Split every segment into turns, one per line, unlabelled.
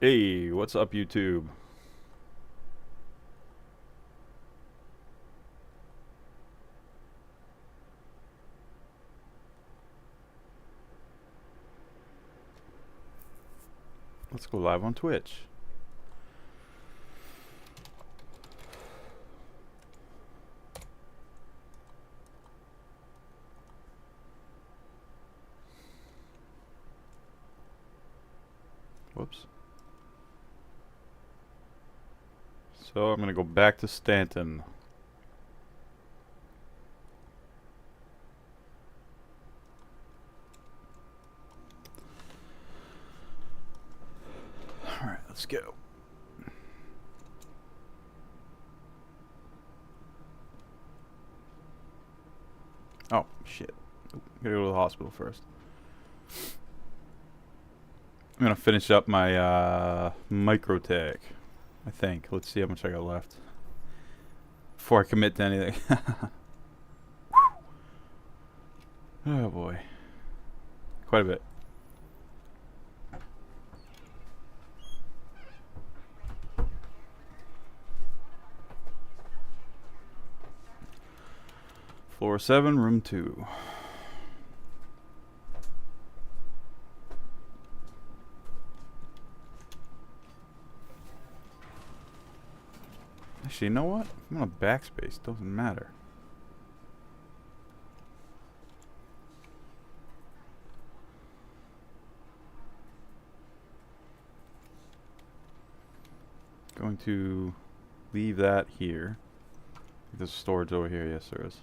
Hey, what's up, YouTube? Let's go live on Twitch. Whoops. So I'm gonna go back to Stanton. Alright, let's go. Oh, shit. Gotta go to the hospital first. I'm gonna finish up my Microtech, I think. Let's see how much I got left before I commit to anything. Oh boy. Quite a bit. Floor 7, room 2. Actually, you know what? I'm on a backspace. Doesn't matter. Going to leave that here. There's storage over here. Yes, there is.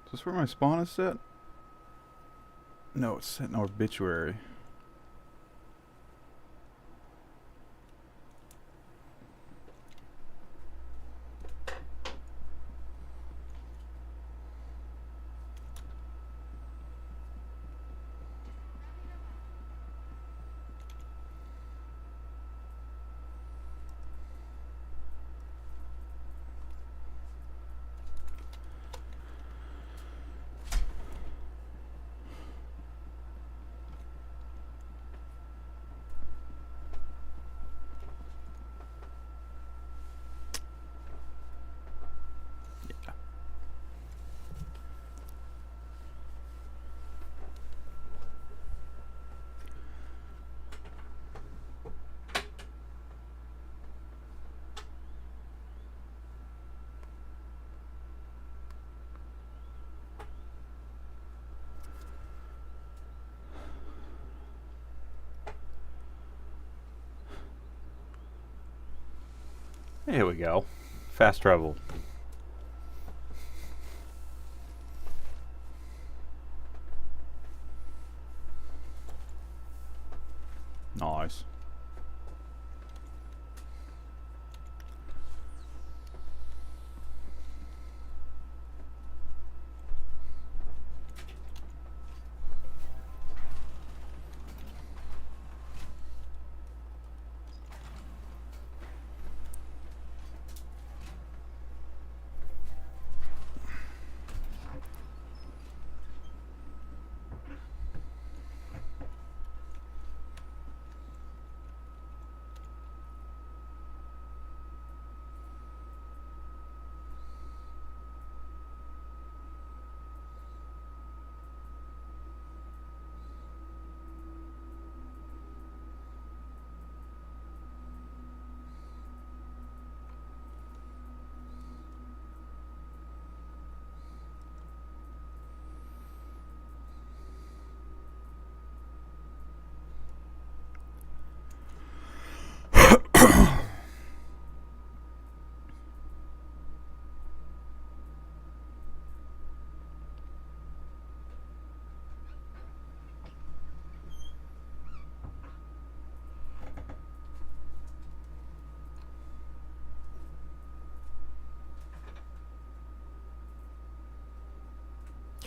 Is this where my spawn is set? No, it's set in obituary. Here we go. Fast travel. Nice.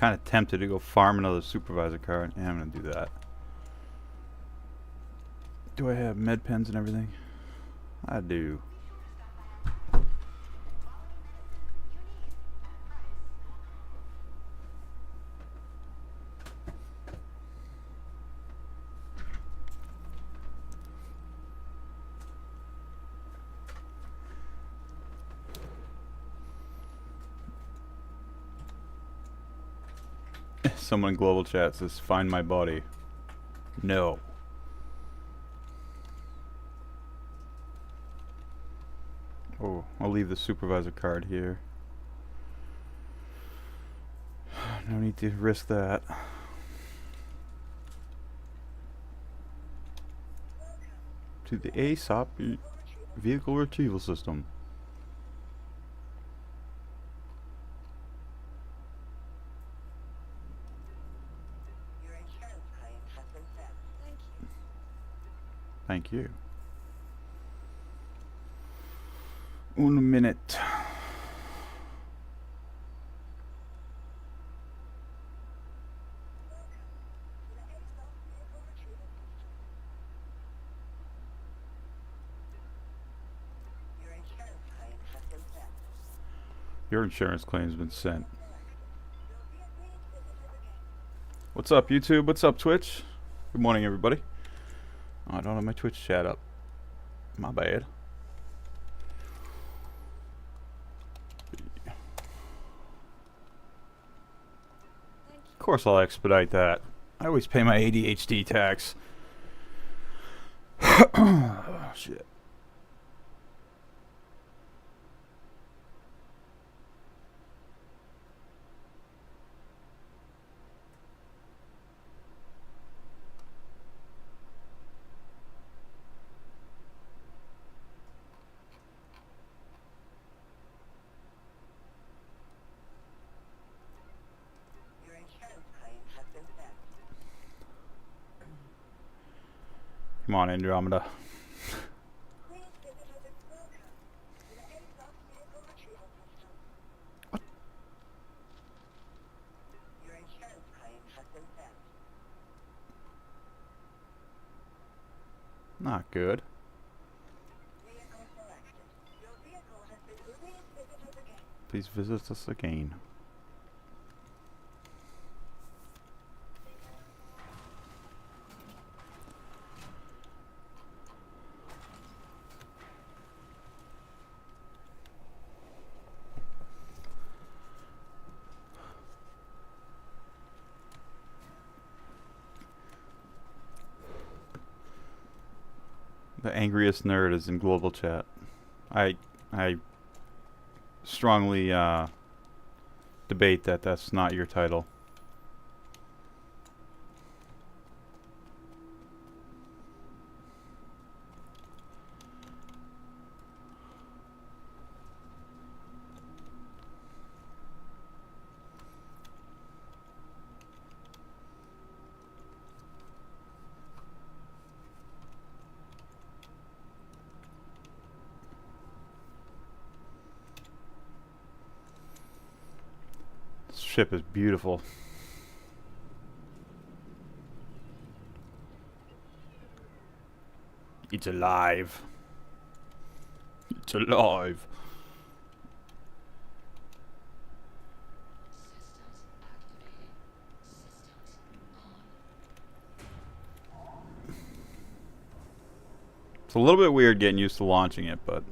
Kind of tempted to go farm another supervisor card. Yeah, I'm gonna do that. Do I have med pens and everything? I do. Someone in global chat says, "Find my body." No. Oh, I'll leave the supervisor card here. No need to risk that. To the ASOP vehicle retrieval system.
Your insurance claim has been sent. Thank you.
Thank you. Un minute.
Your insurance claim has been sent.
Your insurance claim's been sent. What's up, YouTube? What's up, Twitch? Good morning, everybody. Oh, I don't have my Twitch chat up. My bad. Of course I'll expedite that. I always pay my ADHD tax. Oh, shit.
Your insurance claim has been sent.
Come on, Andromeda.
Please visit us at welcome to the ASOP vehicle retrieval system.
What?
Your insurance claim has been sent.
Not good.
Vehicle selected. Your vehicle has been. Please visit us again.
Please visit us again. The angriest nerd is in global chat. I strongly debate that that's not your title. This ship is beautiful. It's alive. It's alive. It's a little bit weird getting used to launching it, but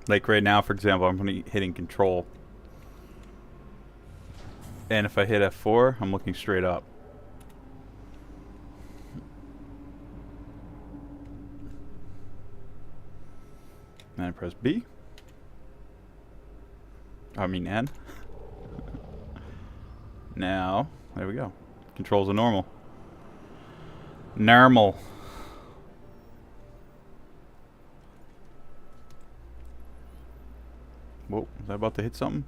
like right now, for example, I'm hitting control, and if I hit F4, I'm looking straight up. And I press B. I mean N. Now, there we go. Controls are normal. Normal. Whoa, was I about to hit something?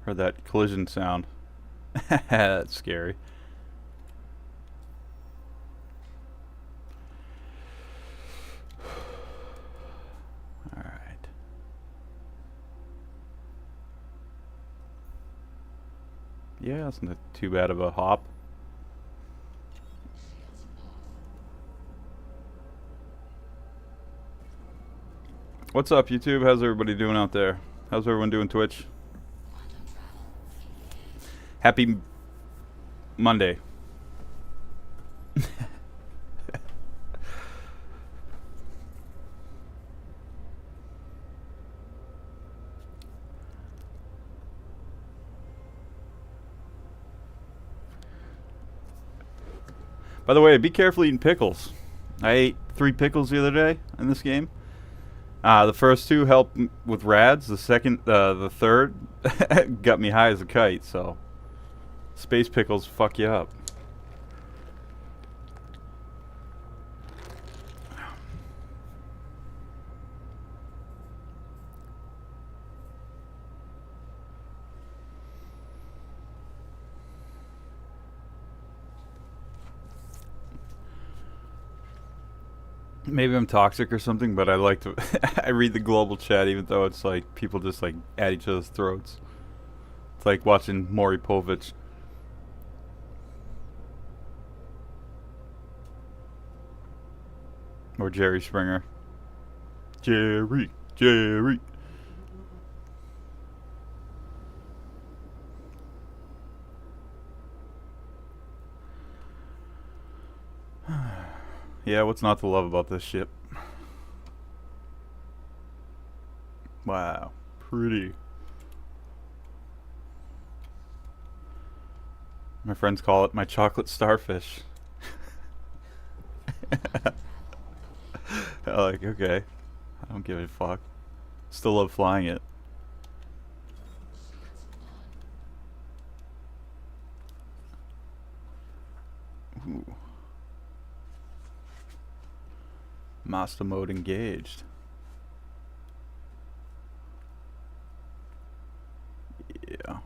Heard that collision sound. That's scary. Alright. Yeah, that's not too bad of a hop. What's up, YouTube? How's everybody doing out there? How's everyone doing, Twitch? Happy Monday. By the way, be careful eating pickles. I ate 3 pickles the other day in this game. The first 2 helped with rads. The third got me high as a kite. So, space pickles fuck you up. Maybe I'm toxic or something, but I like to. I read the global chat, even though it's like people just like at each other's throats. It's like watching Maury Povich. Or Jerry Springer. Jerry. Yeah, what's not to love about this ship? Wow, pretty. My friends call it my chocolate starfish. Like, okay. I don't give a fuck. Still love flying it. Ooh. Master mode engaged. Yeah.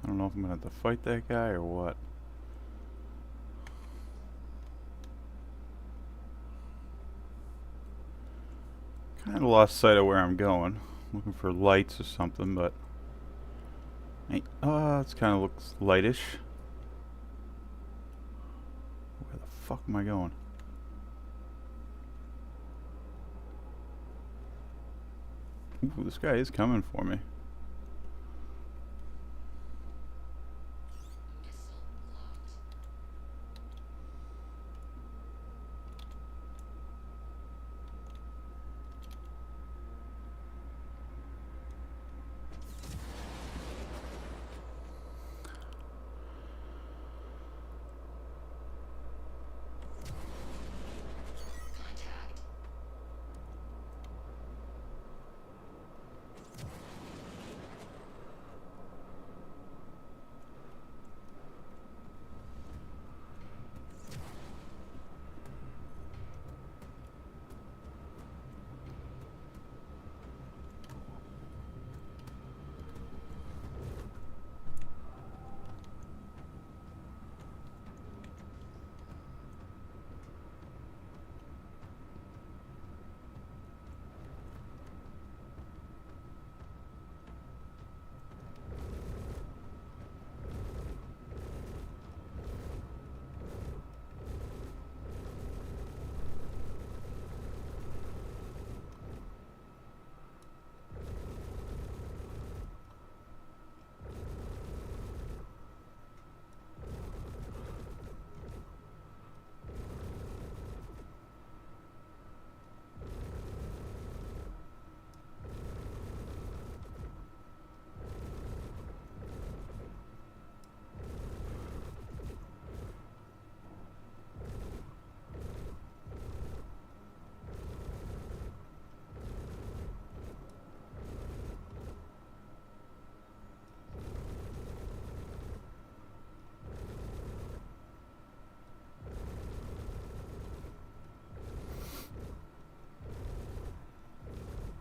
I don't know if I'm gonna have to fight that guy or what. Kinda lost sight of where I'm going. Looking for lights or something, but it kinda looks lightish. Where the fuck am I going? Ooh, this guy is coming for me.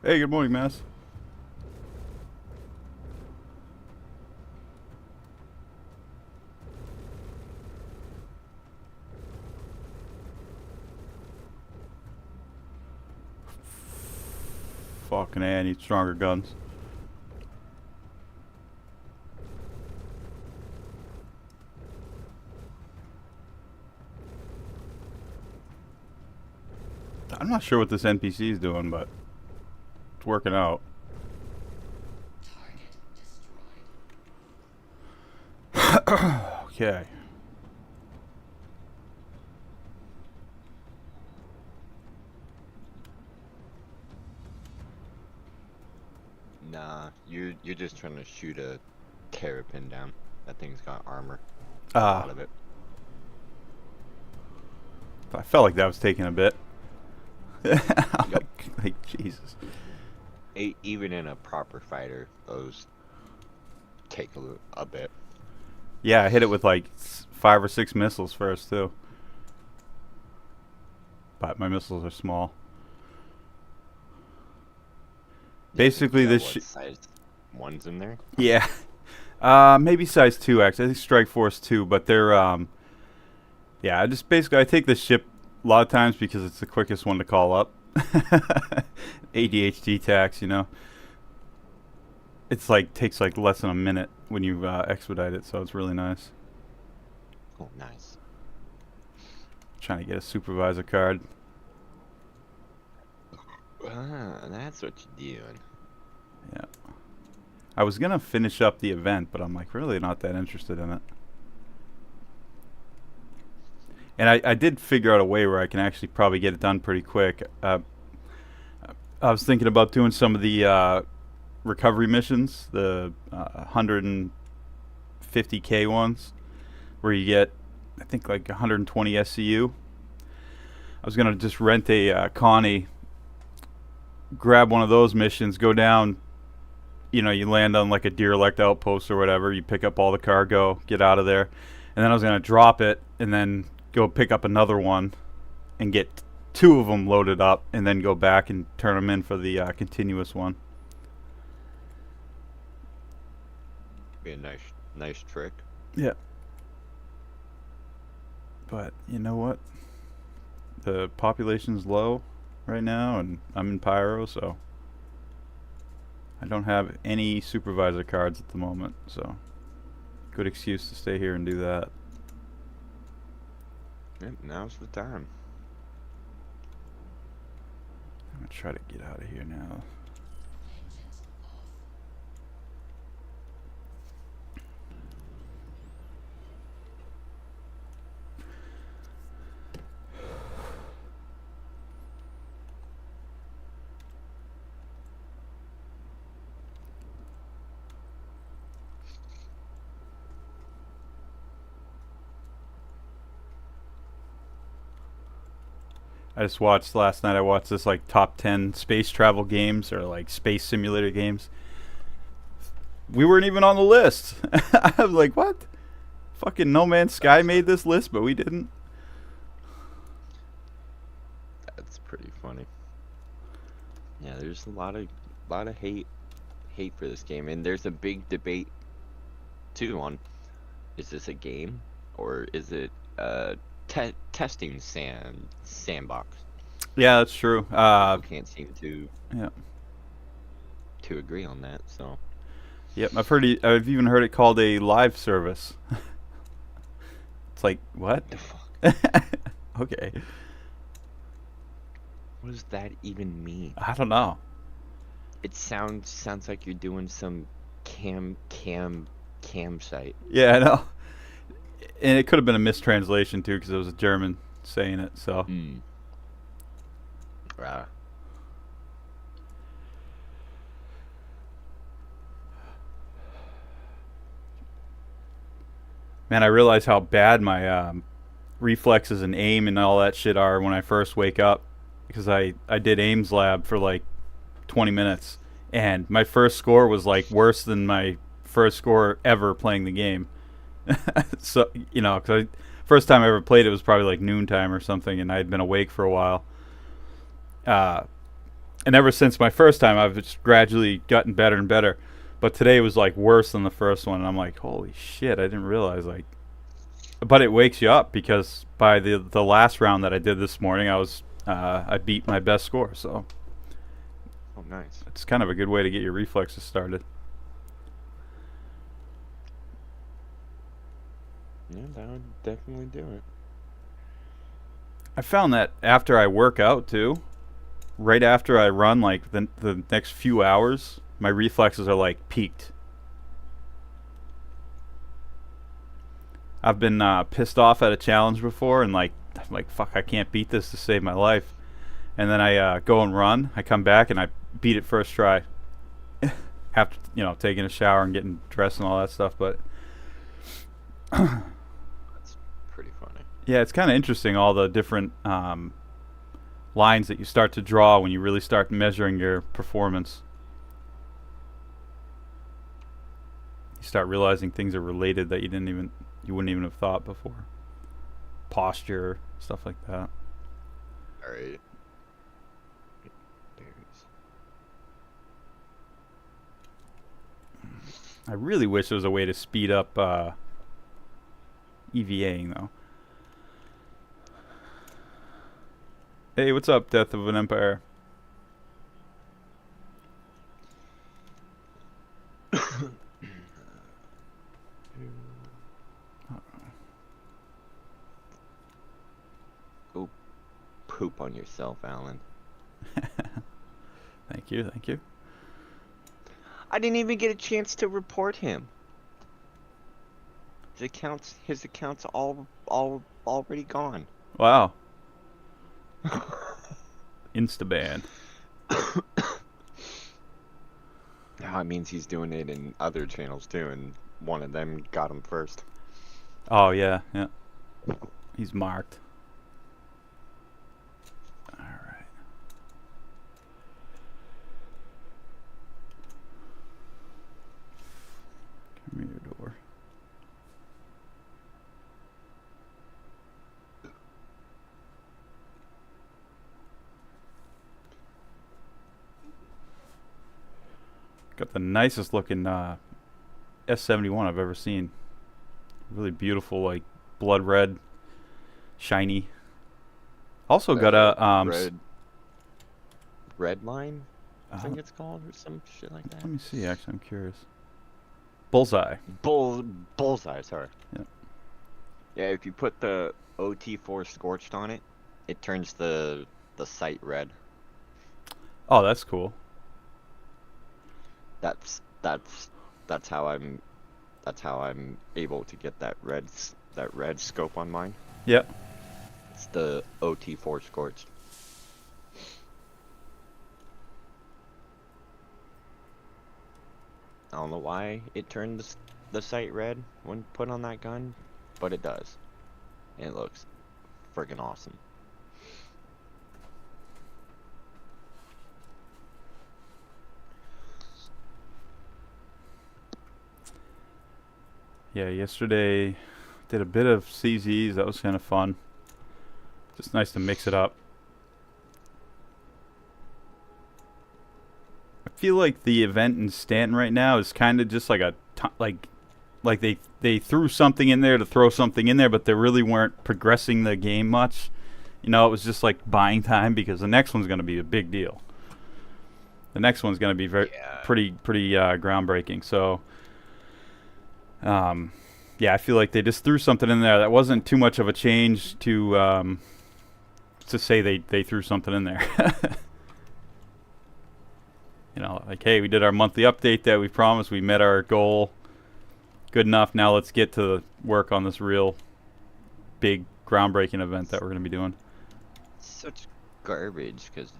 Hey, good morning, Mass. Fucking A, I need stronger guns. I'm not sure what this NPC is doing, but it's working out. Okay.
Nah, you're just trying to shoot a terrapin down. That thing's got armor. A
Ah,
lot of it.
I felt like that was taking a bit. I'm like, Jesus.
Even in a proper fighter, those take a bit.
Yeah, I hit it with like 5 or 6 missiles first too. But my missiles are small. Basically,
You got,
this
what, size ones in there.
yeah, maybe size 2X. I think Strike Force 2, but they're yeah. I just basically I take this ship a lot of times because it's the quickest one to call up. ADHD tax, you know. It's like takes like less than a minute when you expedite it, so it's really nice.
Oh, nice.
Trying to get a supervisor card.
Ah, that's what you're doing.
Yeah. I was gonna finish up the event, but I'm like really not that interested in it. And I did figure out a way where I can actually probably get it done pretty quick. I was thinking about doing some of the recovery missions, the 150k ones, where you get, I think, like 120 SCU. I was gonna just rent a Connie, grab one of those missions, go down. You know, you land on like a derelict outpost or whatever. You pick up all the cargo, get out of there, and then I was gonna drop it and then go pick up another one and get 2 of them loaded up, and then go back and turn them in for the continuous one.
Be a nice trick.
Yeah. But you know what? The population's low right now, and I'm in Pyro, so I don't have any supervisor cards at the moment, so good excuse to stay here and do that.
Yep, now's the time.
I'm gonna try to get out of here now. I just watched last night. I watched this like top 10 space travel games or like space simulator games. We weren't even on the list. I was like, what? Fucking No Man's Sky made this list, but we didn't.
That's pretty funny. Yeah, there's a lot of hate for this game, and there's a big debate too on, is this a game or is it testing sandbox?
Yeah, that's true.
People can't seem to
Yeah.
agree on that. So
Yep, I've even heard it called a live service. It's like, what?
the fuck?
Okay.
What does that even mean?
I don't know.
It sounds like you're doing some campsite.
Yeah, I know. And it could have been a mistranslation too, because it was a German saying it. So
Right.
man, I realize how bad my reflexes and aim and all that shit are when I first wake up, because I did Ames Lab for like 20 minutes, and my first score was like worse than my first score ever playing the game. So, you know, because first time I ever played it was probably like noontime or something, and I had been awake for a while. And And ever since my first time, I've just gradually gotten better and better. But today was like worse than the first one. And I'm like, holy shit! I didn't realize like. But it wakes you up because by the last round that I did this morning, I beat my best score. So
Oh, nice.
it's kind of a good way to get your reflexes started.
Yeah, that would definitely do it.
I found that after I work out too, right after I run, like the next few hours, my reflexes are like peaked. I've been pissed off at a challenge before, and like I'm like fuck, I can't beat this to save my life. And then I go and run. I come back and I beat it first try. After taking a shower and getting dressed and all that stuff, but
That's pretty funny.
yeah, it's kind of interesting all the different lines that you start to draw when you really start measuring your performance. You start realizing things are related that you wouldn't even have thought before. Posture, stuff like that.
All right.
I really wish there was a way to speed up EVAing though. Hey, what's up, Death of an Empire?
Go poop on yourself, Alan.
Thank you, thank you.
I didn't even get a chance to report him. His account's all already gone.
Wow. Instaban.
Now it means he's doing it in other channels too, and one of them got him first.
Oh yeah, yeah. He's marked. All right. Come here, door. Got the nicest looking S71 I've ever seen. Really beautiful, like blood red, shiny. Also got a
red line, I think it's called, or some shit like that.
let me see. Actually, I'm curious. Bullseye.
Bullseye. Sorry.
Yeah.
Yeah, if you put the OT4 scorched on it, it turns the sight red.
Oh, that's cool.
That's how I'm able to get that red scope on mine.
Yep.
It's the OT4 scorched. I don't know why it turned the sight red when put on that gun, but it does. And it looks friggin' awesome.
Yeah, yesterday did a bit of CZs. That was kind of fun. Just nice to mix it up. I feel like the event in Stanton right now is kind of just like like they threw something in there to throw something in there, but they really weren't progressing the game much. It was just like buying time because the next one's going to be a big deal. The next one's going to be pretty groundbreaking. So yeah, I feel like they just threw something in there that wasn't too much of a change to say they threw something in there. Like, hey, we did our monthly update that we promised. We met our goal. Good enough. Now let's get to work on this real big groundbreaking event that we're going to be doing.
Such garbage, because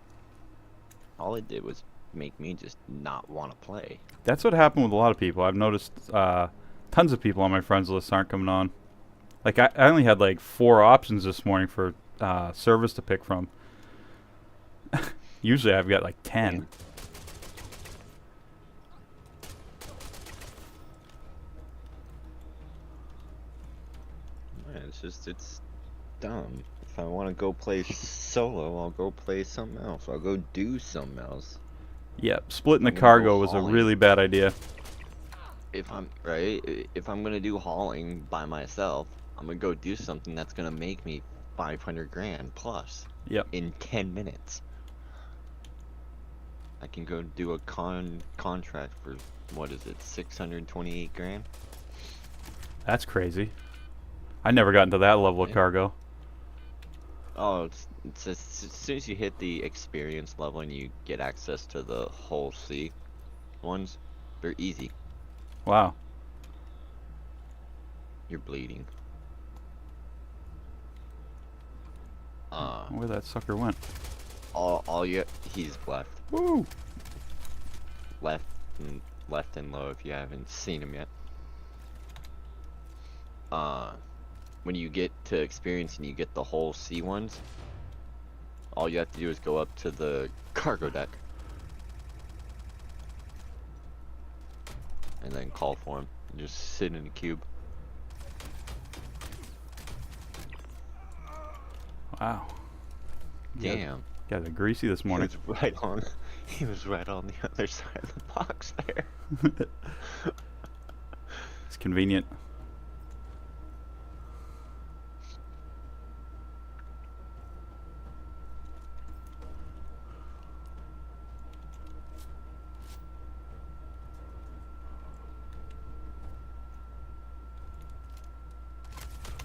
all it did was make me just not want to play.
That's what happened with a lot of people. I've noticed tons of people on my friends list aren't coming on. Like, I only had like 4 options this morning for servers to pick from. Usually I've got like 10.
Man. dumb. If I want to go play solo, I'll go play something else. I'll go do something else.
Yep, splitting the
I'm gonna go
cargo was a
hauling.
really bad idea.
If I'm right, if I'm gonna do hauling by myself, I'm gonna go do something that's gonna make me 500 grand plus
Yep.
in 10 minutes. I can go do a contract for what is it, 628 grand?
That's crazy. I never got into that level of
Yeah.
cargo.
Oh, it's as soon as you hit the experience level and you get access to the whole sea ones, they're easy.
Wow.
You're bleeding.
Where that sucker went.
All you he's left,
Woo!
left and low if you haven't seen him yet. When you get to experience and you get the whole sea ones, all you have to do is go up to the cargo deck and then call for him. Just sit in a cube.
Wow. You
Damn.
guys are greasy this morning.
He was right on. He was right on the other side of the box there.
It's convenient.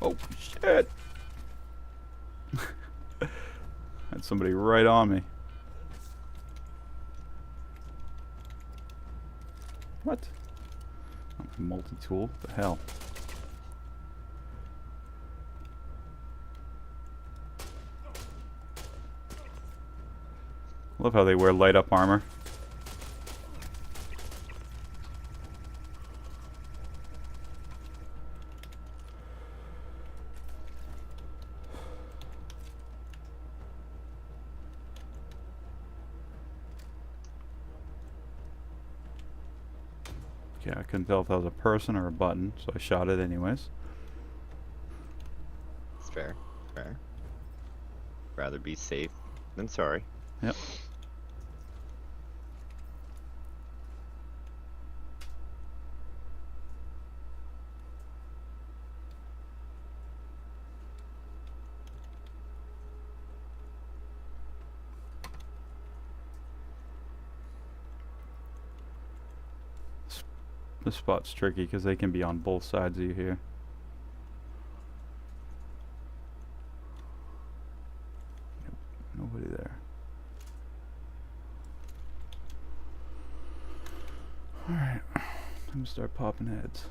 Oh shit! Had somebody right on me. What? Multi-tool? The hell? Love how they wear light up armor. Okay, I couldn't tell if that was a person or a button, so I shot it anyways.
It's fair. Fair. Rather be safe than sorry.
Yep. This spot's tricky because they can be on both sides of you here. Nope, nobody there. Alright, time to start popping heads.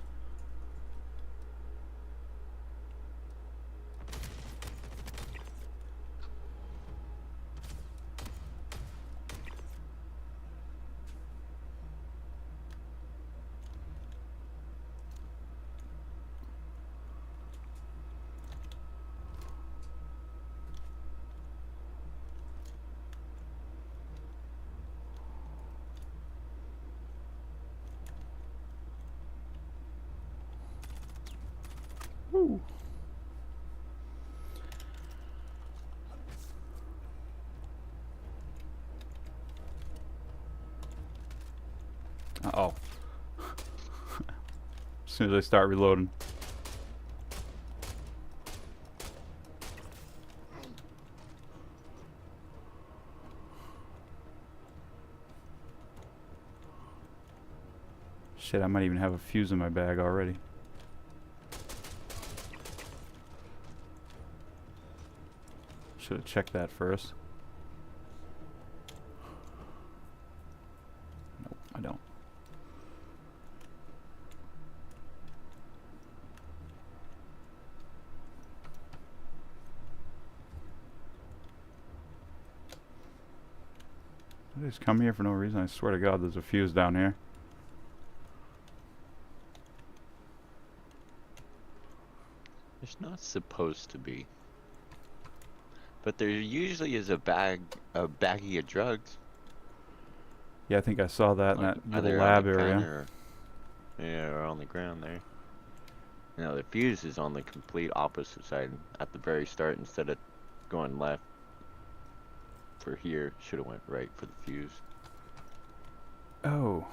Woo. Uh-oh. As soon as I start reloading. Shit, I might even have a fuse in my bag already. Should have checked that first. Nope, I don't. I just come here for no reason. I swear to God, there's a fuse down here.
There's not supposed to be. But there usually is a baggie of drugs.
Yeah, I think I saw that in that
Either
little
on
lab
the
area.
counter or, yeah, or on the ground there. No, the fuse is on the complete opposite side at the very start. Instead of going left for here, should have went right for the fuse.
Oh.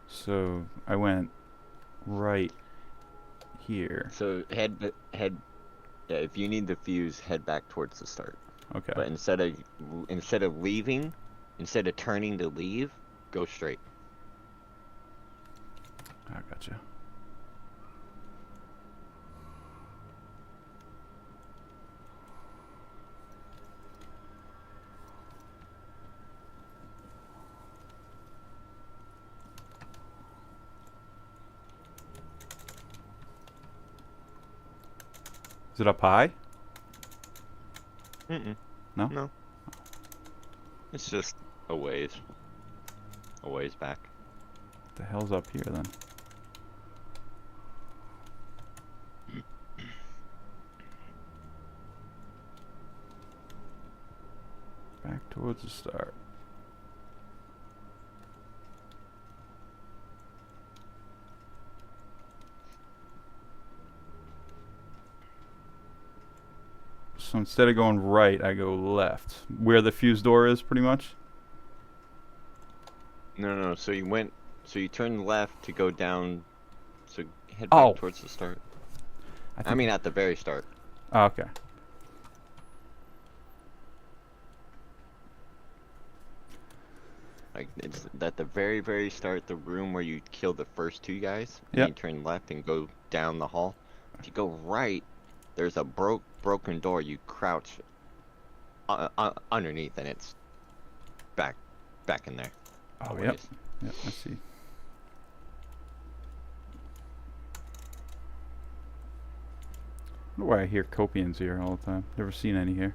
So I went right here.
So head. Yeah, if you need the fuse, head back towards the start.
Okay.
But instead of leaving, instead of turning to leave, go straight.
I gotcha. Is it up high?
Mm-mm.
No?
No. It's just a ways back.
What the hell's up here then? Back towards the start. So instead of going right, I go left. Where the fuse door is, pretty much?
No. So you turn left to go down. So head
Oh.
back towards the start. I
think-
mean, at the very start.
Oh, okay.
Like it's at the very, very start, the room where you kill the first two guys. And
Yep.
you turn left and go down the hall. If you go right, there's a broken door. You crouch underneath, and it's back in there.
Oh,
Always.
yep. Yep, I see. I wonder why I hear Copians here all the time. Never seen any here.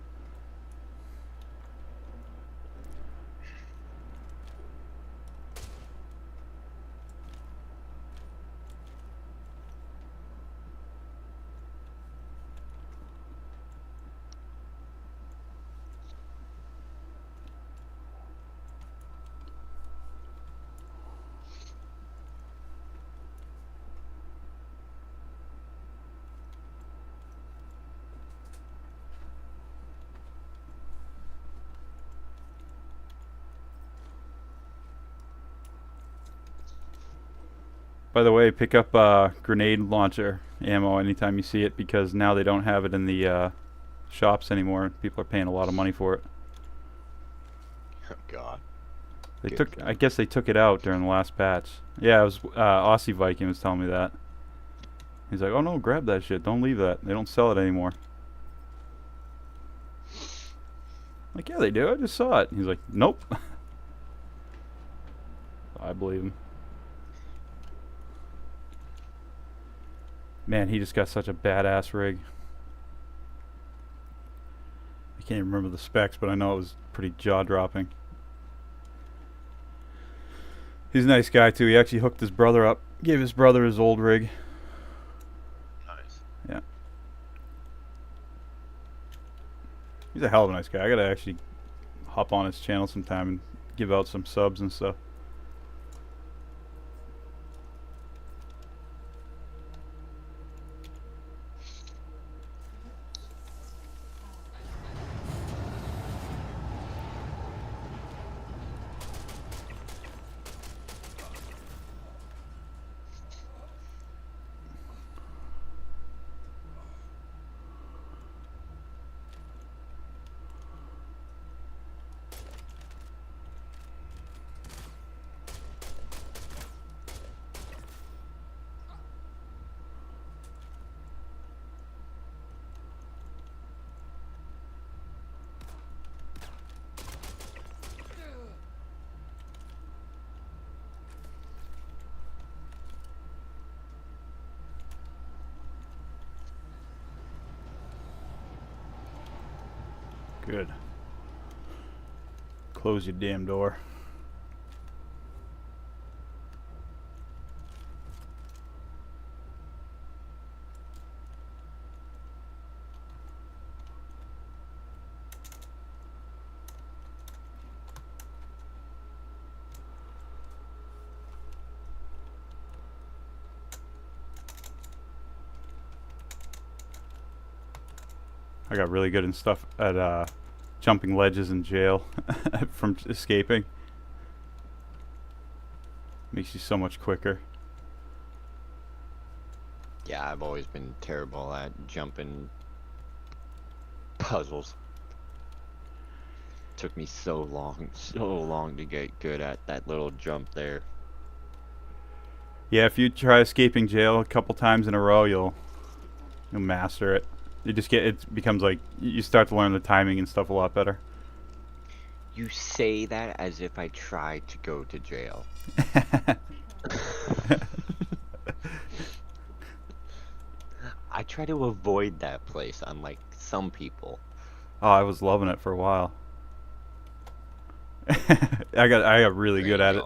By the way, pick up grenade launcher ammo anytime you see it, because now they don't have it in the shops anymore. People are paying a lot of money for it.
Oh God.
They
Good
took,
for
I
them.
guess they took it out during the last patch. Yeah, it was Aussie Viking was telling me that. He's like, "Oh no, grab that shit. Don't leave that. They don't sell it anymore." Like, yeah, they do. I just saw it. He's like, "Nope." I believe him. Man, he just got such a badass rig. I can't even remember the specs, but I know it was pretty jaw-dropping. He's a nice guy too. He actually hooked his brother up. Gave his brother his old rig.
Nice.
Yeah. He's a hell of a nice guy. I gotta actually hop on his channel sometime and give out some subs and stuff. Good. Close your damn door. I got really good and stuff at jumping ledges in jail from escaping. Makes you so much quicker.
Yeah, I've always been terrible at jumping puzzles. Took me so long to get good at that little jump there.
Yeah, if you try escaping jail a couple times in a row, you'll master it. You just get, it becomes like you start to learn the timing and stuff a lot better.
You say that as if I tried to go to jail. I try to avoid that place, unlike some people.
Oh, I was loving it for a while. I got really good at it.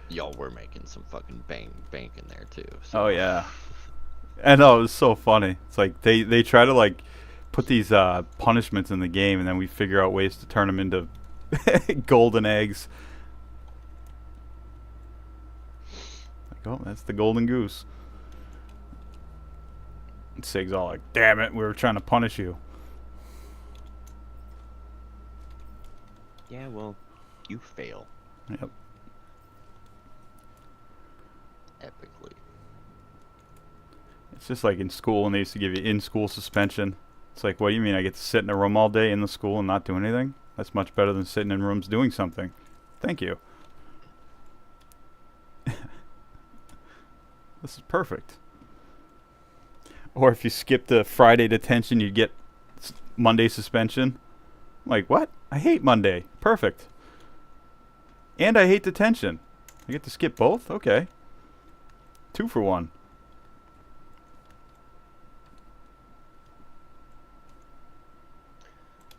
Y'all were making some fucking bank in there too. So.
Oh yeah. I know, it was so funny. It's like they try to like put these punishments in the game, and then we figure out ways to turn them into golden eggs. Like, oh, that's the golden goose. And Sig's all like, "Damn it, we were trying to punish you."
Yeah, well, you fail
Yep.
epically.
It's just like in school, and they used to give you in-school suspension. It's like, what do you mean? I get to sit in a room all day in the school and not do anything? That's much better than sitting in rooms doing something. Thank you. This is perfect. Or if you skip the Friday detention, you get Monday suspension. I'm like, what? I hate Monday. Perfect. And I hate detention. I get to skip both? Okay. 2 for 1.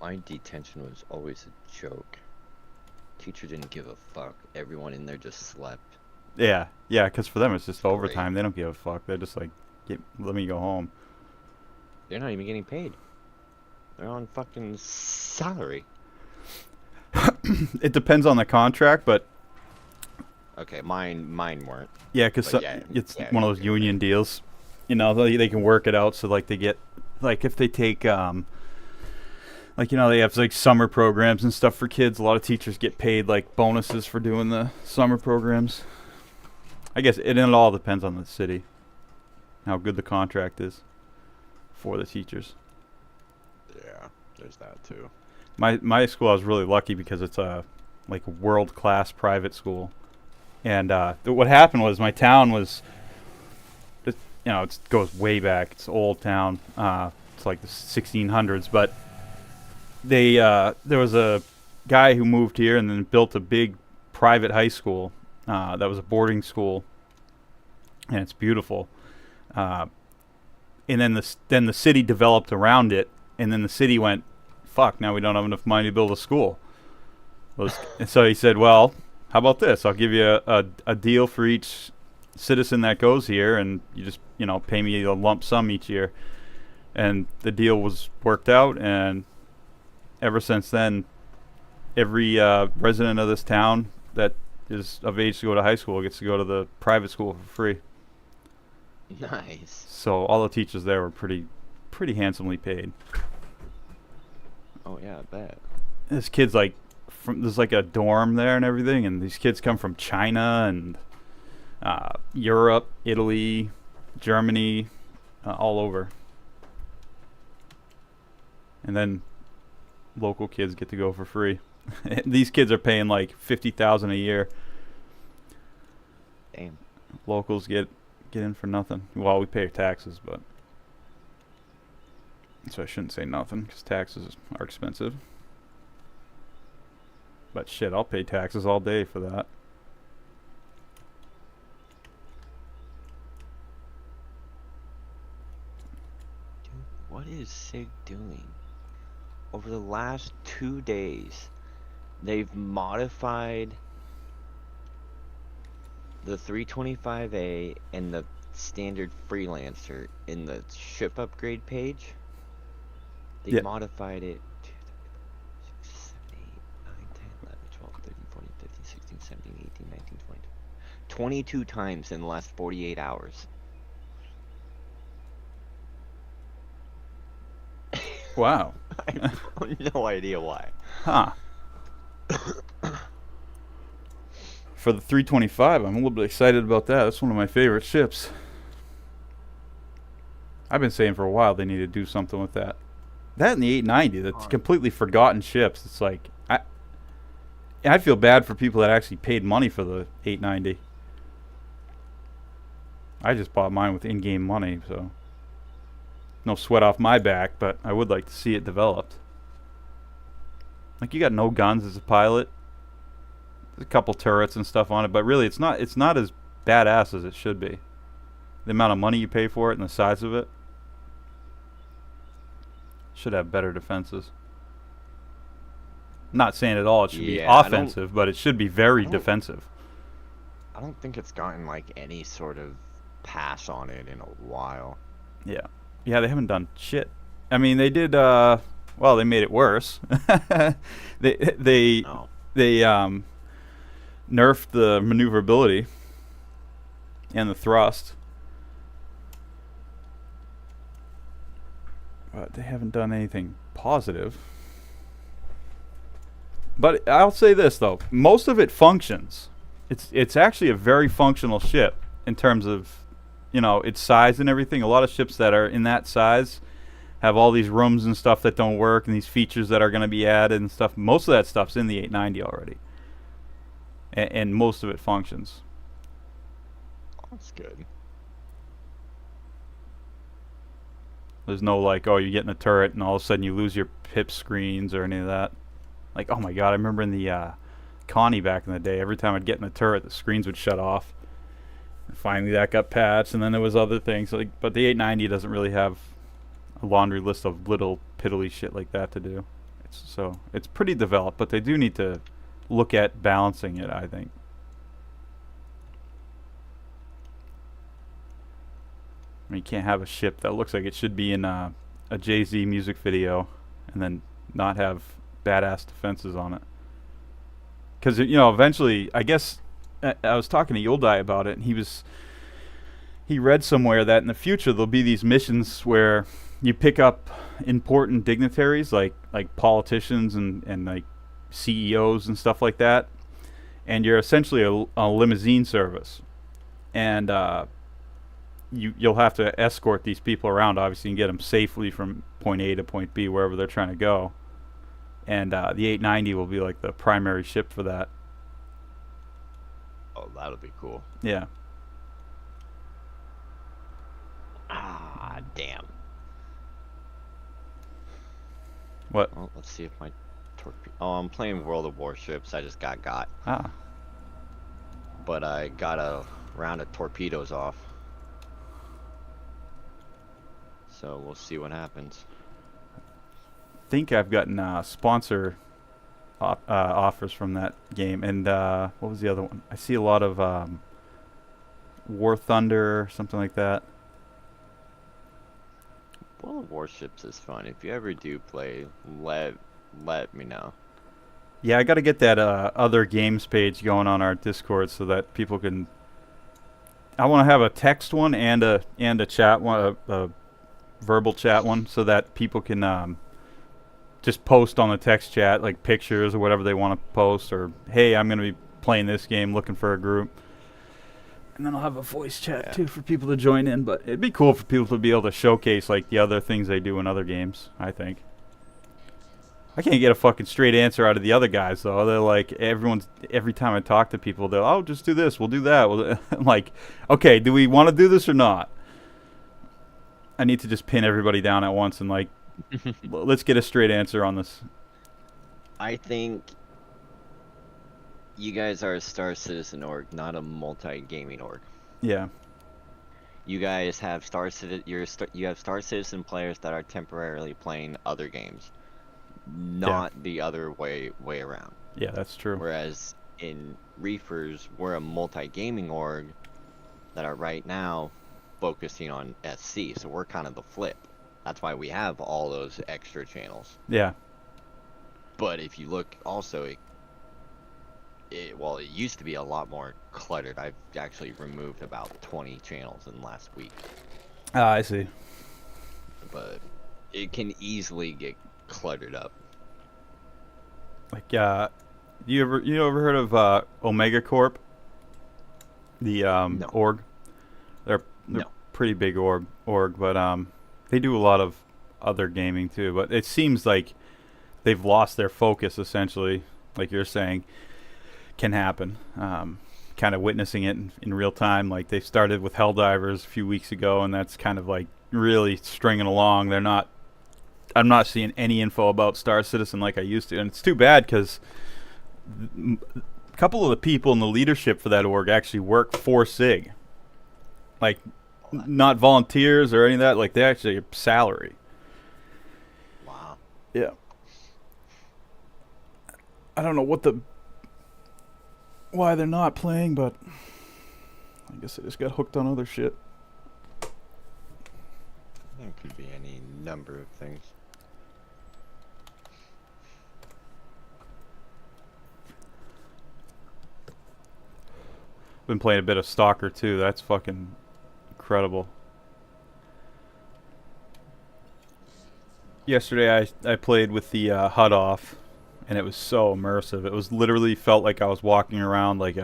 My detention was always a joke. Teacher didn't give a fuck. Everyone in there just slept.
Yeah, because for them it's just
Great.
overtime. They don't give a fuck. They're just like, let me go home.
They're not even getting paid. They're on fucking salary.
It depends on the contract, but
Okay, mine weren't.
yeah, because
But yeah,
it's
yeah,
one of those
you're right.
union deals. You know, they can work it out so like they get, like if they take like, you know, they have like summer programs and stuff for kids. A lot of teachers get paid like bonuses for doing the summer programs. I guess it all depends on the city, how good the contract is for the teachers.
Yeah, there's that too.
My school, I was really lucky because it's a like world class private school, and what happened was my town was, you know, it goes way back. It's an old town. It's like the 1600s, but there was a guy who moved here and then built a big private high school that was a boarding school, and it's beautiful. And then the city developed around it, and then the city went, fuck, now we don't have enough money to build a school. And so he said, well, how about this? I'll give you a deal for each citizen that goes here, and you just, you know, pay me a lump sum each year. And the deal was worked out, and ever since then, every resident of this town that is of age to go to high school gets to go to the private school for free.
Nice.
So all the teachers there were pretty handsomely paid.
Oh yeah, I bet.
This kid's like, there's like a dorm there and everything, and these kids come from China and Europe, Italy, Germany, all over. And then local kids get to go for free. These kids are paying like $50,000 a year.
Damn.
Locals get in for nothing. Well, we pay taxes, but so I shouldn't say nothing because taxes are expensive. But shit, I'll pay taxes all day for that.
Dude, what is SIG doing? Over the last 2 days, they've modified the 325A and the standard freelancer in the ship upgrade page. They
Yeah.
modified it 6, 7, 8, 9, 10, 11, 12, 13, 14, 15, 16, 17, 18, 19, 20. 22 times in the last 48 hours.
Wow.
I have no idea why.
Huh. For the 325, I'm a little bit excited about that. That's one of my favorite ships. I've been saying for a while they need to do something with that. That and the 890, that's completely forgotten ships. It's like I feel bad for people that actually paid money for the 890. I just bought mine with in-game money, so no sweat off my back, but I would like to see it developed. Like, you got no guns as a pilot. There's a couple turrets and stuff on it, but really it's not as badass as it should be. The amount of money you pay for it and the size of it should have better defenses. I'm not saying at all it should be
Yeah,
offensive, but it should be very defensive.
I don't think it's gotten like any sort of pass on it in a while.
Yeah. Yeah, they haven't done shit. I mean, they did well, they made it worse. they
Oh.
nerfed the maneuverability and the thrust. But they haven't done anything positive. But I'll say this though, most of it functions. It's actually a very functional ship in terms of, you know, its size and everything. A lot of ships that are in that size have all these rooms and stuff that don't work and these features that are going to be added and stuff. Most of that stuff's in the 890 already. And most of it functions.
That's good.
There's no like, oh, you're getting a turret and all of a sudden you lose your pip screens or any of that. Like, oh my god, I remember in the Connie back in the day, every time I'd get in the turret, the screens would shut off. And finally that got patched, and then there was other things. Like, but the 890 doesn't really have a laundry list of little piddly shit like that to do. So it's pretty developed, but they do need to look at balancing it, I think. I mean, you can't have a ship that looks like it should be in a Jay-Z music video and then not have badass defenses on it. Because, you know, eventually, I guess, I was talking to Yoldai about it, and he read somewhere that in the future there'll be these missions where you pick up important dignitaries like politicians and like CEOs and stuff like that, and you're essentially a limousine service, and you'll have to escort these people around, obviously, and get them safely from point A to point B, wherever they're trying to go. And the 890 will be like the primary ship for that.
Oh, that'll be cool.
Yeah.
Ah, damn.
What?
Well, let's see if my torpedo. Oh, I'm playing World of Warships. I just got.
Ah.
But I got a round of torpedoes off. So we'll see what happens.
Think I've gotten sponsor offers from that game, and what was the other one? I see a lot of War Thunder, something like that.
World of Warships is fun. If you ever do play, let me know.
Yeah, I got to get that other games page going on our Discord so that people can. I want to have a text one and a chat one, a verbal chat one, so that people can just post on the text chat like pictures or whatever they want to post, or hey, I'm going to be playing this game, looking for a group. And then I'll have a voice chat too for people to join in. But it'd be cool for people to be able to showcase like the other things they do in other games, I think. I can't get a fucking straight answer out of the other guys though. They're like, every time I talk to people, they're, oh, just do this, we'll do that. I'm like, okay, do we want to do this or not? I need to just pin everybody down at once and like, let's get a straight answer on this.
I think you guys are a Star Citizen org, not a multi-gaming org.
Yeah.
You guys have you have Star Citizen players that are temporarily playing other games, not the other way around.
Yeah, that's true.
Whereas in Reefers, we're a multi-gaming org that are right now focusing on SC, so we're kind of the flip. That's why we have all those extra channels.
Yeah.
But if you look also, it used to be a lot more cluttered. I've actually removed about 20 channels in the last week.
I see.
But it can easily get cluttered up.
Like, you ever heard of Omega Corp? The
No.
org. They're
No.
pretty big org, but they do a lot of other gaming too. But it seems like they've lost their focus essentially, like you're saying, can happen. Kind of witnessing it in real time. Like they started with Helldivers a few weeks ago, and that's kind of like really stringing along. I'm not seeing any info about Star Citizen like I used to, and it's too bad because a couple of the people in the leadership for that org actually work for SIG. Like, not volunteers or any of that. Like, they actually are salary.
Wow.
Yeah. I don't know why they're not playing, but I guess they just got hooked on other shit.
It could be any number of things.
Been playing a bit of Stalker too. That's fucking incredible. Yesterday I played with the HUD off, and it was so immersive. It was literally felt like I was walking around like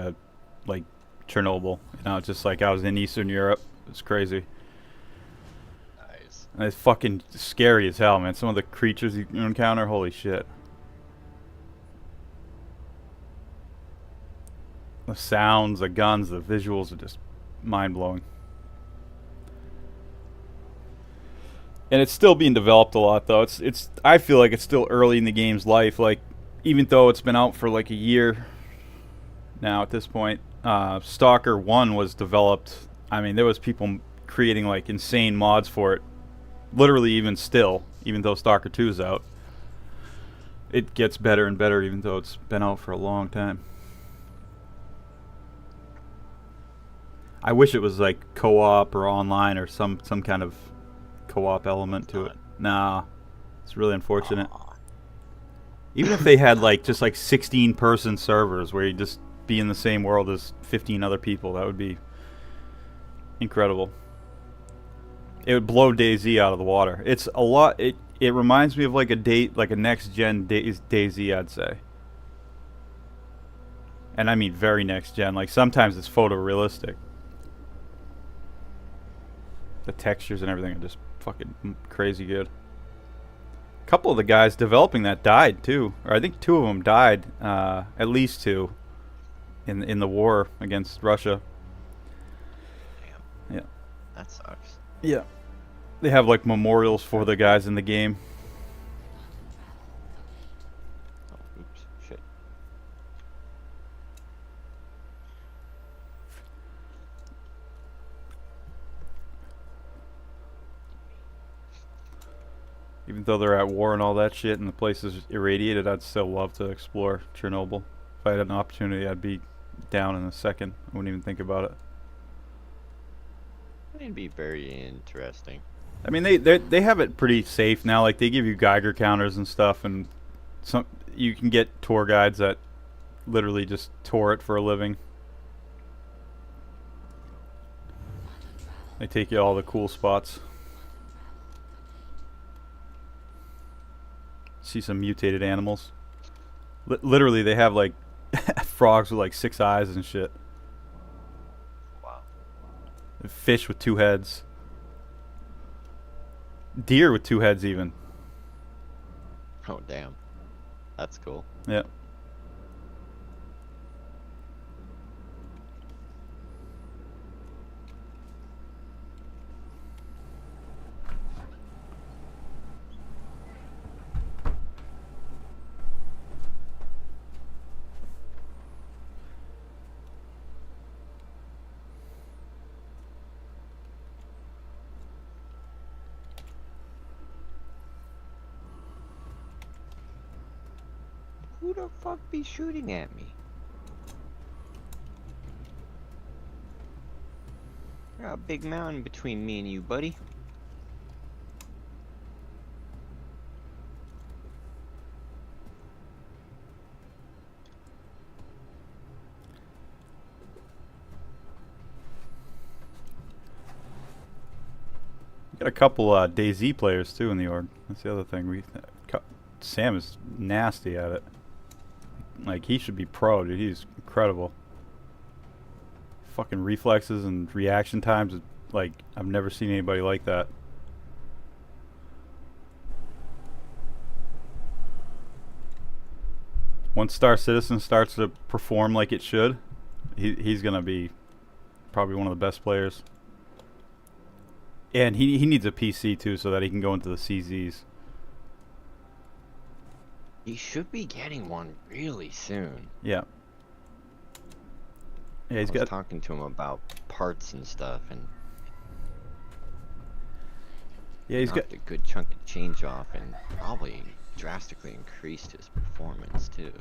Chernobyl. You know, just like I was in Eastern Europe. It's crazy.
Nice.
And it's fucking scary as hell, man. Some of the creatures you encounter, holy shit. The sounds, the guns, the visuals are just mind-blowing. And it's still being developed a lot, though. It's I feel like it's still early in the game's life. Like, even though it's been out for like a year now at this point, Stalker 1 was developed. I mean, there was people creating like insane mods for it. Literally, even though Stalker 2 is out, it gets better and better, even though it's been out for a long time. I wish it was like co-op or online or some kind of co-op element to it. Nah, it's really unfortunate.
Aw.
Even if they had like just like 16-person servers where you just be in the same world as 15 other people, that would be incredible. It would blow DayZ out of the water. It's a lot. It reminds me of like a next gen DayZ, I'd say. And I mean very next gen. Like sometimes it's photorealistic. The textures and everything are just fucking crazy good. A couple of the guys developing that died too, or I think 2 of them died. At least 2 in the war against Russia.
Damn.
Yeah.
That sucks.
Yeah. They have like memorials for the guys in the game.
Oh, oops. Shit.
Even though they're at war and all that shit and the place is irradiated, I'd still love to explore Chernobyl. If I had an opportunity, I'd be down in a second. I wouldn't even think about it.
It'd be very interesting.
I mean, they have it pretty safe now. Like they give you Geiger counters and stuff, and you can get tour guides that literally just tour it for a living. They take you to all the cool spots. See some mutated animals. Literally, they have like frogs with like 6 eyes and shit.
Wow.
Fish with 2 heads. Deer with 2 heads even.
Oh, damn. That's cool.
Yeah.
Who the fuck be shooting at me? I got a big mountain between me and you, buddy.
Got a couple DayZ players too in the org. That's the other thing. Sam is nasty at it. Like, he should be pro, dude. He's incredible. Fucking reflexes and reaction times. Like, I've never seen anybody like that. Once Star Citizen starts to perform like it should, he's gonna be probably one of the best players. And he needs a PC too, so that he can go into the CZs.
He should be getting one really soon.
Yeah. Yeah, he's
I was
got.
talking to him about parts and stuff, and
Yeah, he's got.
knocked a good chunk of change off, and probably drastically increased his performance too.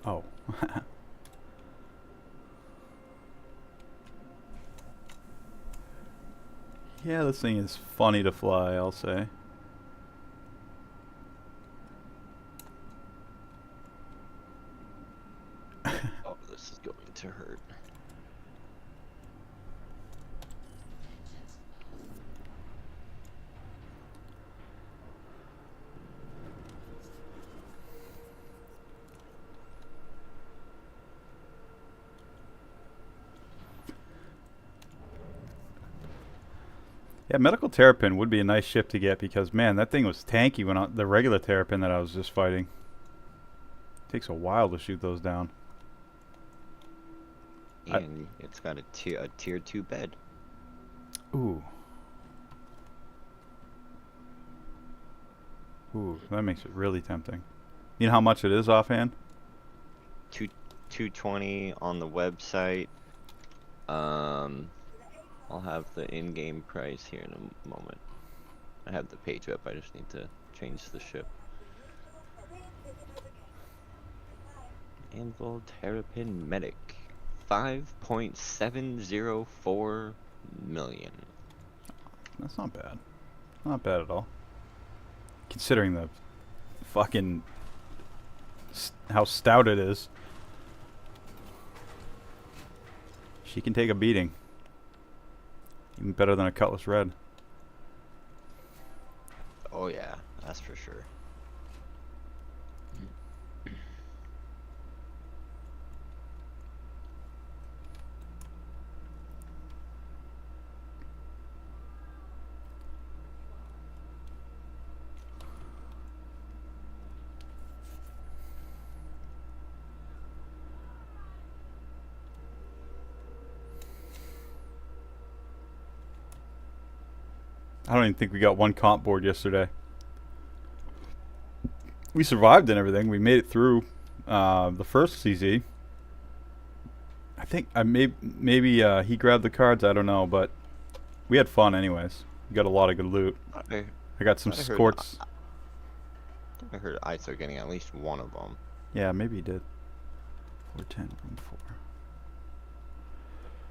Oh. Yeah, this thing is funny to fly, I'll say.
Oh, this is going to hurt.
Yeah, Medical Terrapin would be a nice ship to get because, man, that thing was tanky when the regular Terrapin that I was just fighting. Takes a while to shoot those down.
And it's got a tier 2 bed.
Ooh. Ooh, that makes it really tempting. You know how much it is offhand?
220 on the website. I'll have the in-game price here in a moment. I have the page up. I just need to change the ship. Anvil Terrapin Medic, 5.704 million.
That's not bad. Not bad at all. Considering the fucking how stout it is. She can take a beating. Even better than a Cutlass Red.
Oh yeah, that's for sure.
I don't even think we got one comp board yesterday. We survived and everything. We made it through the first CZ. I think maybe he grabbed the cards. I don't know, but we had fun anyways. We got a lot of good loot. I got some scorts.
I heard ISO getting at least one of them.
Yeah, maybe he did. 410, room 4.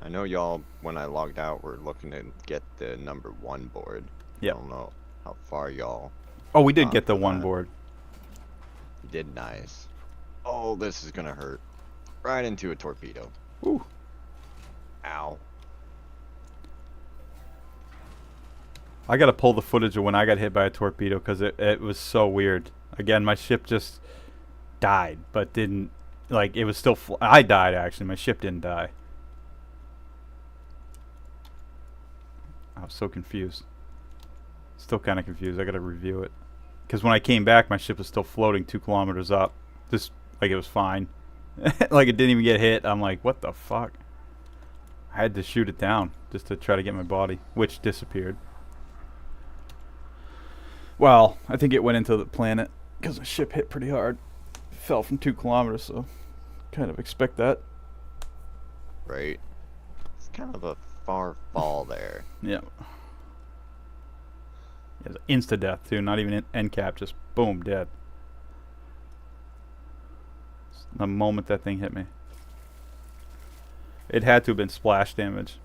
I know y'all, when I logged out, were looking to get the number 1 board.
Yep.
I don't know how far y'all...
Oh, we did get the one
that.
board.
You did nice. Oh, this is gonna hurt. Right into a torpedo.
Ooh.
Ow.
I gotta pull the footage of when I got hit by a torpedo because it was so weird. Again, my ship just died, but didn't... Like, it was still... I died, actually. My ship didn't die. I was so confused. Still kind of confused. I gotta review it. Because when I came back, my ship was still floating 2 kilometers up. Just like it was fine. Like it didn't even get hit. I'm like, what the fuck? I had to shoot it down just to try to get my body, which disappeared. Well, I think it went into the planet because the ship hit pretty hard. It fell from 2 kilometers, so kind of expect that.
Right. It's kind of a far fall there.
Yeah. It was insta-death, too. Not even end cap. Just boom, dead. The moment that thing hit me. It had to have been splash damage.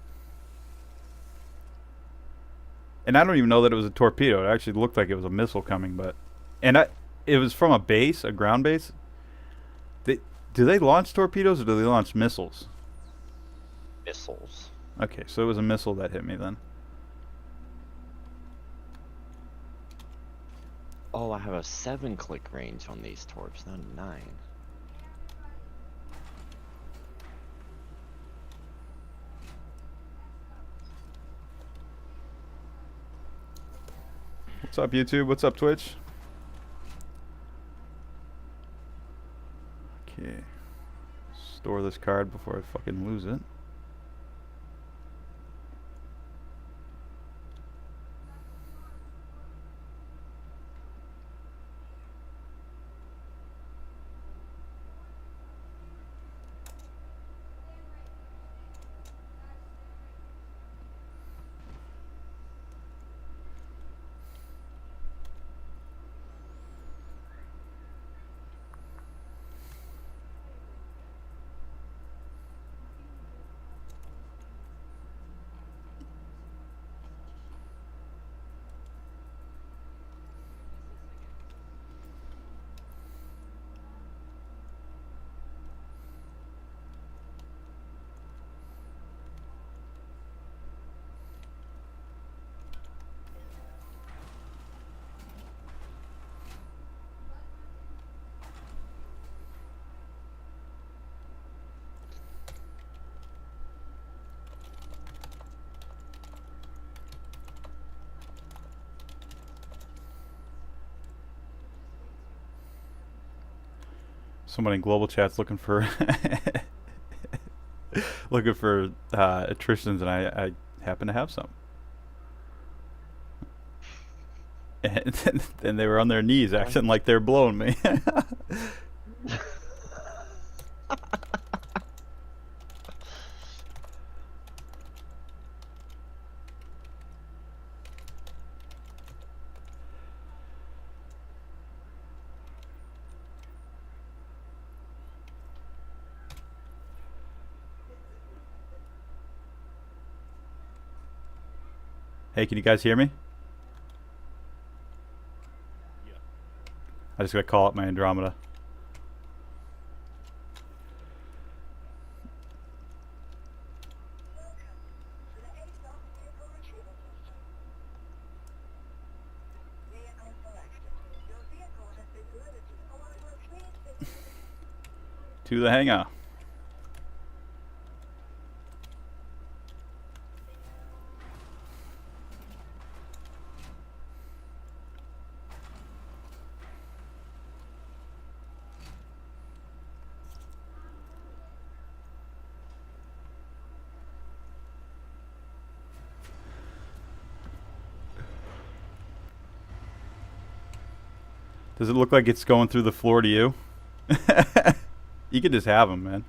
And I don't even know that it was a torpedo. It actually looked like it was a missile coming, but it was from a base, a ground base. Do they launch torpedoes or do they launch missiles?
Missiles.
Okay, so it was a missile that hit me then.
Oh, I have a 7-click range on these torps, not a 9.
What's up, YouTube? What's up, Twitch? Okay. Store this card before I fucking lose it. Someone in global chat's looking for looking for attritions, and I happen to have some. And they were on their knees, acting like they're blowing me. Hey, can you guys hear me?
Yeah.
I just gotta call up my Andromeda.
Welcome to the ASOS vehicle retrieval system. Vehicle selected. Your vehicle has been delivered to the Oracle. Please visit
To the hangar. Does it look like it's going through the floor to you? You could just have them, man.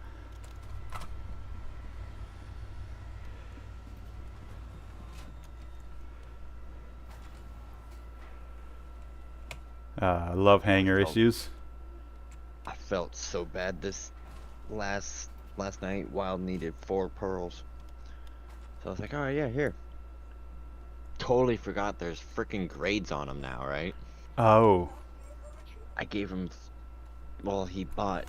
I love hangar issues.
I felt so bad this last night. Wild needed 4 pearls. So I was like, alright, yeah, here. Totally forgot there's freaking grades on them now, right?
Oh.
I gave him, well, he bought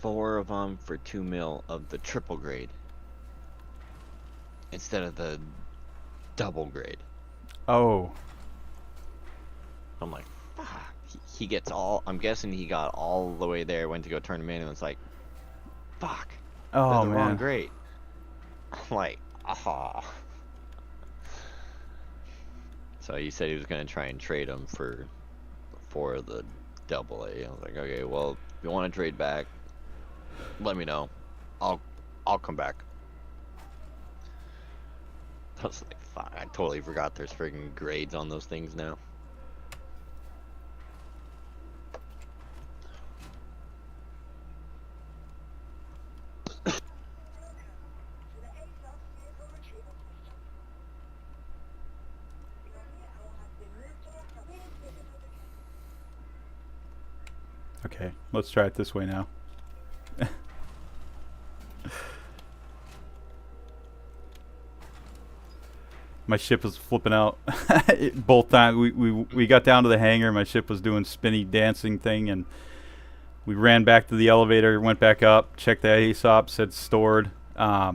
4 of them for 2 mil of the triple grade instead of the double grade.
Oh.
I'm like, fuck. He gets all, I'm guessing he got all the way there, went to go turn them in, and was like, fuck.
Oh,
They're the wrong
man.
grade. I'm like, aha. So he said he was gonna try and trade them for the double A. I was like, okay, well, if you want to trade back, let me know. I'll come back. I was like, fuck, I totally forgot there's freaking grades on those things now.
to the ASOS vehicle retrieval system. Your vehicle has been moved to a please visit the
Okay, let's try it this way now. My ship was flipping out both times. We got down to the hangar. My ship was doing spinny dancing thing, and we ran back to the elevator, went back up, checked the ASOP, said stored. Got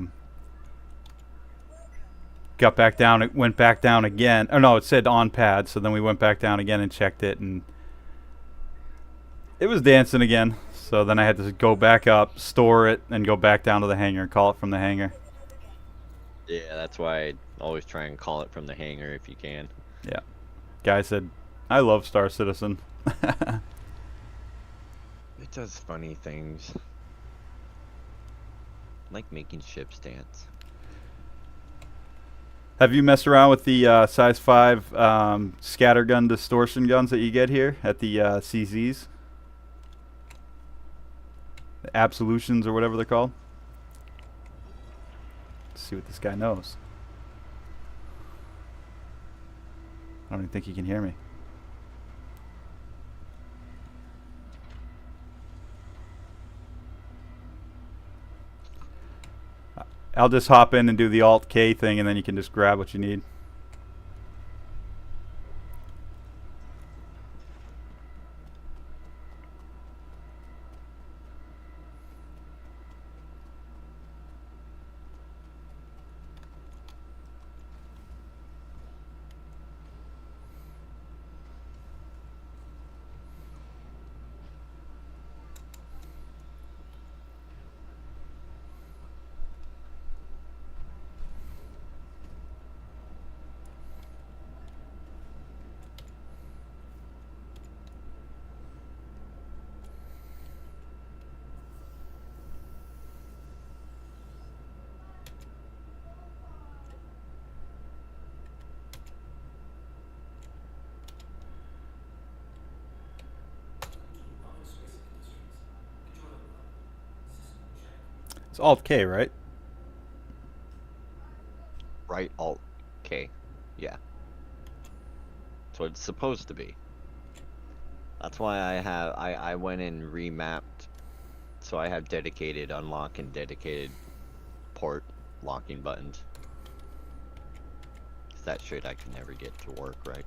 back down. It went back down again. Oh no, it said on pad. So then we went back down again and checked it, and it was dancing again. So then I had to go back up, store it, and go back down to the hangar and call it from the hangar.
Yeah, that's why I always try and call it from the hangar if you can.
Yeah. Guy said, I love Star Citizen.
It does funny things. Like making ships dance.
Have you messed around with the size 5 scattergun distortion guns that you get here at the CZs? The Absolutions or whatever they're called? Let's see what this guy knows. I don't even think he can hear me. I'll just hop in and do the Alt K thing, and then you can just grab what you need. It's Alt K, right?
Right Alt K. Yeah. That's what it's supposed to be. That's why I went and remapped, so I have dedicated unlock and port locking buttons. 'Cause that shit I can never get to work right.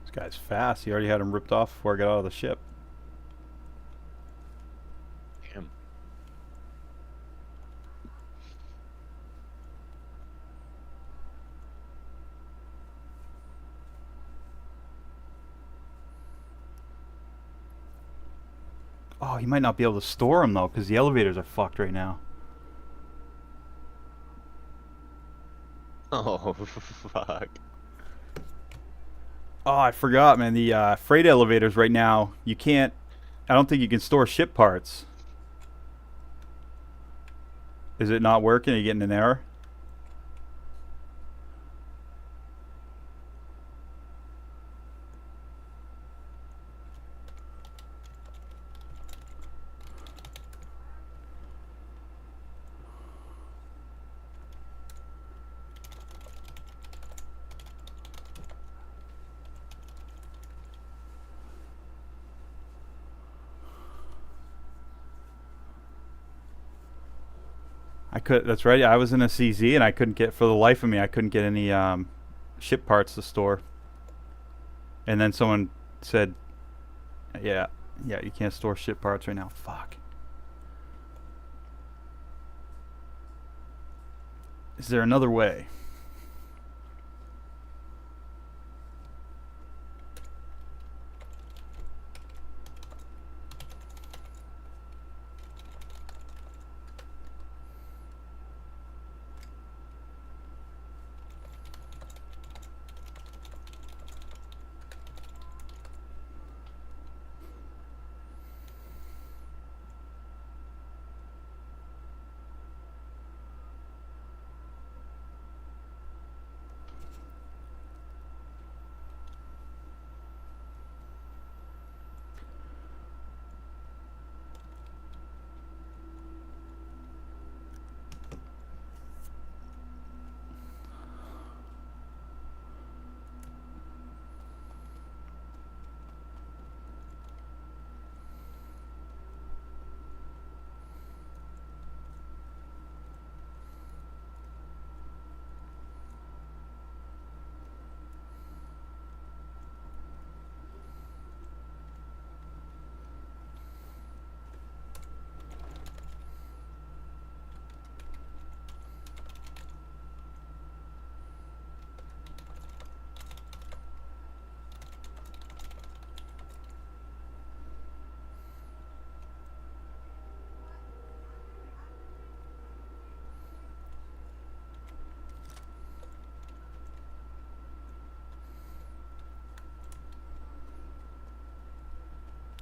This guy's fast. He already had him ripped off before I got out of the ship. Damn.
Oh, he might not be able to store him though, because the elevators are fucked right now.
Oh, fuck.
Oh, I forgot, man. The freight elevators right now, you can't... I don't think you can store ship parts. Is it not working? Are you getting an error? I could. That's right. I was in a CZ and I couldn't get, for the life of me, I couldn't get any ship parts to store. And then someone said, Yeah. Yeah, you can't store ship parts right now. Fuck. Is there another way?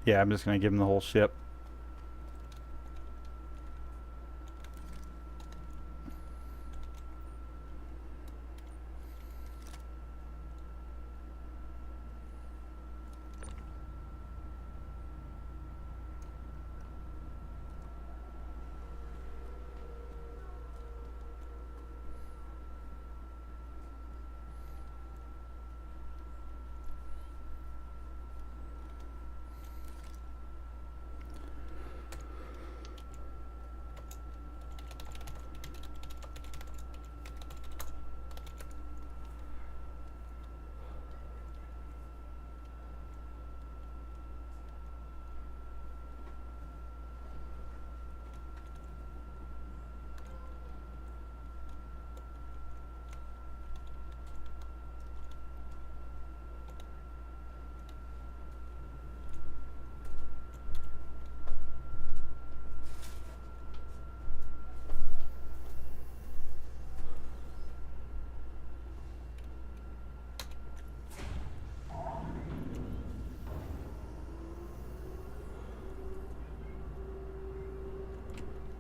Yeah, I'm just gonna give him the whole ship.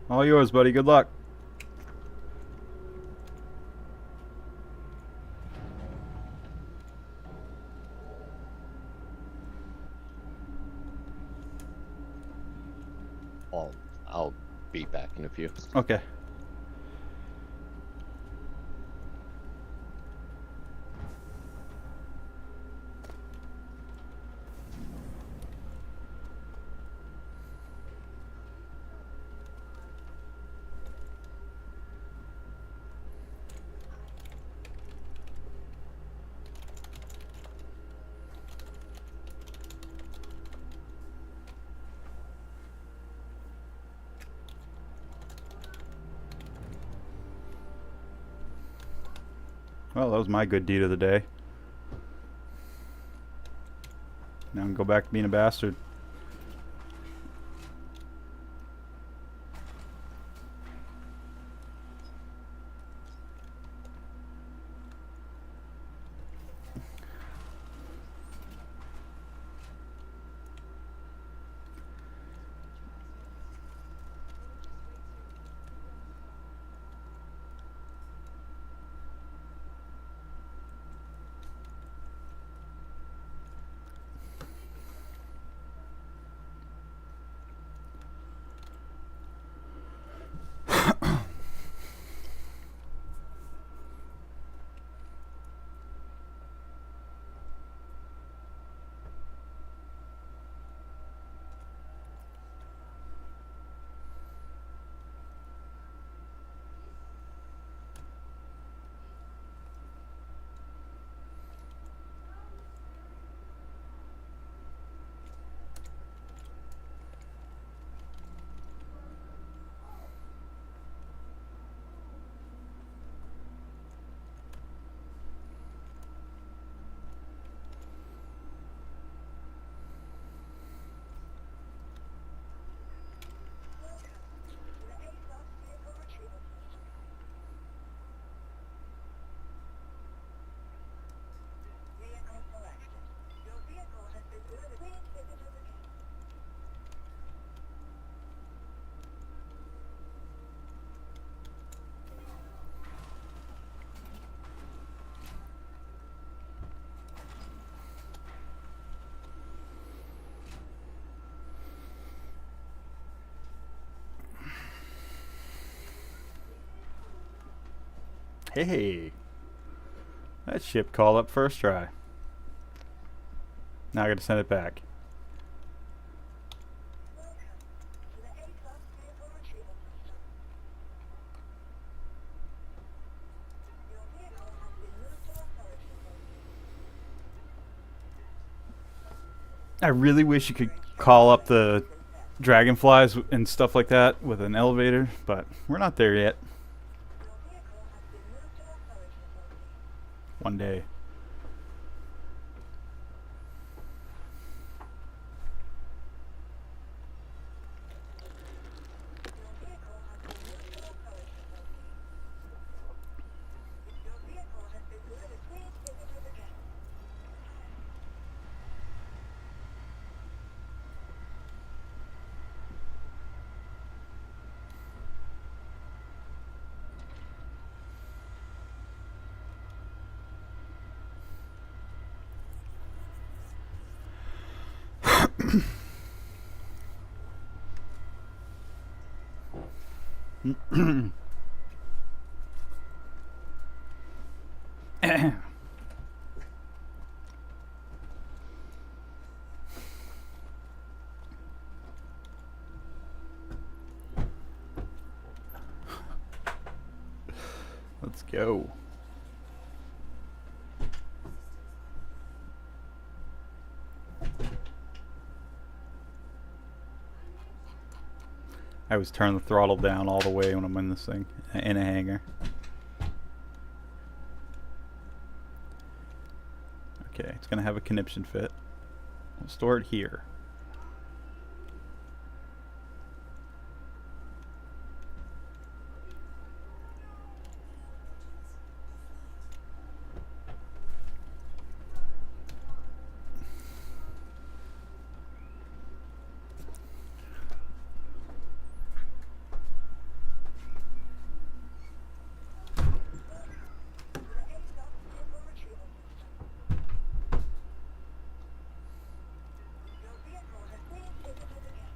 All yours, buddy. Good luck.
I'll be back in a few.
Okay. Well, that was my good deed of the day. Now I can go back to being a bastard. Hey. That ship called up first try. Now I gotta send it back.
Welcome to the A-class vehicle retrieval system. Your vehicle has been moved to authority holding.
I really wish you could call up the dragonflies and stuff like that with an elevator, but we're not there yet.
Your vehicle has been moved to authority holding.
One day.
Your vehicle has been moved to authority holding. Your vehicle has been moved. Please visit us again.
Let's go. I always turn the throttle down all the way when I'm in this thing, in a hangar. Okay, it's gonna have a conniption fit. We'll store it here.
To the A-class vehicle retrieval system. Your vehicle has please visit us again.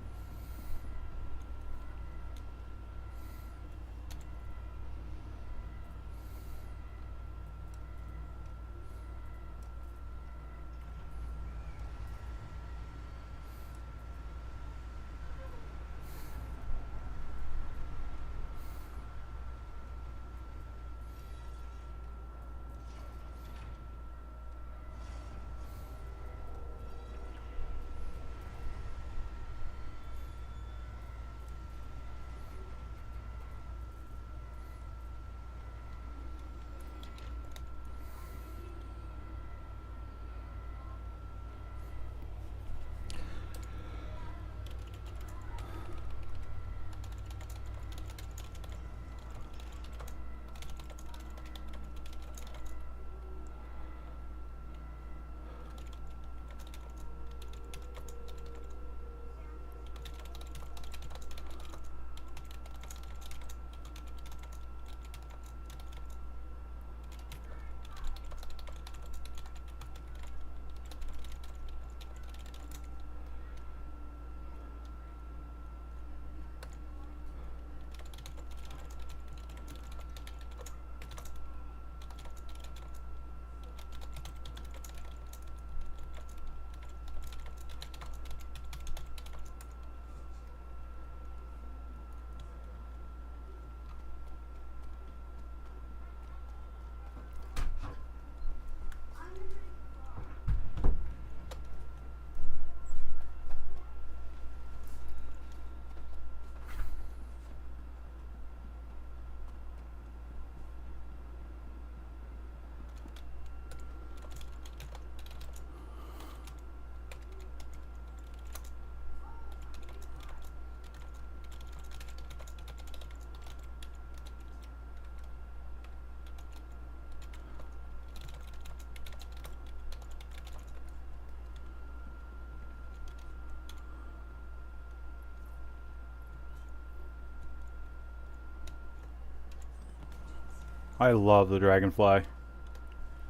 I love the Dragonfly.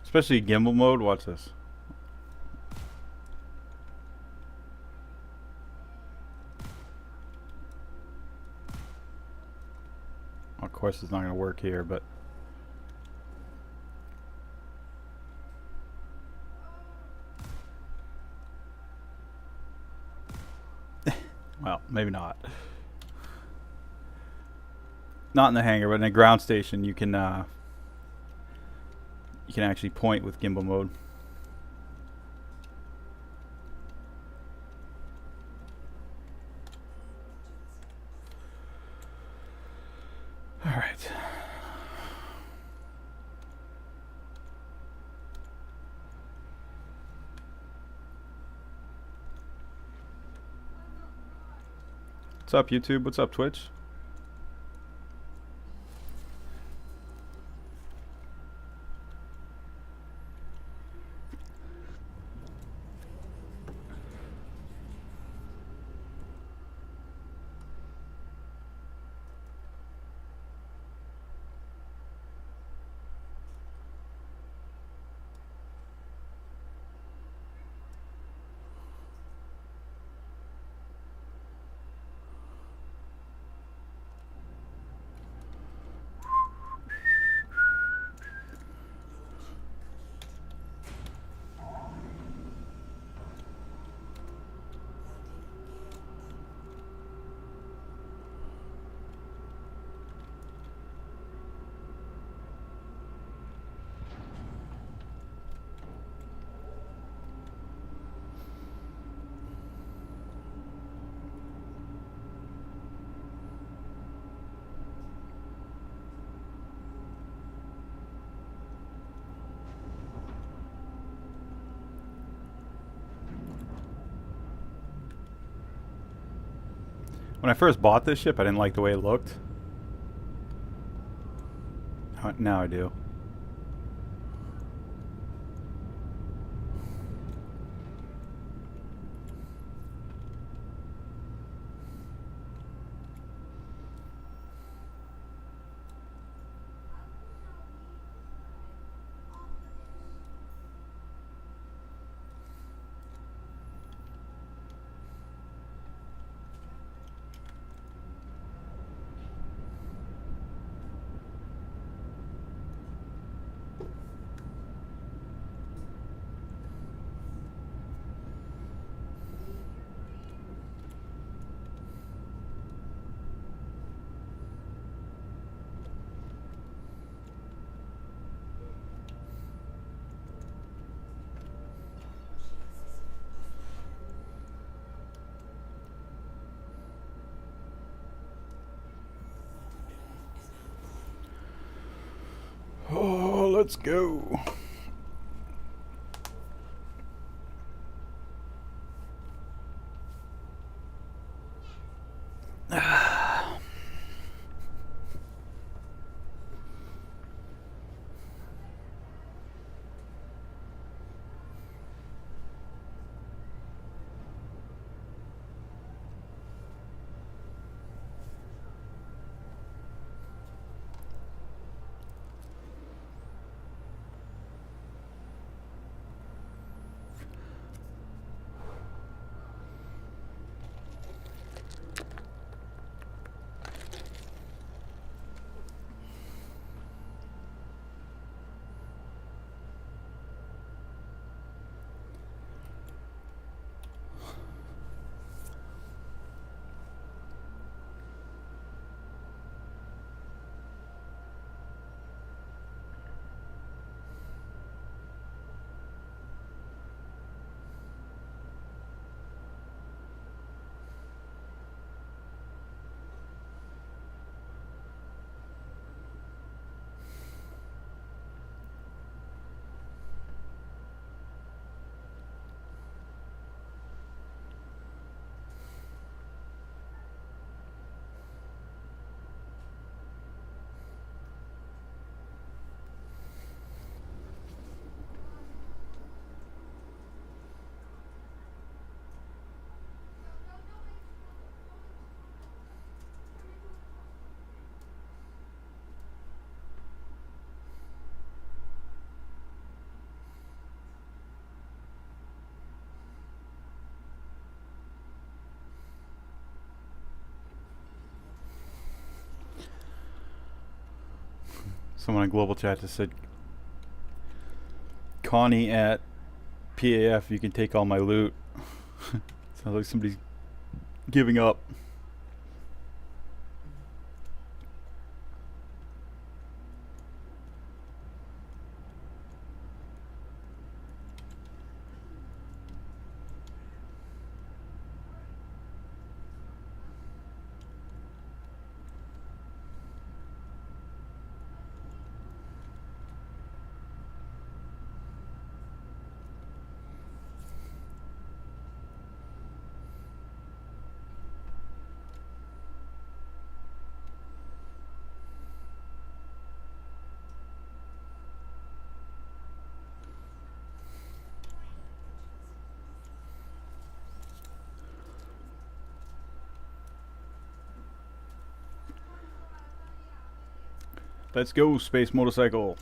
Especially gimbal mode. Watch this. Of course it's not going to work here, but Well, maybe not. Not in the hangar, but in a ground station, you can actually point with gimbal mode. All right. What's up, YouTube? What's up, Twitch? When I first bought this ship, I didn't like the way it looked. Now I do. Oh, let's go. Someone in global chat just said, Connie at PAF, you can take all my loot. Sounds like somebody's giving up. Let's go, space motorcycle.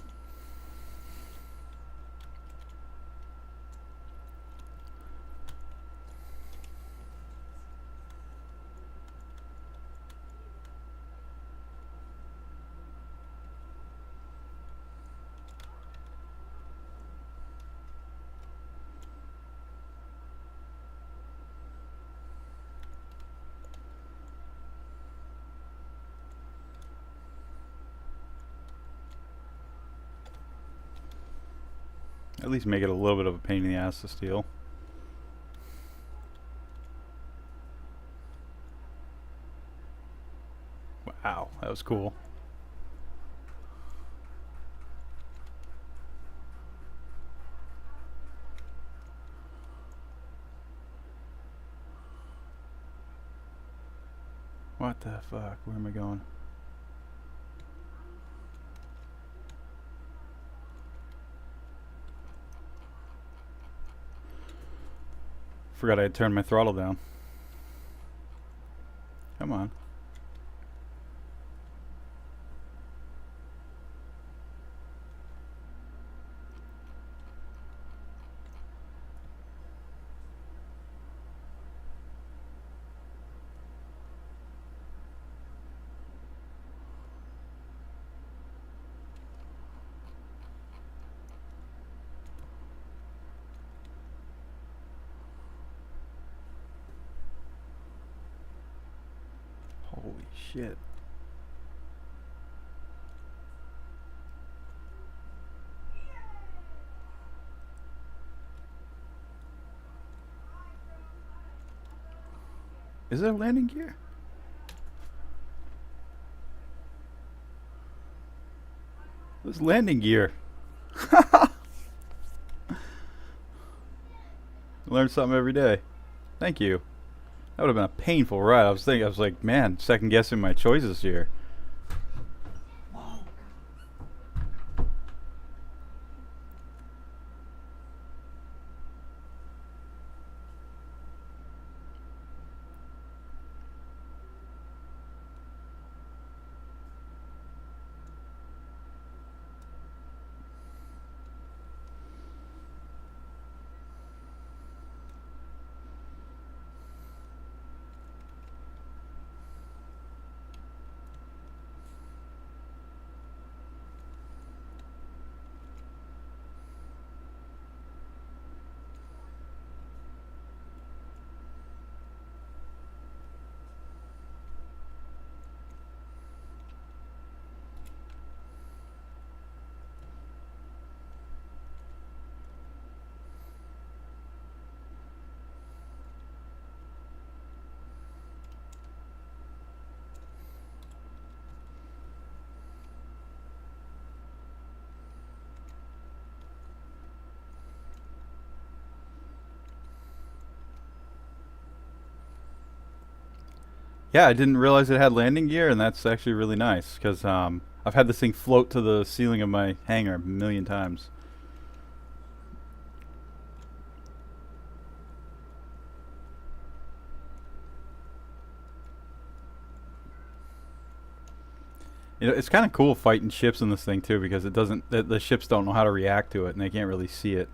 At least make it a little bit of a pain in the ass to steal. Wow, that was cool. What the fuck? Where am I going? Forgot I had turned my throttle down. Come on. Holy shit. Is there a landing gear? There's landing gear. Learn something every day. Thank you. That would have been a painful ride. I was like, man, second guessing my choices here. Yeah, I didn't realize it had landing gear, and that's actually really nice because I've had this thing float to the ceiling of my hangar a million times. You know, it's kind of cool fighting ships in this thing too because it doesn't. The ships don't know how to react to it, and they can't really see it.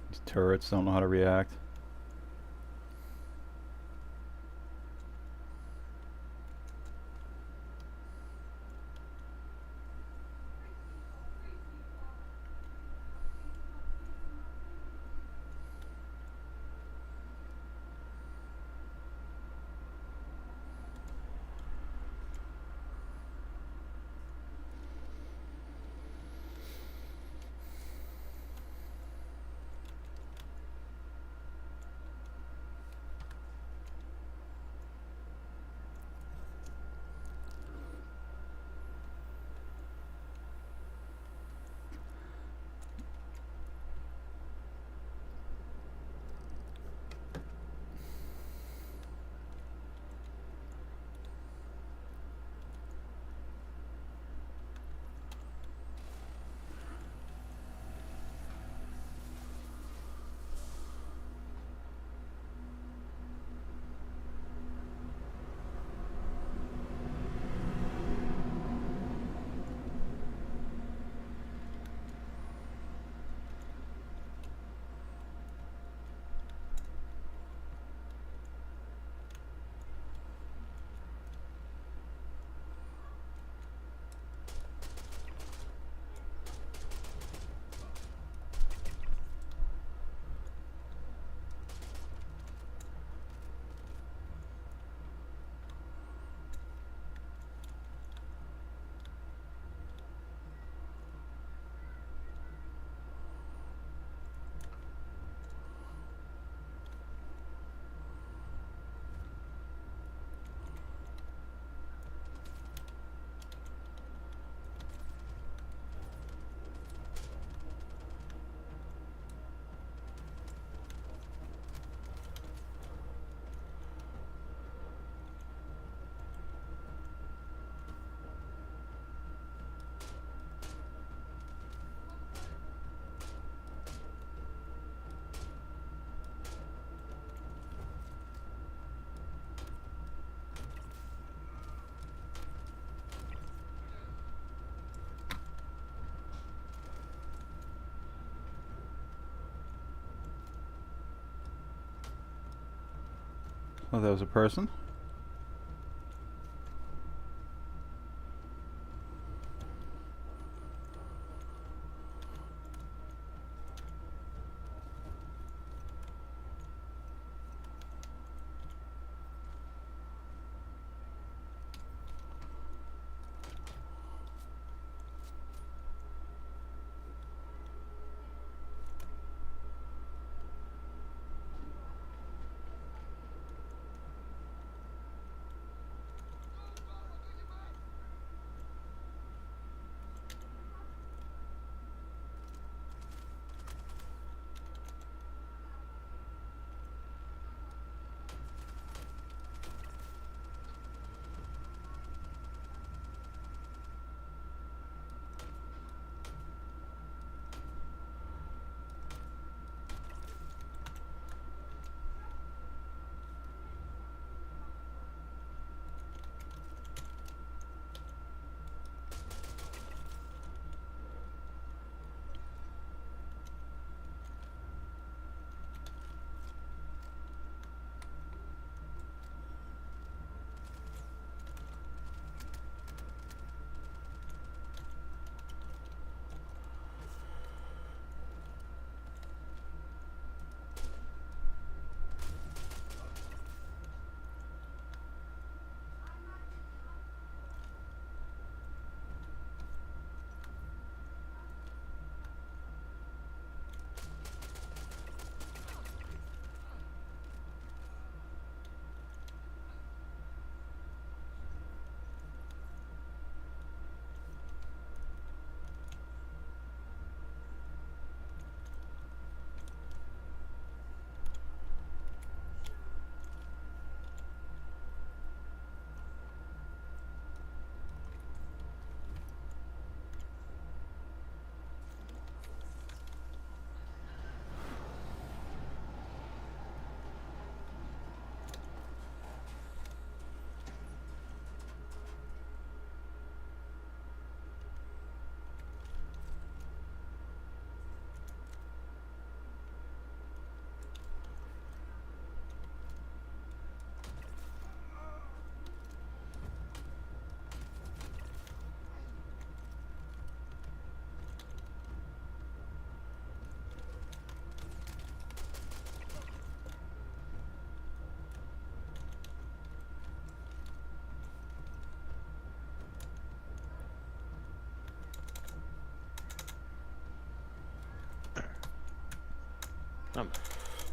These turrets don't know how to react. Oh, that was a person.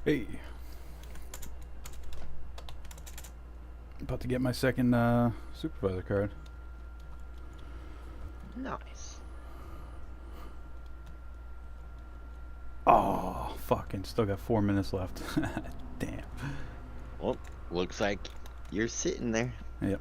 Hey. About to get my second supervisor card.
Nice.
Oh, fucking still got 4 minutes left. Damn.
Well, looks like you're sitting there.
Yep.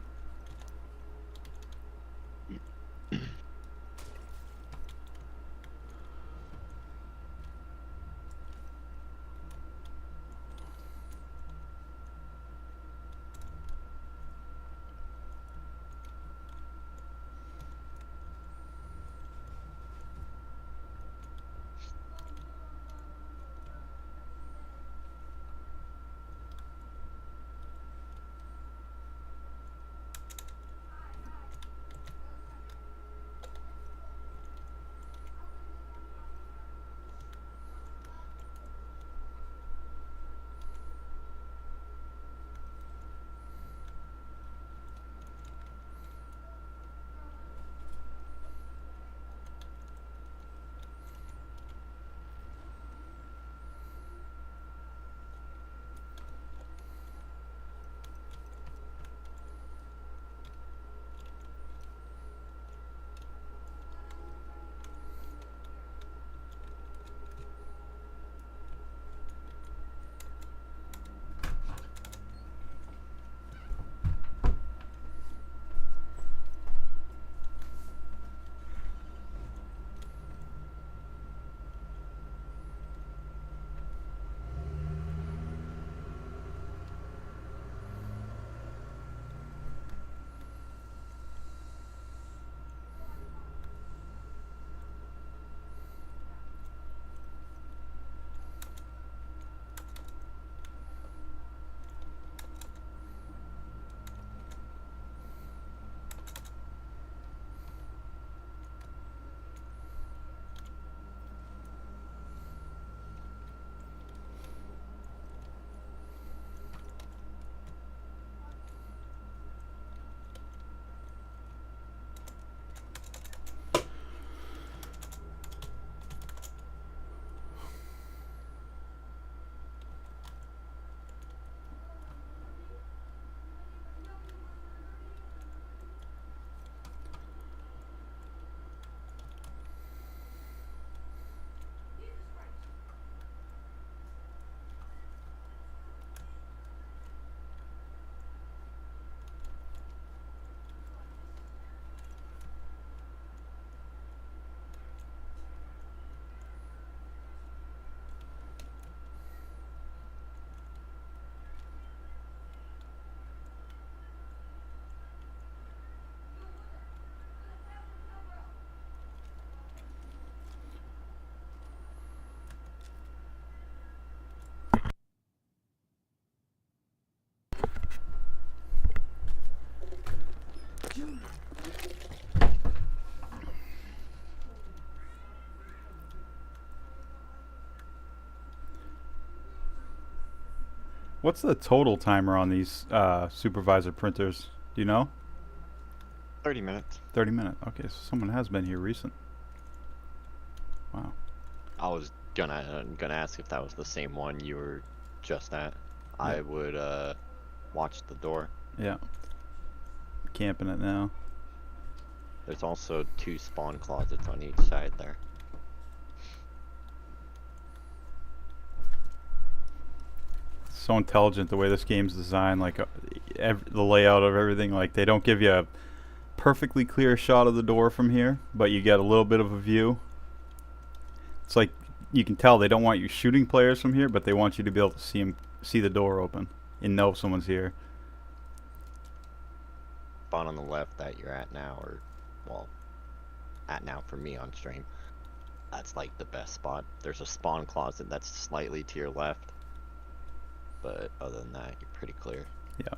What's the total timer on these supervisor printers? Do you know?
30 minutes.
30 minutes. Okay, so someone has been here recent. Wow.
I was gonna ask if that was the same one you were just at. I would watch the door.
Yeah. Camping it now.
There's also 2 spawn closets on each side there.
So intelligent the way this game's designed, like the layout of everything. Like they don't give you a perfectly clear shot of the door from here, but you get a little bit of a view. It's like you can tell they don't want you shooting players from here, but they want you to be able to see the door open and know if someone's here.
Spawn on the left that you're at now, or well, at now for me on stream. That's like the best spot. There's a spawn closet that's slightly to your left, but other than that, you're pretty clear.
Yeah.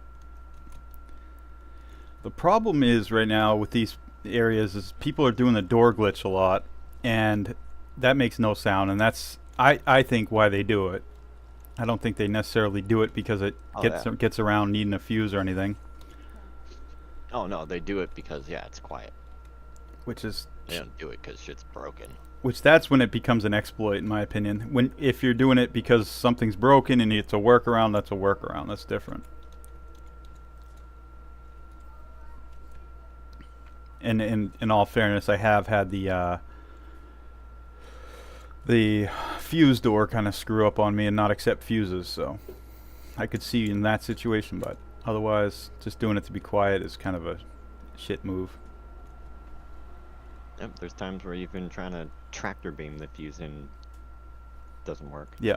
The problem is right now with these areas is people are doing the door glitch a lot, and that makes no sound, and that's I think why they do it. I don't think they necessarily do it because it gets around needing a fuse or anything.
Oh no, they do it because it's quiet.
Which is
They don't do it because shit's broken.
that's when it becomes an exploit, in my opinion. If you're doing it because something's broken and it's a workaround, that's a workaround. That's different. And in all fairness, I have had the fuse door kind of screw up on me and not accept fuses, so I could see in that situation, but otherwise, just doing it to be quiet is kind of a shit move.
Yep, there's times where you've been trying to tractor beam the fuse and doesn't work.
Yeah.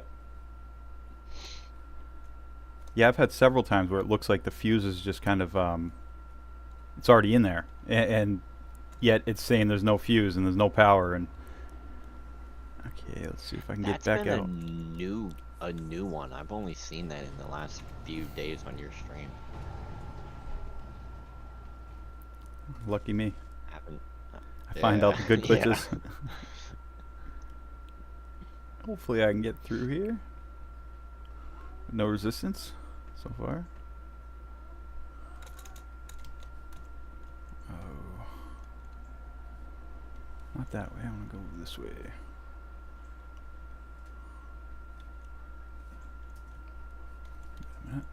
Yeah, I've had several times where it looks like the fuse is just kind of it's already in there, and yet it's saying there's no fuse and there's no power. And okay, let's see if I can get back out.
A new one. I've only seen that in the last few days on your stream.
Lucky me.
Haven't.
I find out the good
Yeah.
glitches. Hopefully I can get through here. No resistance so far. Oh. Not that way. I want to go this way. Wait a minute.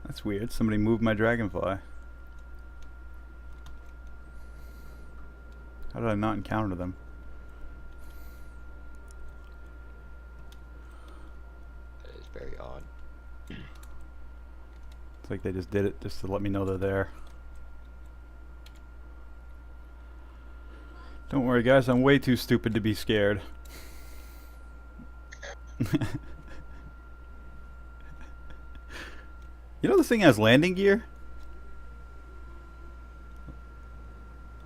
That's weird. Somebody moved my dragonfly. How did I not encounter them?
That is very odd.
It's like they just did it just to let me know they're there. Don't worry, guys. I'm way too stupid to be scared. You know this thing has landing gear?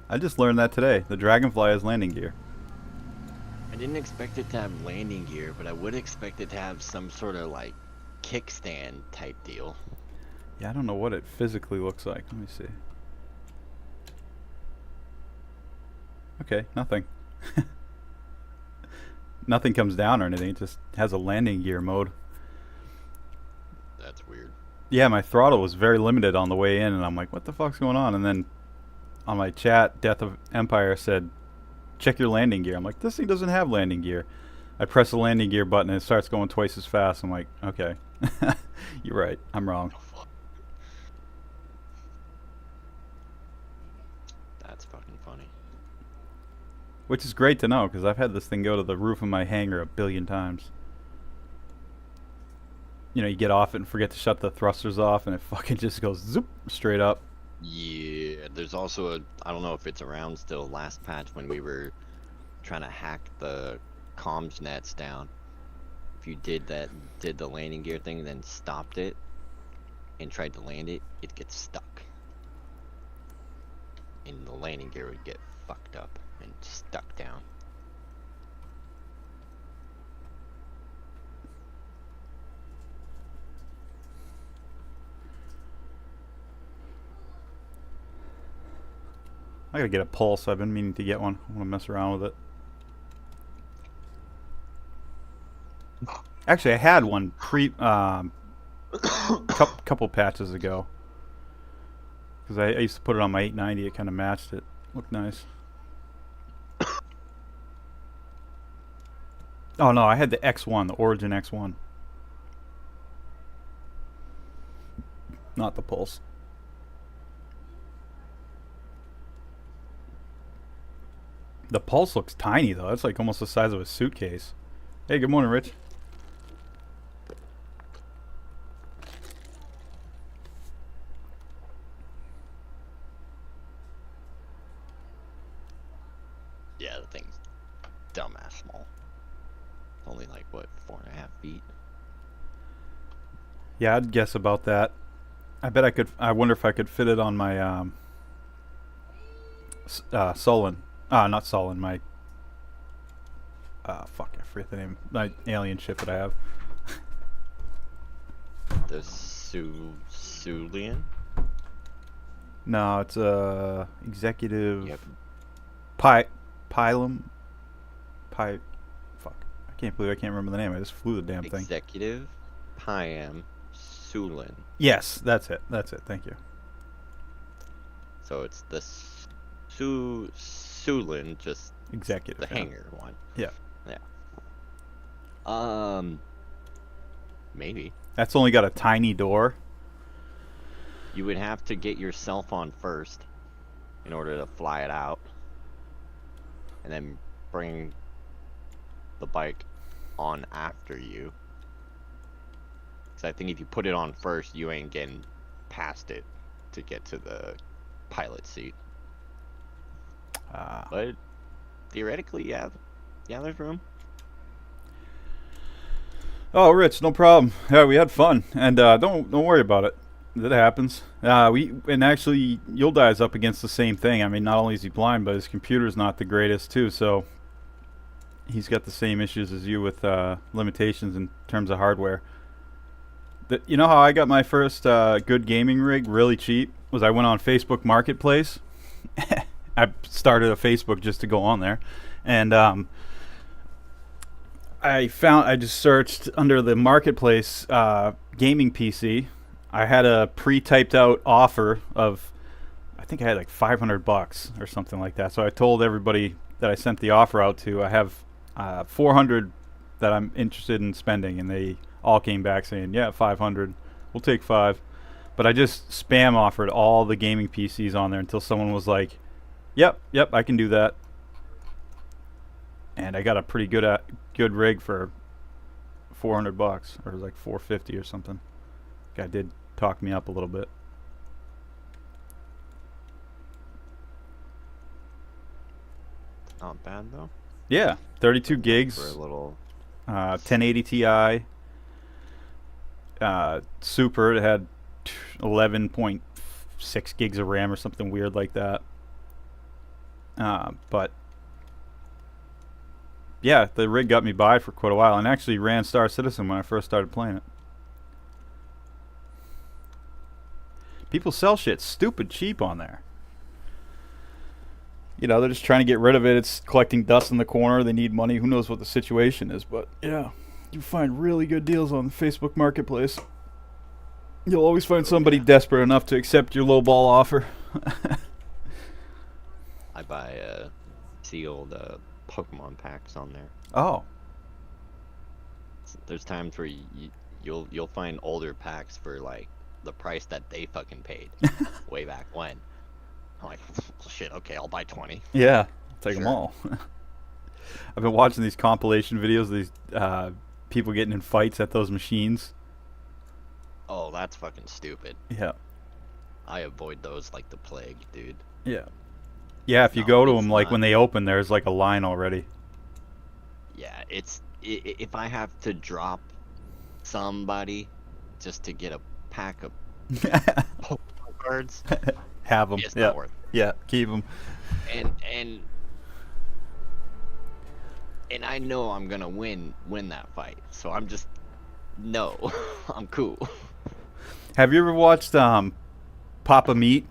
I just learned that today. The Dragonfly has landing gear.
I didn't expect it to have landing gear, but I would expect it to have some sort of like kickstand type deal.
Yeah, I don't know what it physically looks like. Let me see. Okay, nothing. Nothing comes down or anything. It just has a landing gear mode.
That's weird.
Yeah, my throttle was very limited on the way in, and I'm like, what the fuck's going on? And then on my chat, Death of Empire said, check your landing gear. I'm like, this thing doesn't have landing gear. I press the landing gear button, and it starts going twice as fast. I'm like, okay. You're right. I'm wrong.
Oh, fuck. That's fucking funny.
Which is great to know, because I've had this thing go to the roof of my hangar a billion times. You know, you get off it and forget to shut the thrusters off, and it fucking just goes zoop straight up.
Yeah, there's also a, I don't know if it's around still, last patch when we were trying to hack the comms nets down. If you did the landing gear thing, then stopped it and tried to land it, it gets stuck. And the landing gear would get fucked up and stuck down.
I gotta get a pulse. I've been meaning to get one. I want to mess around with it. Actually, I had one couple patches ago. Because I used to put it on my 890. It kind of matched it. Looked nice. Oh no, I had the X1, the Origin X1. Not the Pulse. The Pulse looks tiny though. It's like almost the size of a suitcase. Hey, good morning, Rich.
Yeah, the thing's dumbass small. Only like what, 4.5 feet?
Yeah, I'd guess about that. I bet I could. I wonder if I could fit it on my Sullen. Not Sullen. My fuck, I forget the name. My alien ship that I have.
The Sulian?
No, it's executive.
Yep.
Pylum. Fuck. I can't believe I can't remember the name. I just flew the damn thing.
Executive Piam Sulin.
Yes, that's it. That's it. Thank you.
So it's the Sulin, just
Executive.
the hangar one.
Yeah.
Yeah. Maybe.
That's only got a tiny door.
You would have to get yourself on first in order to fly it out. And then bring the bike on after you. So I think if you put it on first, you ain't getting past it to get to the pilot seat. But theoretically, yeah, there's room.
Oh, Rich, no problem. Yeah, we had fun, and don't worry about it. That happens. And actually, You'll Die is up against the same thing. I mean, not only is he blind, but his computer's not the greatest too. So he's got the same issues as you with limitations in terms of hardware. You know how I got my first good gaming rig really cheap? Was I went on Facebook Marketplace. I started a Facebook just to go on there, and I just searched under the Marketplace gaming PC. I had a pre-typed out offer of, I think I had like $500 or something like that. So I told everybody that I sent the offer out to, I have 400 that I'm interested in spending, and they all came back saying, yeah, 500, we'll take 5. But I just spam offered all the gaming PCs on there until someone was like, yep, I can do that. And I got a pretty good rig for $400, or like $450 or something. Guy did talk me up a little bit.
Not bad though.
Yeah, 32
For a
gigs,
little.
1080 Ti. Super. It had 11.6 gigs of RAM or something weird like that. But yeah, the rig got me by for quite a while, and actually ran Star Citizen when I first started playing it. People sell shit stupid cheap on there. You know, they're just trying to get rid of it. It's collecting dust in the corner. They need money. Who knows what the situation is, but yeah, you find really good deals on Facebook Marketplace. You'll always find somebody desperate enough to accept your low ball offer.
I buy sealed Pokemon packs on there.
Oh,
There's times where you'll find older packs for like the price that they fucking paid way back when. I'm like, shit, okay, I'll buy 20.
yeah, take them
Sure.
all. I've been watching these compilation videos of these people getting in fights at those machines.
Oh, that's fucking stupid.
Yeah.
I avoid those like the plague, dude.
Yeah. Yeah, if you
No,
go to
it's
them, like
not.
when they open, there's like a line already.
Yeah, if I have to drop somebody just to get a pack of Pokemon cards,
Have them.
it's
Yeah.
not worth
Yeah, keep them.
it. And I know I'm gonna win that fight, so I'm just no, I'm cool.
Have you ever watched Papa Meat?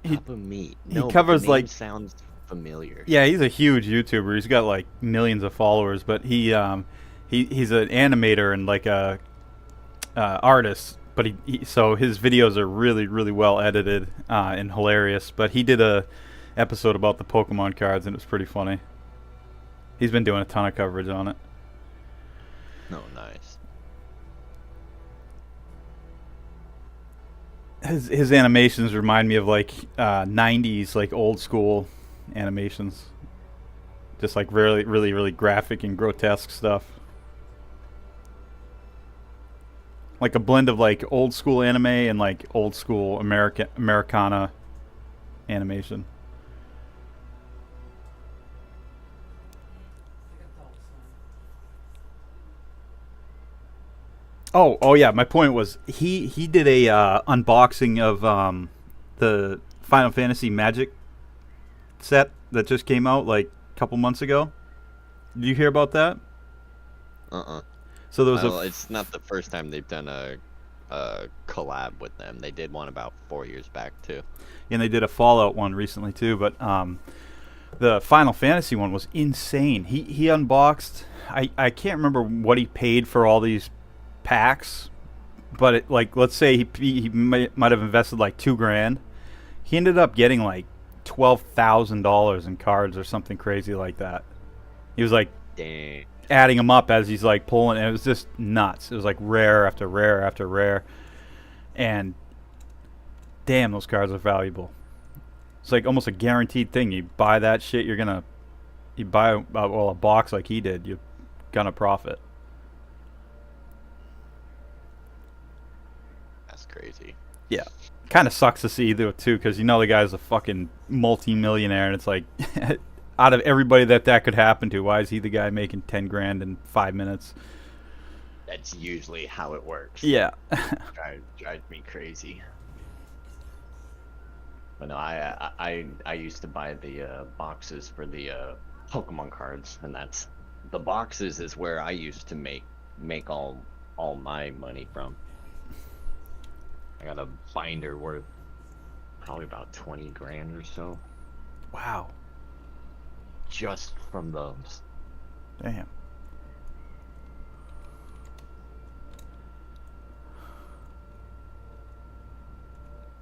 Papa Meat.
he
No, but
covers,
the name
like-
sounds familiar.
Yeah, he's a huge YouTuber. He's got like millions of followers, but he's an animator and like a artist. But so his videos are really really well edited and hilarious. But he did a episode about the Pokemon cards, and it was pretty funny. He's been doing a ton of coverage on it.
No, nice.
His animations remind me of like 90s like old school animations, just like really really really graphic and grotesque stuff, like a blend of like old school anime and like old school Americana animation. Oh yeah. My point was he did a unboxing of the Final Fantasy Magic set that just came out like a couple months ago. Did you hear about that? So there was
Well, it's not the first time they've done a collab with them. They did one about 4 years back too.
and they did a Fallout one recently too. But the Final Fantasy one was insane. He unboxed. I can't remember what he paid for all these packs, but like let's say he might have invested like $2,000. He ended up getting like $12,000 in cards or something crazy like that. He was like
Dang.
adding them up as he's like pulling, and it was just nuts. It was like rare after rare after rare, and damn, those cards are valuable. It's like almost a guaranteed thing. You buy that shit, you buy a box like he did, you're gonna profit.
That's crazy.
Yeah, kind of sucks to see though too, because you know the guy's a fucking multi-millionaire, and it's like out of everybody that could happen to, why is he the guy making $10,000 in 5 minutes?
That's usually how it works.
Yeah.
Drives me crazy. But no, I used to buy the boxes for the Pokemon cards, and that's the boxes is where I used to make all my money from. I got a binder worth probably about 20 grand or so
Wow.
just from those.
Damn.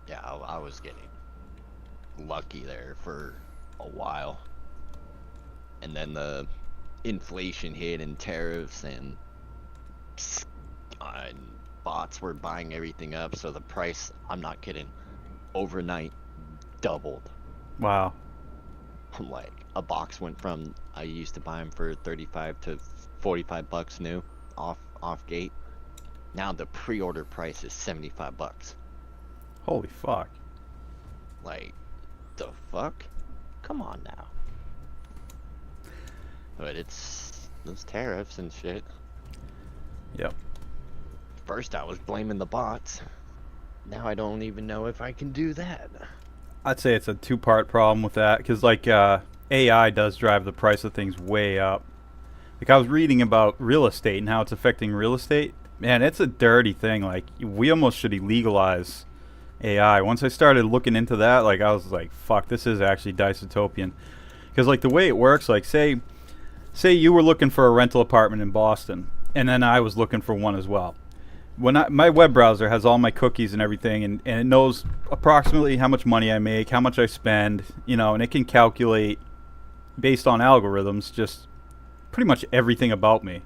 Yeah, I was getting lucky there for a while. And then the inflation hit and tariffs and bots were buying everything up, so the price, I'm not kidding, overnight doubled.
Wow.
I'm like, a box went from, I used to buy them for 35 to 45 bucks new off gate. Now the pre-order price is 75 bucks.
Holy fuck.
Like, the fuck? Come on now. But it's those tariffs and shit.
Yep.
First I was blaming the bots. Now I don't even know if I can do that.
I'd say it's a two-part problem with that, because like AI does drive the price of things way up. Like I was reading about real estate and how it's affecting real estate. Man, it's a dirty thing. Like we almost should illegalize AI. Once I started looking into that, like I was like, fuck, this is actually dystopian. Because like the way it works, like say you were looking for a rental apartment in Boston, and then I was looking for one as well. My web browser has all my cookies and everything, and it knows approximately how much money I make, how much I spend, and it can calculate based on algorithms just pretty much everything about me.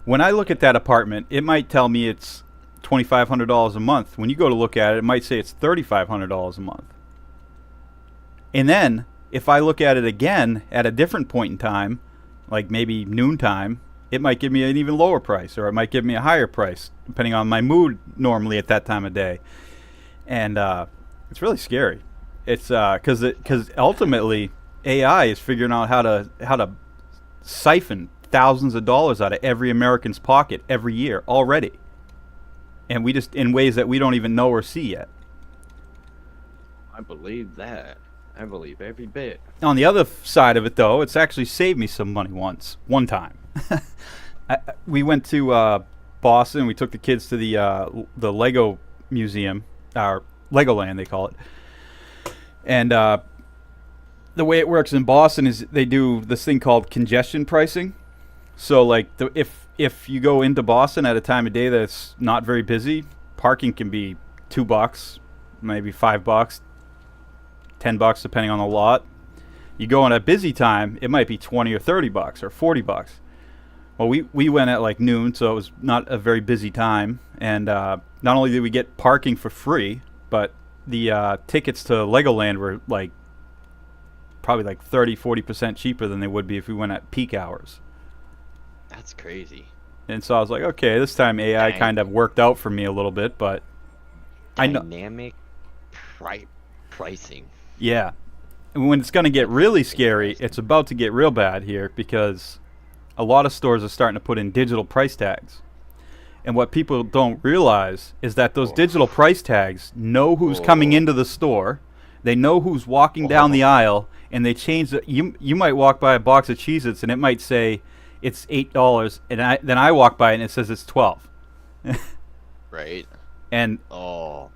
When I look at that apartment, it might tell me it's $2,500 a month. When you go to look at it, it might say it's $3,500 a month. And then if I look at it again at a different point in time, like maybe noontime, it might give me an even lower price, or it might give me a higher price, depending on my mood normally at that time of day. And it's really scary. It's because ultimately AI is figuring out how to siphon thousands of dollars out of every American's pocket every year already, and we just in ways that we don't even know or see yet.
I believe that. I believe every bit.
On the other side of it, though, it's actually saved me some money one time. We went to Boston. We took the kids to the Lego museum, or Legoland they call it. And the way it works in Boston is they do this thing called congestion pricing. So like if you go into Boston at a time of day that's not very busy, parking can be $2, maybe $5, $10 depending on the lot. You go on a busy time, it might be $20 or $30 or $40. Well, we went at like noon, so it was not a very busy time, and not only did we get parking for free, but the tickets to Legoland were like probably like 30-40% cheaper than they would be if we went at peak hours.
That's crazy.
And so I was like, okay, this time AI
Dang.
kind of worked out for me a little bit, but I know.
Dynamic pricing.
Yeah. And when it's going to get really scary, it's about to get real bad here, because a lot of stores are starting to put in digital price tags. And what people don't realize is that those digital price tags know who's coming into the store. They know who's walking down the aisle, and they change the, you might walk by a box of Cheez-Its and it might say it's $8, and then I walk by it and it says it's $12.
Right.
And
Oh.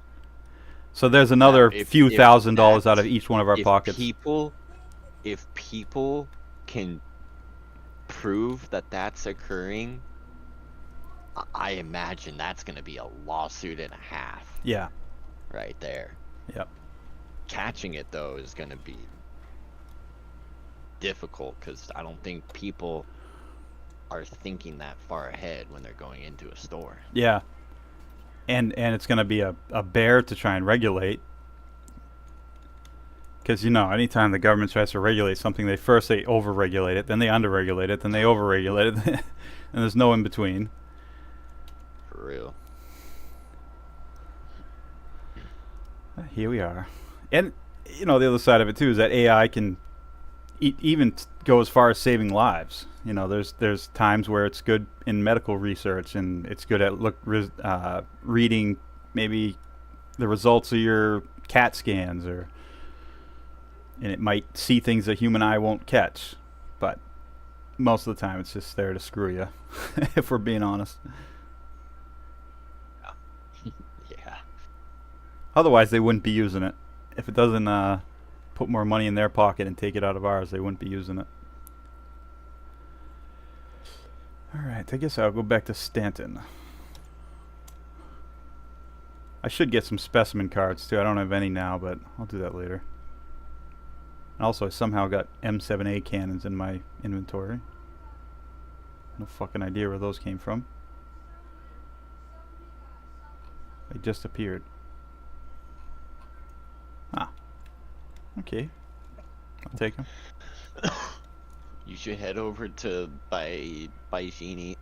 so there's another
If
few $1,000s out of
that's-
each one of our pockets.
If people can prove that that's occurring, I imagine that's going to be a lawsuit and a half
Yeah.
right there.
Yep.
Catching it though is going to be difficult, because I don't think people are thinking that far ahead when they're going into a store.
Yeah. And it's going to be a bear to try and regulate. Because, anytime the government tries to regulate something, they over-regulate it, then they under-regulate it, then they over-regulate it, and there's no in-between.
For real.
Here we are. And, the other side of it, too, is that AI can even go as far as saving lives. There's times where it's good in medical research, and it's good at reading maybe the results of your CAT scans, and it might see things a human eye won't catch. But most of the time, it's just there to screw you, if we're being honest.
Yeah.
Otherwise, they wouldn't be using it. If it doesn't put more money in their pocket and take it out of ours, they wouldn't be using it. Alright, I guess I'll go back to Stanton. I should get some specimen cards too. I don't have any now, but I'll do that later. And also, I somehow got M7A cannons in my inventory. No fucking idea where those came from. They just appeared. Ah. Okay. I'll take them.
You should head over to by Genie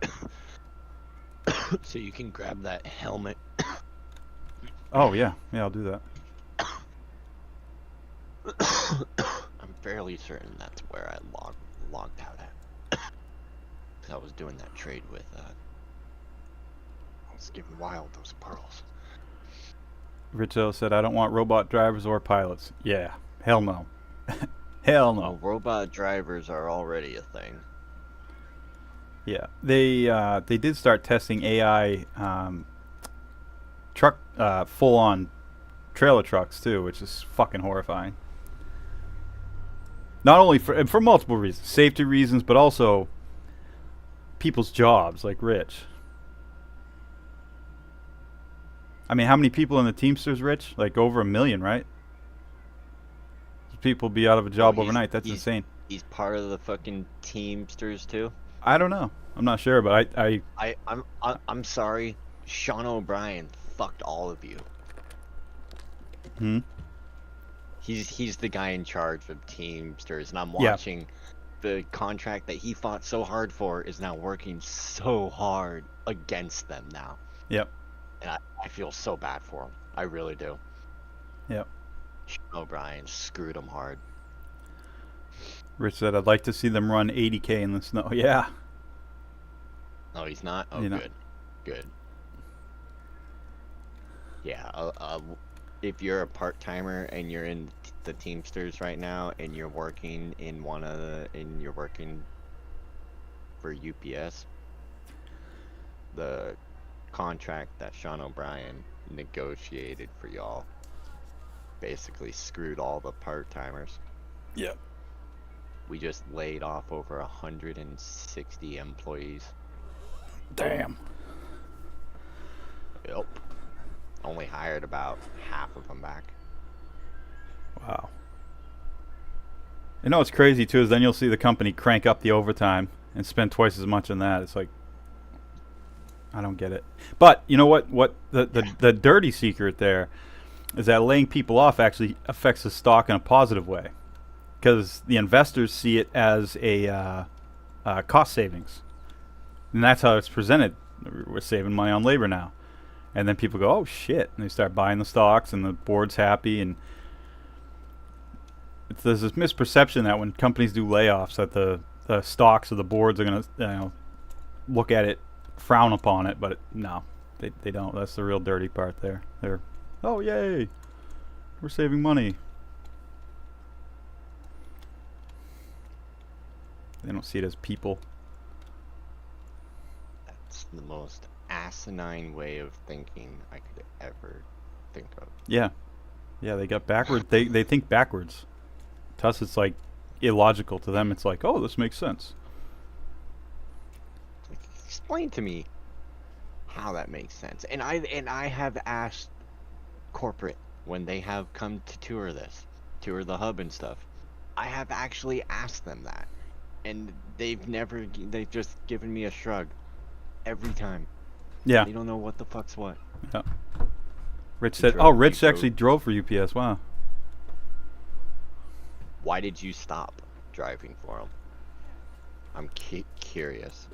so you can grab that helmet.
Oh, yeah. Yeah, I'll do that.
I'm fairly certain that's where I logged out at. 'Cause I was doing that trade with I was giving Wild those pearls.
Richo said, I don't want robot drivers or pilots. Yeah. Hell no. Hell no.
Well, robot drivers are already a thing.
Yeah. They did start testing AI truck full-on trailer trucks too, which is fucking horrifying. Not only for multiple reasons, safety reasons, but also people's jobs, like Rich. I mean, how many people in the Teamsters, Rich? Like over 1 million, right? People be out of a job overnight. That's insane.
He's part of the fucking Teamsters too.
I don't know. I'm not sure, but
I'm sorry. Sean O'Brien fucked all of you. He's the guy in charge of Teamsters, and I'm
Yeah.
watching the contract that he fought so hard for is now working so hard against them now.
Yep.
And I feel so bad for him. I really do.
Yep.
Sean O'Brien screwed him hard.
Rich said, "I'd like to see them run 80K in the snow." Yeah.
Oh, he's not? Oh,
You know.
good. Good. Yeah, if you're a part-timer and you're in the Teamsters right now and you're working in you're working for UPS, the contract that Sean O'Brien negotiated for y'all basically screwed all the part-timers.
Yep.
We just laid off over 160 employees.
Damn.
Yep. Only hired about half of them back.
Wow. You know what's crazy too is then you'll see the company crank up the overtime and spend twice as much on that. It's like, I don't get it. But you know what? What the dirty secret there is that laying people off actually affects the stock in a positive way, because the investors see it as a cost savings, and that's how it's presented. We're saving money on labor now, and then people go, "Oh shit!" and they start buying the stocks, and the board's happy. And there's this misperception that when companies do layoffs, that the stocks or the boards are gonna look at it, frown upon it, but no, they don't. That's the real dirty part there. They're, oh yay, we're saving money. They don't see it as people.
That's the most asinine way of thinking I could ever think of.
Yeah, they got backward. They think backwards. To us, it's like illogical. To them, it's like, oh, this makes sense.
Like, explain to me how that makes sense. And I have asked corporate when they have come to tour the hub and stuff. I have actually asked them that, and they've just given me a shrug every time.
Yeah.
They don't know what the fuck's what.
Yeah. Rich said,
Drove-
oh, Rich
he drove-
actually drove for UPS. Wow.
Why did you stop driving for them? I'm curious.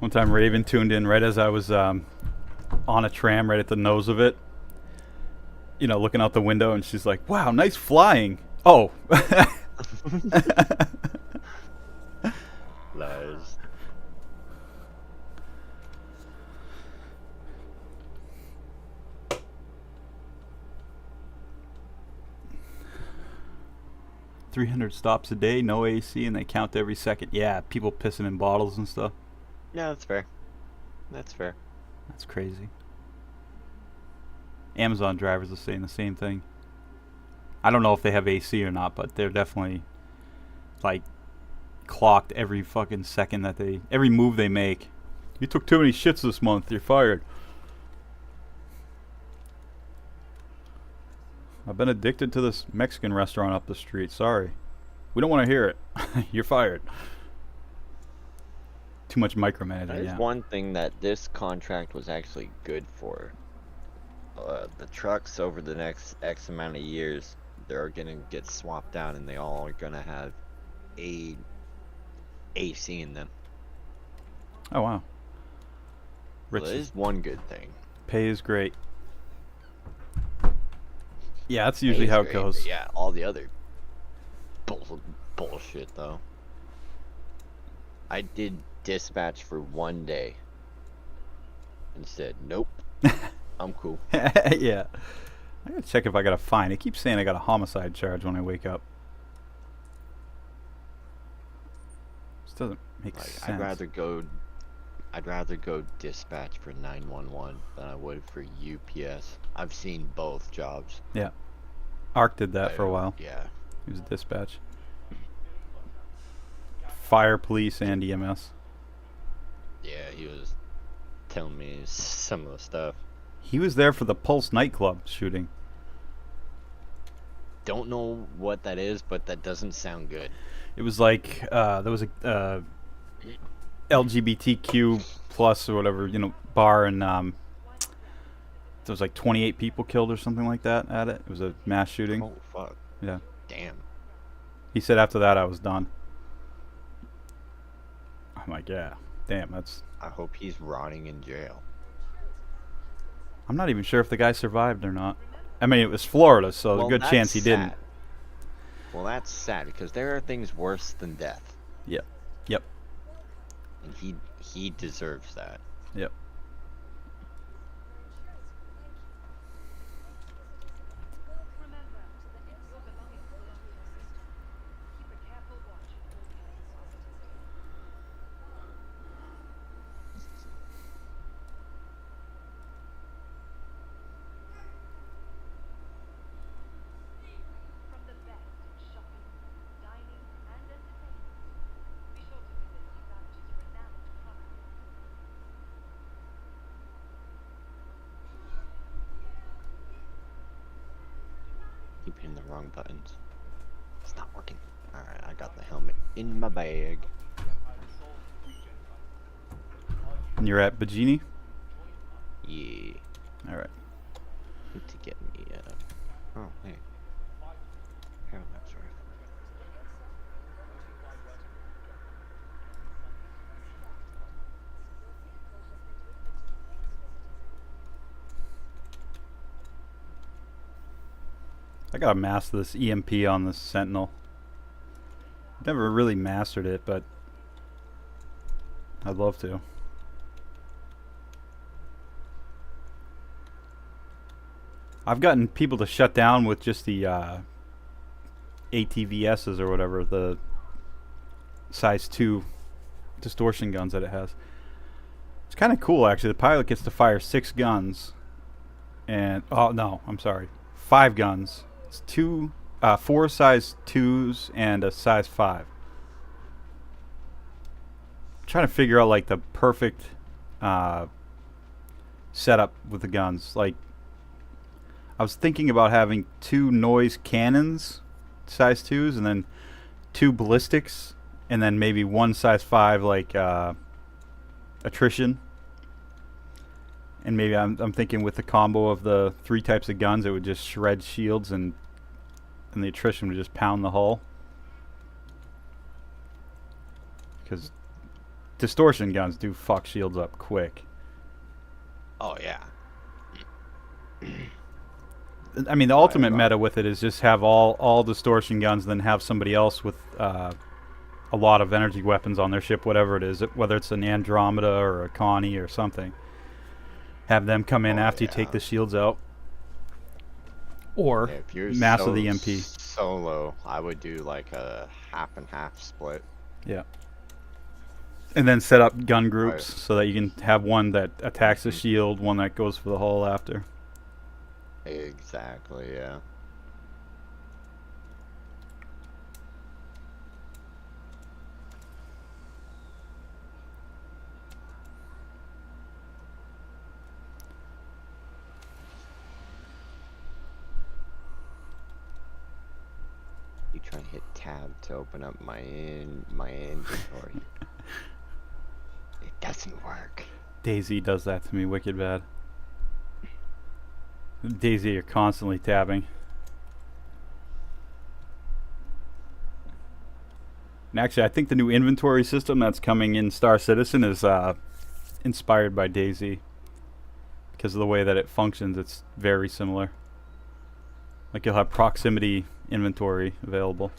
One time Raven tuned in right as I was on a tram right at the nose of it, looking out the window, and she's like, wow, nice flying. Oh.
Lies.
$300 stops a day, no AC, and they count every second. Yeah, people pissing in bottles and stuff.
Yeah, that's fair. That's fair.
That's crazy. Amazon drivers are saying the same thing. I don't know if they have AC or not, but they're definitely like clocked every fucking second that every move they make. You took too many shits this month, you're fired. I've been addicted to this Mexican restaurant up the street. Sorry. We don't want to hear it. You're fired. Too much micromanaging.
That is
Yeah.
one thing that this contract was actually good for. The trucks over the next X amount of years, they're gonna get swapped out, and they all are gonna have AC in them.
Oh wow.
So
Rich,
that is one good thing.
pay is great. Yeah, that's usually
Pay is
how it
great,
goes.
but yeah, all the other bullshit though. I did dispatch for one day and said, nope, I'm cool.
Yeah. I gotta check if I got a fine. It keeps saying I got a homicide charge when I wake up. This doesn't make
Like,
sense.
I'd rather go dispatch for 911 than I would for UPS. I've seen both jobs.
Yeah. Ark did that for a while.
Yeah.
He was dispatch. Fire, police, and EMS.
Yeah, he was telling me some of the stuff.
He was there for the Pulse nightclub shooting.
Don't know what that is, but that doesn't sound good.
It was like there was a LGBTQ plus or whatever, bar, and there was like 28 people killed or something like that at it. It was a mass shooting.
Oh, fuck.
Yeah.
Damn.
He said after that I was done. I'm like, yeah, damn, that's.
I hope he's rotting in jail.
I'm not even sure if the guy survived or not. I mean, it was Florida, so
Well,
a good
that's
chance he didn't.
sad. Well, that's sad because there are things worse than death,
Yep. Yep.
and he deserves that.
Yep.
Remember, your belongings belong to your sister. Keep a careful watch on all kinds of officers. From the best in shopping, dining, and entertainment, be sure to visit Savage's renowned product.
Keep hitting the wrong buttons. It's not working. Alright, I got the helmet in my bag.
And you're at Bajini?
Yeah.
All right.
Need to get me oh, hey. Parallax rifle.
I gotta master this EMP on the Sentinel. Never really mastered it, but I'd love to. I've gotten people to shut down with just the ATVSs or whatever, the size 2 distortion guns that it has. It's kind of cool, actually. The pilot gets to fire 6 guns, and oh no, I'm sorry, 5 guns. It's 4 size 2s and a size 5. I'm trying to figure out like the perfect setup with the guns. Like, I was thinking about having 2 noise cannons, size 2s, and then 2 ballistics, and then maybe 1 size 5 like attrition. And maybe I'm thinking with the combo of the 3 types of guns, it would just shred shields, and the attrition would just pound the hull. Because distortion guns do fuck shields up quick.
Oh yeah.
I mean, the ultimate
right.
meta with it is just have all distortion guns, then have somebody else with a lot of energy weapons on their ship, whatever it is, whether it's an Andromeda or a Connie or something. Have them come in after you take the shields out. Or
Yeah, if you're
master the MP.
solo, I would do like a half and half split.
Yeah. And then set up gun groups
Right.
so that you can have one that attacks the shield, one that goes for the hull after.
Exactly, yeah. You try and hit tab to open up my inventory. It doesn't work.
Daisy does that to me wicked bad. Daisy, you're constantly tabbing. And actually, I think the new inventory system that's coming in Star Citizen is inspired by Daisy. Because of the way that it functions, it's very similar. Like, you'll have proximity inventory available.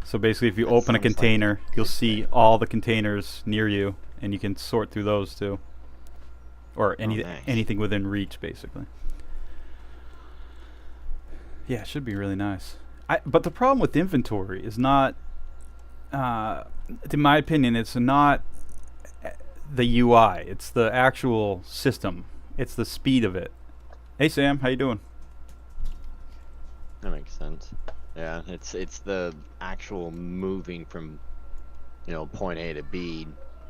So basically, if you
That
open a
sounds like
container,
a
you'll
good
see
thing.
all the containers near you, and you can sort through those too. Or
nice.
anything within reach, basically. Yeah, it should be really nice. But the problem with inventory is not, in my opinion, it's not the UI. It's the actual system. It's the speed of it. Hey, Sam, how you doing?
That makes sense. Yeah, it's the actual moving from, point A to B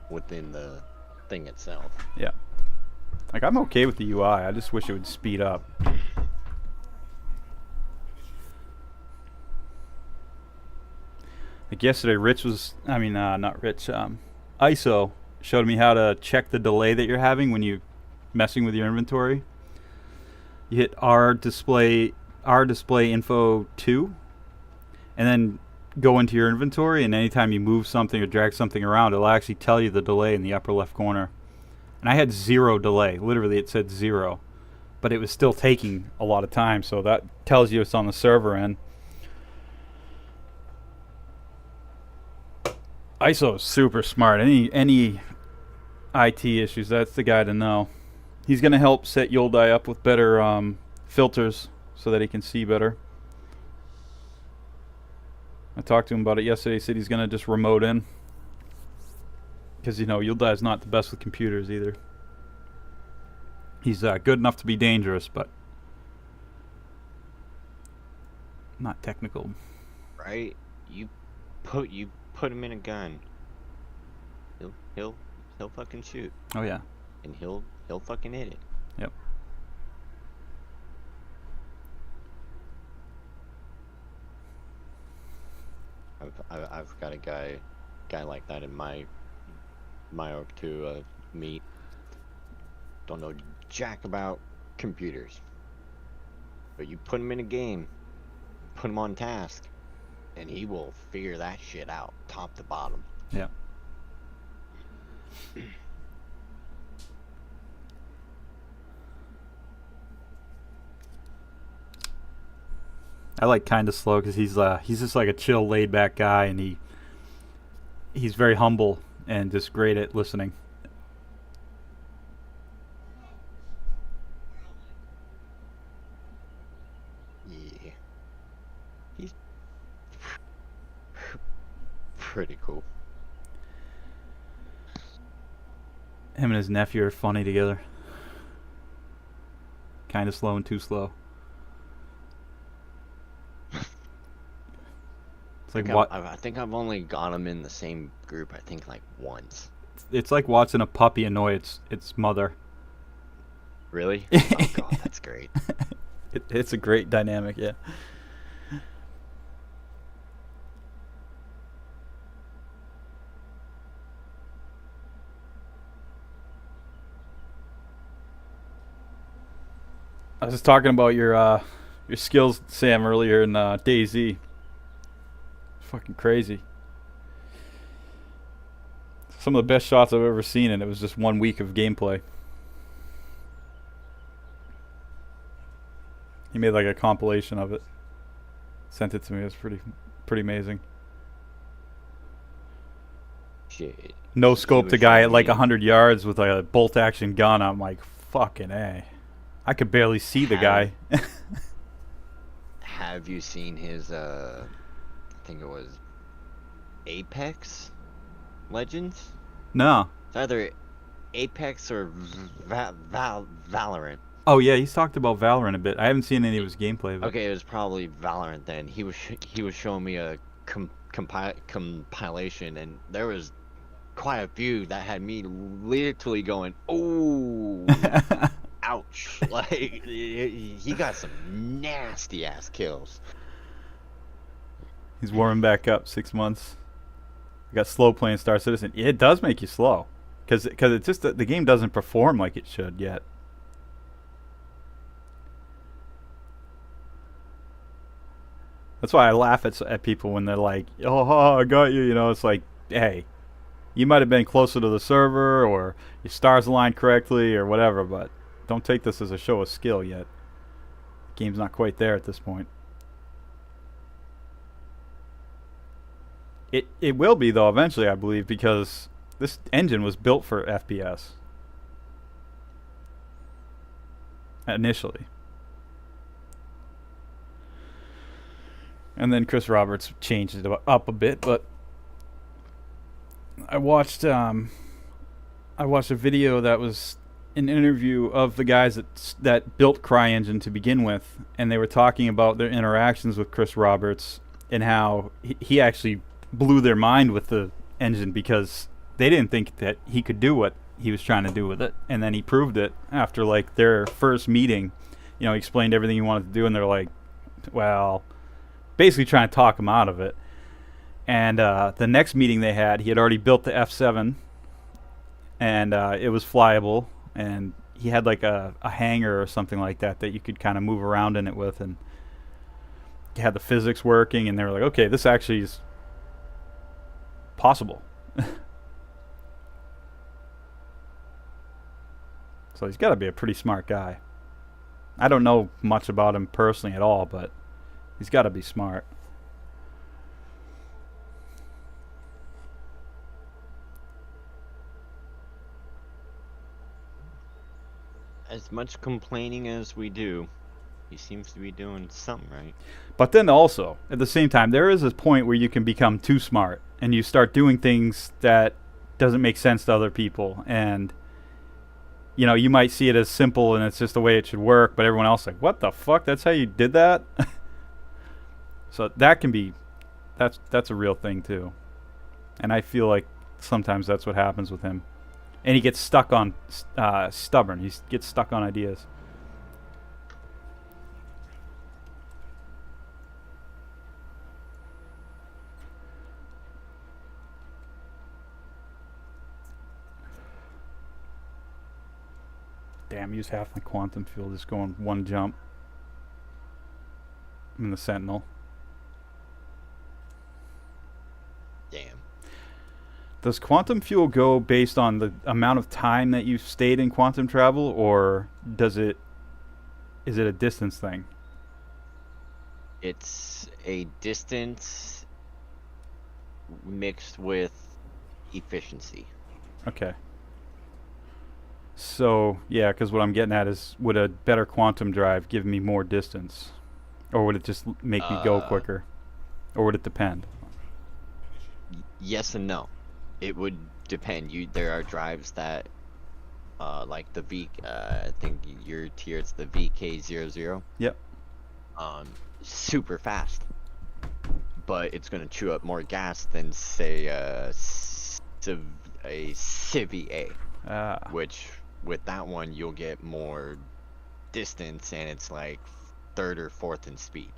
within the thing itself.
Yeah. Like, I'm okay with the UI. I just wish it would speed up. Like yesterday, not Rich, ISO showed me how to check the delay that you're having when you're messing with your inventory. You hit R display info 2, and then go into your inventory, and anytime you move something or drag something around, it'll actually tell you the delay in the upper left corner. And I had 0 delay. Literally, it said 0. But it was still taking a lot of time, so that tells you it's on the server end. ISO is super smart. Any IT issues, that's the guy to know. He's going to help set Yoldai up with better filters so that he can see better. I talked to him about it yesterday. He said he's going to just remote in. Because, Yoldai is not the best with computers either. He's good enough to be dangerous, but not technical.
Right? You put him in a gun. He'll fucking shoot.
Oh, yeah.
And he'll fucking hit it.
Yep.
I've got a guy like that in my org to meet. Don't know jack about computers, but you put him in a game, put him on task, and he will figure that shit out top to bottom.
Yeah. I like Kinda Slow because he's just like a chill, laid back guy, and he's very humble and just great at listening.
Yeah, he's pretty cool.
Him and his nephew are funny together. Kinda Slow and Too Slow. It's like
I think I've only got him in the same group. I think like once.
It's like watching a puppy annoy its mother.
Really? Oh god, that's great.
It's a great dynamic, yeah. I was just talking about your skills, Sam, earlier in DayZ. Fucking crazy. Some of the best shots I've ever seen, and it was just 1 week of gameplay. He made like a compilation of it. Sent it to me. It was pretty amazing.
Shit.
No
He
scoped
was
a guy at
showing
like
me-
100 yards with like a bolt action gun. I'm like, fucking A. I could barely see the guy.
Have you seen his I think it was Apex Legends?
No.
It's either Apex or Valorant.
Oh yeah, he's talked about Valorant a bit. I haven't seen any of his gameplay. But
Okay, it was probably Valorant then. He was showing me a compilation, and there was quite a few that had me literally going, "Oh, ouch!" Like he got some nasty ass kills.
He's warming back up 6 months. I got slow playing Star Citizen. It does make you slow, because it's just that the game doesn't perform like it should yet. That's why I laugh at people when they're like, "Oh, I got you." It's like, hey, you might have been closer to the server, or your stars aligned correctly, or whatever, but don't take this as a show of skill yet. The game's not quite there at this point. It will be, though, eventually, I believe, because this engine was built for FPS. Initially. And then Chris Roberts changed it up a bit, but I watched a video that was an interview of the guys that built CryEngine to begin with, and they were talking about their interactions with Chris Roberts and how he actually blew their mind with the engine because they didn't think that he could do what he was trying to do with it, and then he proved it after like their first meeting. You know, he explained everything he wanted to do, and they're like, well, basically trying to talk him out of it. And the next meeting they had, he had already built the F7, and it was flyable, and he had like a hangar or something like that you could kind of move around in it with, and he had the physics working, and they were like, okay, this actually is possible. So he's got to be a pretty smart guy. I don't know much about him personally at all, but he's got to be smart.
As much complaining as we do, he seems to be doing something right.
But then also, at the same time, there is a point where you can become too smart and you start doing things that doesn't make sense to other people, and you know, you might see it as simple and it's just the way it should work, but everyone else is like, what the fuck? That's how you did that? So that can be, that's a real thing too. And I feel like sometimes that's what happens with him. And he gets stuck on, stubborn. He gets stuck on ideas. Damn, use half my quantum fuel just going one jump. I'm in the Sentinel.
Damn.
Does quantum fuel go based on the amount of time that you've stayed in quantum travel, or is it a distance thing?
It's a distance mixed with efficiency.
Okay. So, yeah, because what I'm getting at is, would a better quantum drive give me more distance? Or would it just make me go quicker? Or would it depend?
Yes and no. It would depend. There are drives that, like the I think your tier, it's the VK00.
Yep.
Super fast. But it's going to chew up more gas than, say, a Civi A. Which, with that one, you'll get more distance, and it's like third or fourth in speed.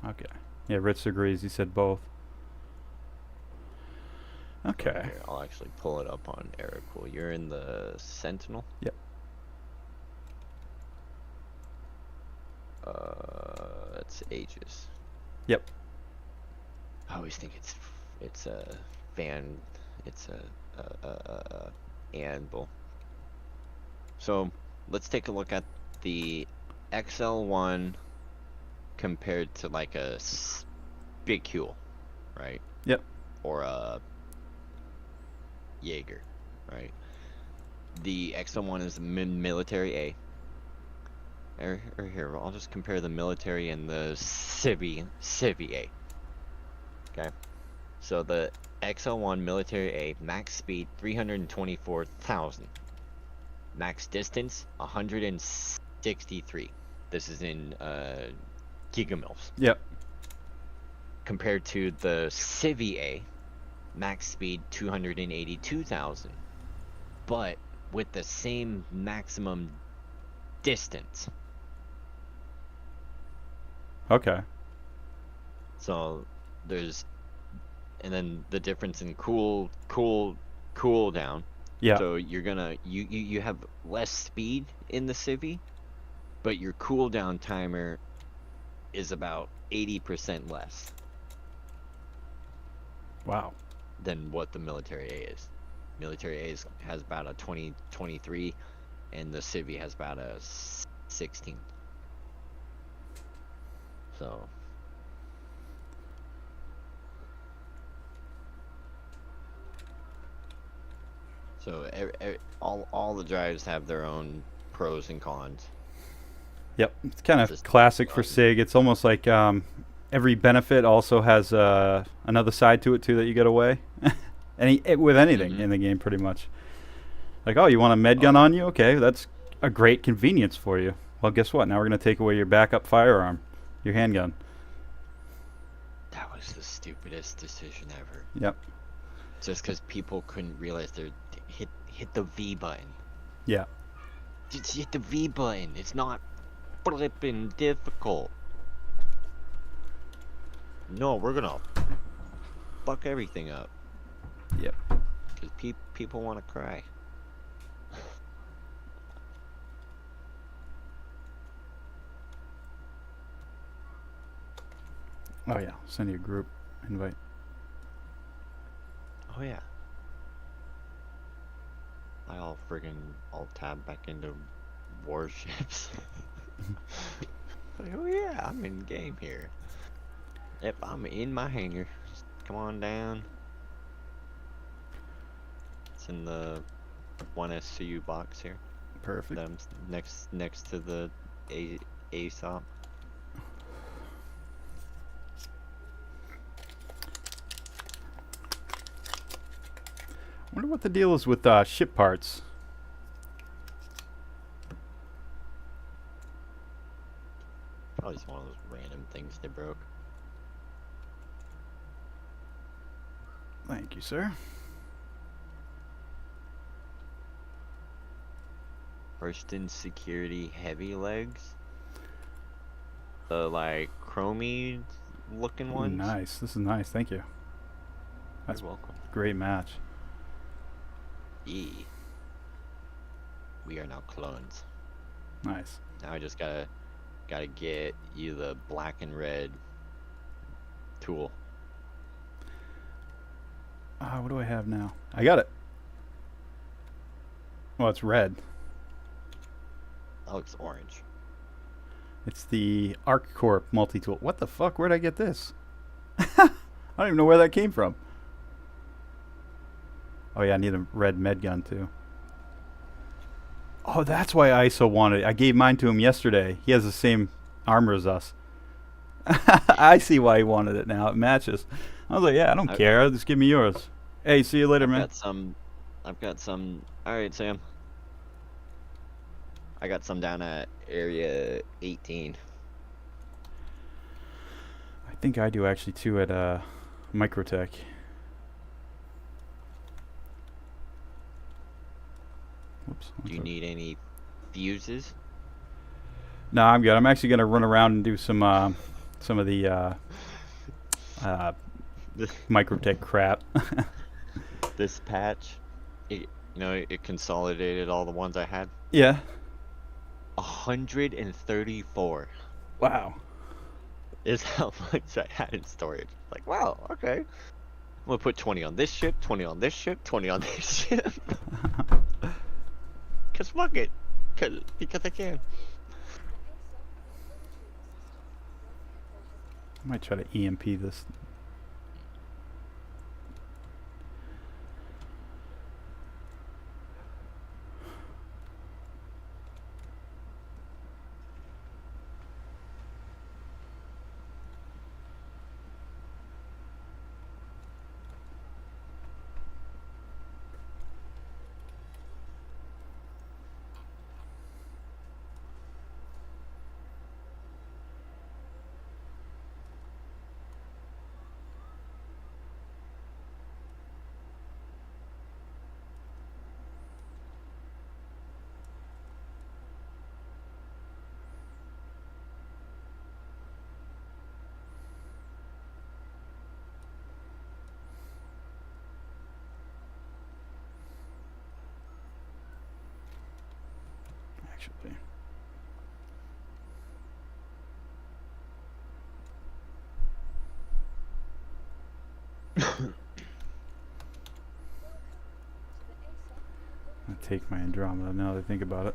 Okay. Yeah, Rich agrees. He said both. Okay.
Here, I'll actually pull it up on Aerocool. You're in the Sentinel?
Yep.
It's Aegis.
Yep.
I always think it's a Anvil. So let's take a look at the XL1 compared to like a Big Huel, right?
Yep.
Or a Jaeger, right? The XL1 is military A. Or here, I'll just compare the military and the Civi A. Okay. So the XL1 military A, max speed 324,000. Max distance 163. This is in gigamils.
Yep.
Compared to the Civi A, max speed 282,000. But with the same maximum distance.
Okay.
So there's, and then the difference in cool down.
Yeah.
So you're gonna you have less speed in the Civi, but your cooldown timer is about 80% less
Wow.
than what the military A is. Military A has about a 23, and the Civi has about a 16. So all the drives have their own pros and cons.
Yep. It's kind of
Just
classic for
fun.
SIG. It's almost like every benefit also has another side to it too that you get away. With anything
Mhm.
in the game, pretty much. Like, oh, you want a med gun on you? Okay, that's a great convenience for you. Well, guess what? Now we're going to take away your backup firearm, your handgun.
That was the stupidest decision ever.
Yep.
Just because people couldn't realize they're hit the V button.
Yeah.
Just hit the V button. It's not flipping difficult. No, we're gonna fuck everything up.
Yep.
Because people want to cry.
Oh yeah. Send you a group invite.
Oh yeah. I'll friggin' tab back into warships. Like, oh yeah, I'm in game here. Yep, I'm in my hangar. Just come on down. It's in the 1SCU box here.
Perfect.
Them next to the ASOP.
I wonder what the deal is with ship parts.
Probably just one of those random things they broke.
Thank you, sir.
First in security heavy legs. The like chromey looking
Ooh,
ones.
nice. This is nice. Thank you. That's
You're welcome.
great match.
We are now clones.
Nice.
Now I just gotta get you the black and red tool.
What do I have now? I got it. Well, it's red.
Oh, it's orange.
It's the ArcCorp multi-tool. What the fuck? Where'd I get this? I don't even know where that came from. Oh yeah, I need a red med gun too. Oh, that's why ISO wanted it. I gave mine to him yesterday. He has the same armor as us. I see why he wanted it now. It matches. I was like, yeah, I don't care. Just give me yours. Hey, see you later, man.
I've got some. All right, Sam. I got some down at area 18.
I think I do actually too at Microtech. Whoops.
Do you need any fuses?
No, I'm good. I'm actually gonna run around and do some of the Microtech crap.
This patch, it consolidated all the ones I had.
Yeah.
134
Wow.
is how much I had in storage. Like, wow, okay. I'm gonna put 20 on this ship, 20 on this ship, 20 on this ship. Cause fuck it. Because I can.
I might try to EMP this. Actually. I take my Andromeda now that I think about it.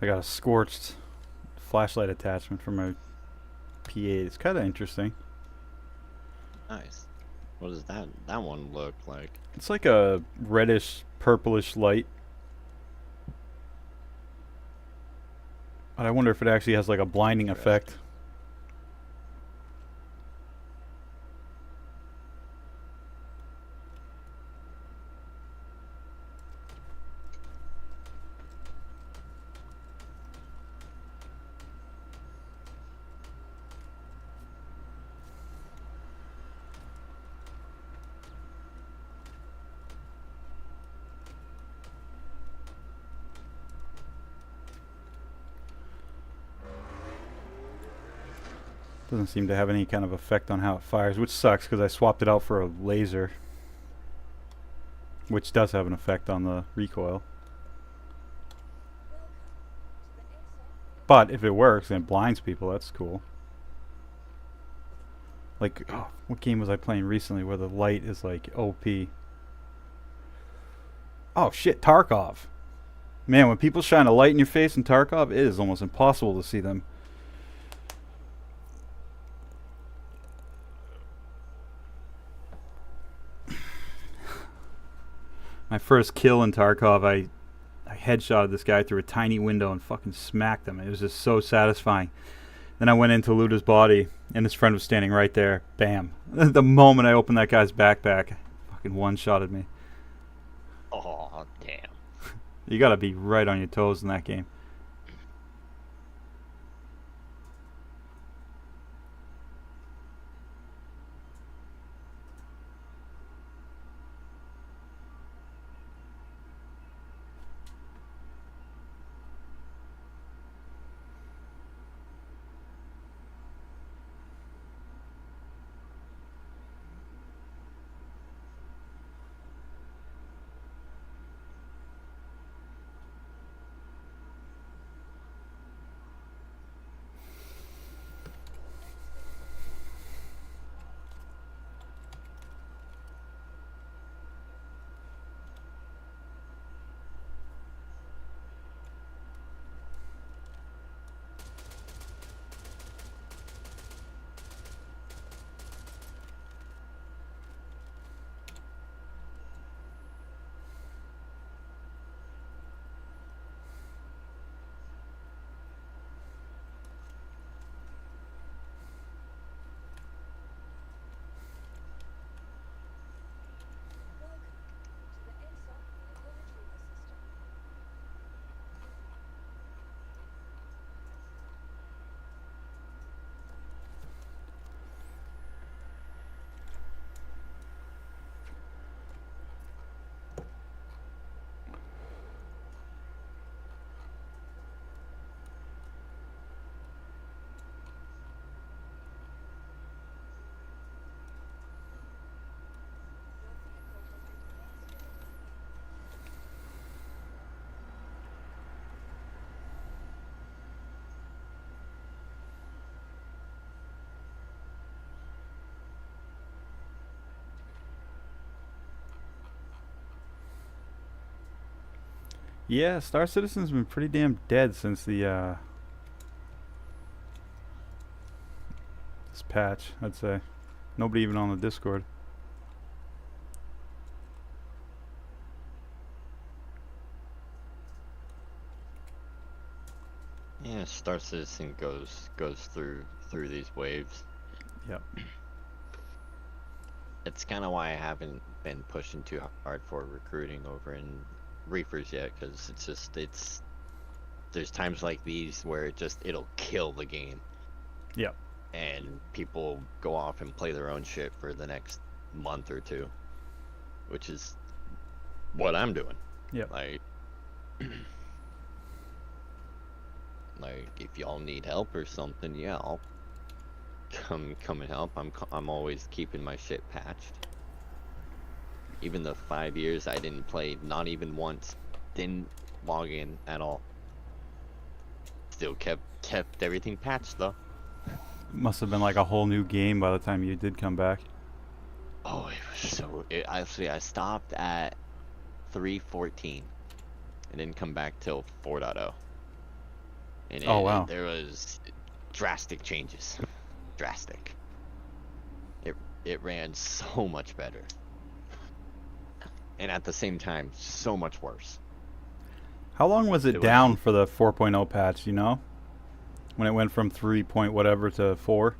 I got a scorched flashlight attachment for my P8. It's kind of interesting.
Nice. What does that one look like?
It's like a reddish, purplish light. But I wonder if it actually has like a blinding effect. Doesn't seem to have any kind of effect on how it fires, which sucks because I swapped it out for a laser, which does have an effect on the recoil. But if it works and it blinds people, that's cool. Like, oh, what game was I playing recently where the light is like OP? Oh shit, Tarkov. Man, when people shine a light in your face in Tarkov, it is almost impossible to see them. My first kill in Tarkov, I headshotted this guy through a tiny window and fucking smacked him. It was just so satisfying. Then I went in to loot his body, and his friend was standing right there. Bam. The moment I opened that guy's backpack, fucking one-shotted me.
Oh, damn.
You gotta be right on your toes in that game. Yeah, Star Citizen's been pretty damn dead since the this patch, I'd say. Nobody even on the Discord.
Yeah, Star Citizen goes through these waves.
Yep.
It's kind of why I haven't been pushing too hard for recruiting over in Reapers yet, because there's times like these where it'll kill the game.
Yep.
And people go off and play their own shit for the next month or two, which is what I'm doing.
Yep.
Like if y'all need help or something, yeah, I'll come and help. I'm always keeping my shit patched. Even the 5 years I didn't play, not even once, didn't log in at all. Still kept everything patched though.
Must have been like a whole new game by the time you did come back.
Oh, actually I stopped at 3.14 and didn't come back till 4.0. and
Oh, wow.
there was drastic changes, drastic. It ran so much better, and at the same time, so much worse.
How long was it
It was-
down for the 4.0 patch, you know? When it went from 3 point whatever to 4?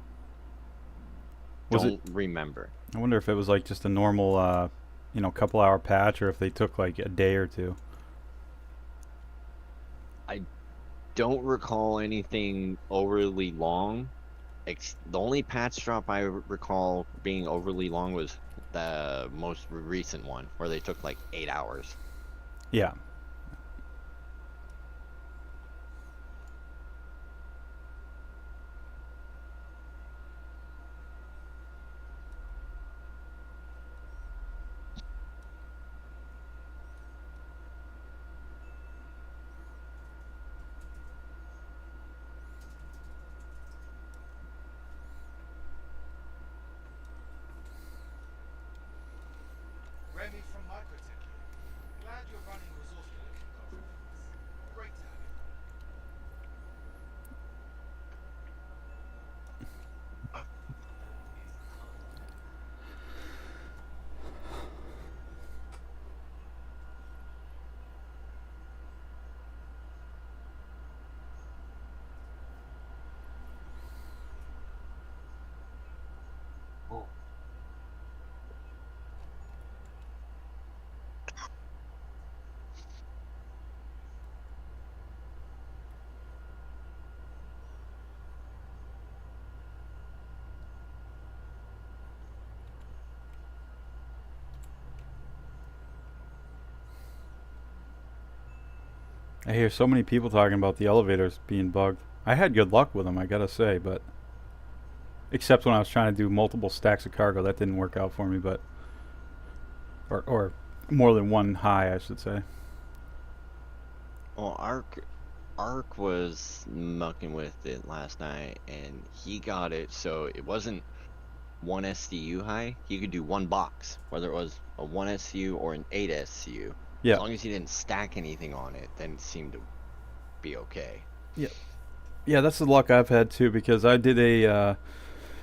Was it?
Don't remember.
I wonder if it was like just a normal, couple hour patch, or if they took like a day or two.
Don't recall anything overly long. The only patch drop I recall being overly long was the most recent one, where they took like 8 hours.
Yeah.
Remy from Microtech here. Glad you're running resource collection project with us. Great to have you.
I hear so many people talking about the elevators being bugged. I had good luck with them, I gotta say, but except when I was trying to do multiple stacks of cargo, that didn't work out for me. But or more than one high, I should say.
Well, Ark was mucking with it last night, and he got it so it wasn't one SCU high. He could do one box, whether it was a 1 SCU or an 8 SCU.
Yeah.
As long as he didn't stack anything on it, then it seemed to be okay.
Yeah, that's the luck I've had too, because I did a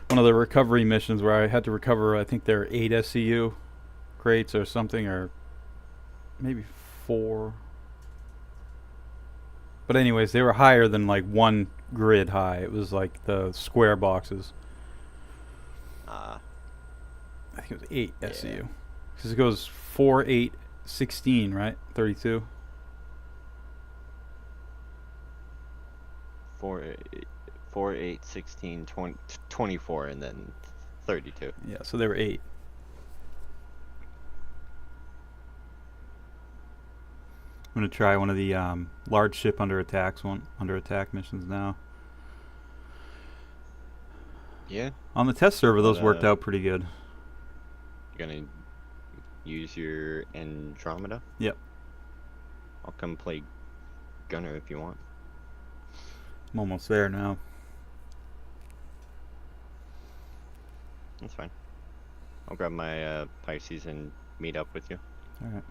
one of the recovery missions where I had to recover, I think they're 8 SCU crates or something, or maybe 4. But anyways, they were higher than like one grid high. It was like the square boxes. I think it was 8
Yeah.
SCU. Because it goes 4, 8, 16, right? 32.
4, 8, 16, 20, 24, and then 32.
Yeah, so they were 8. I'm gonna try one of the large ship under attack missions now.
Yeah,
On the test server, those
But,
worked out pretty good.
you're gonna use your Andromeda?
Yep.
I'll come play Gunner if you want.
I'm almost there now.
That's fine. I'll grab my Pisces and meet up with you.
All right.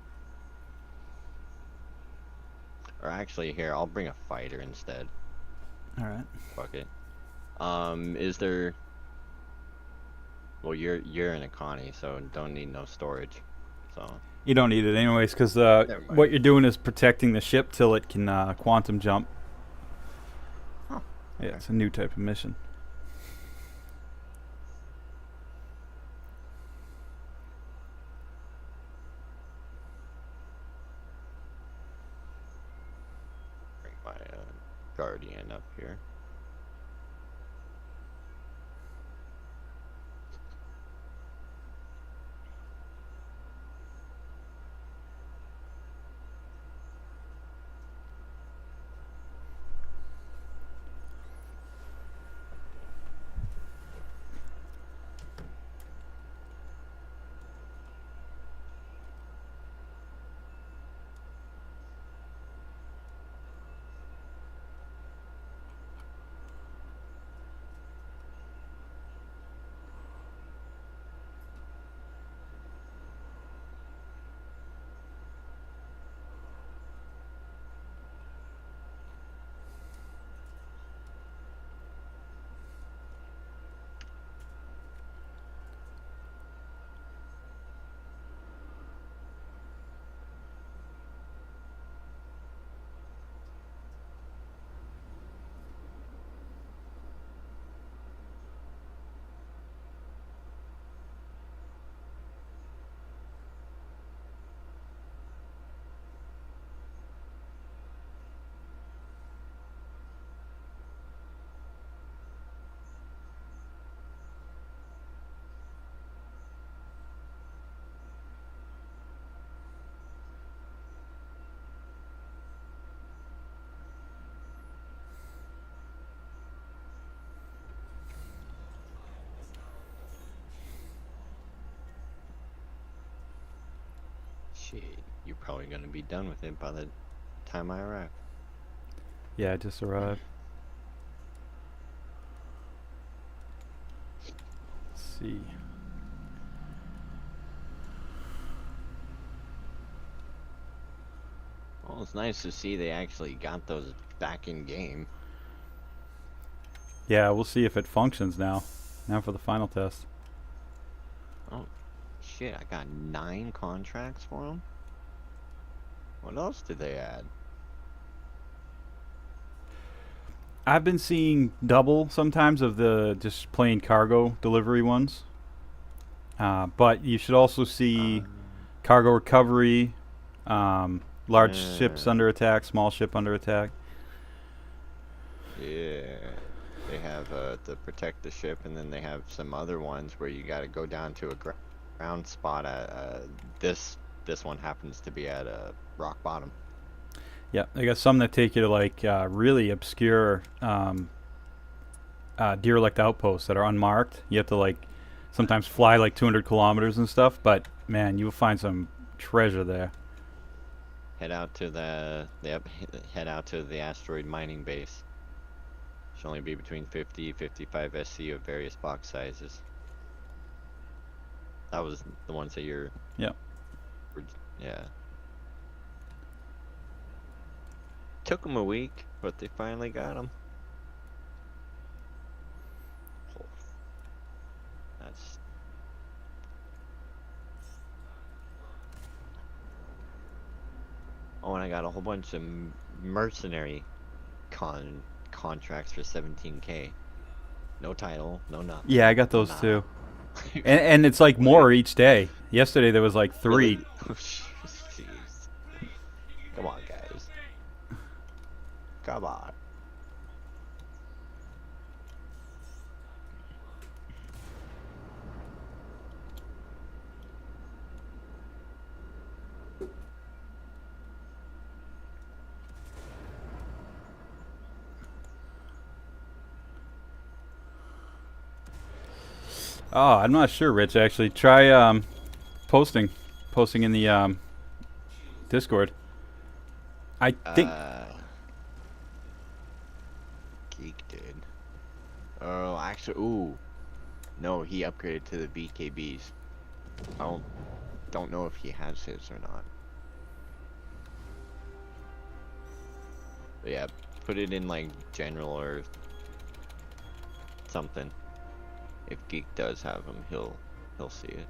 Or actually, here, I'll bring a fighter instead.
All right.
Fuck it. Is there... Well, you're in a Connie, so don't need no storage. So,
You don't need it anyways, because
Never mind.
what you're doing is protecting the ship till it can quantum jump.
Huh.
Yeah,
Okay.
it's a new type of mission.
bring my Guardian up here. Shit, you're probably gonna be done with it by the time I arrive.
Yeah, I just arrived. Let's see.
Well, it's nice to see they actually got those back in game.
Yeah, we'll see if it functions now. Now for the final test.
Oh, shit, I got 9 contracts for them? What else did they add?
I've been seeing double sometimes of the just plain cargo delivery ones. But you should also see cargo recovery, large ships
Yeah.
under attack, small ship under attack.
Yeah. They have to protect the ship, and then they have some other ones where you gotta go down to a ground spot at, this one happens to be at rock bottom.
Yeah, they got some that take you to like really obscure derelict outposts that are unmarked. You have to like sometimes fly like 200 kilometers and stuff, but man, you'll find some treasure there.
Head out to head out to the asteroid mining base. Should only be between 50-55 SC of various box sizes. That was the ones that you're...
Yeah.
Yeah. Took them a week, but they finally got them. Oh, that's... Oh, and I got a whole bunch of mercenary contracts for 17K. No title, no nothing.
Yeah, I got those
Nah.
too. And it's like more each day. Yesterday there was like 3.
Really? Oh, jeez. Come on, guys. Come on.
Oh, I'm not sure, Rich. Actually, try posting in the Discord. I think
Geek did. Oh, actually, ooh. No, he upgraded to the BKBs. I don't know if he has his or not. But yeah, put it in like general or something. If Geek does have him, he'll see it.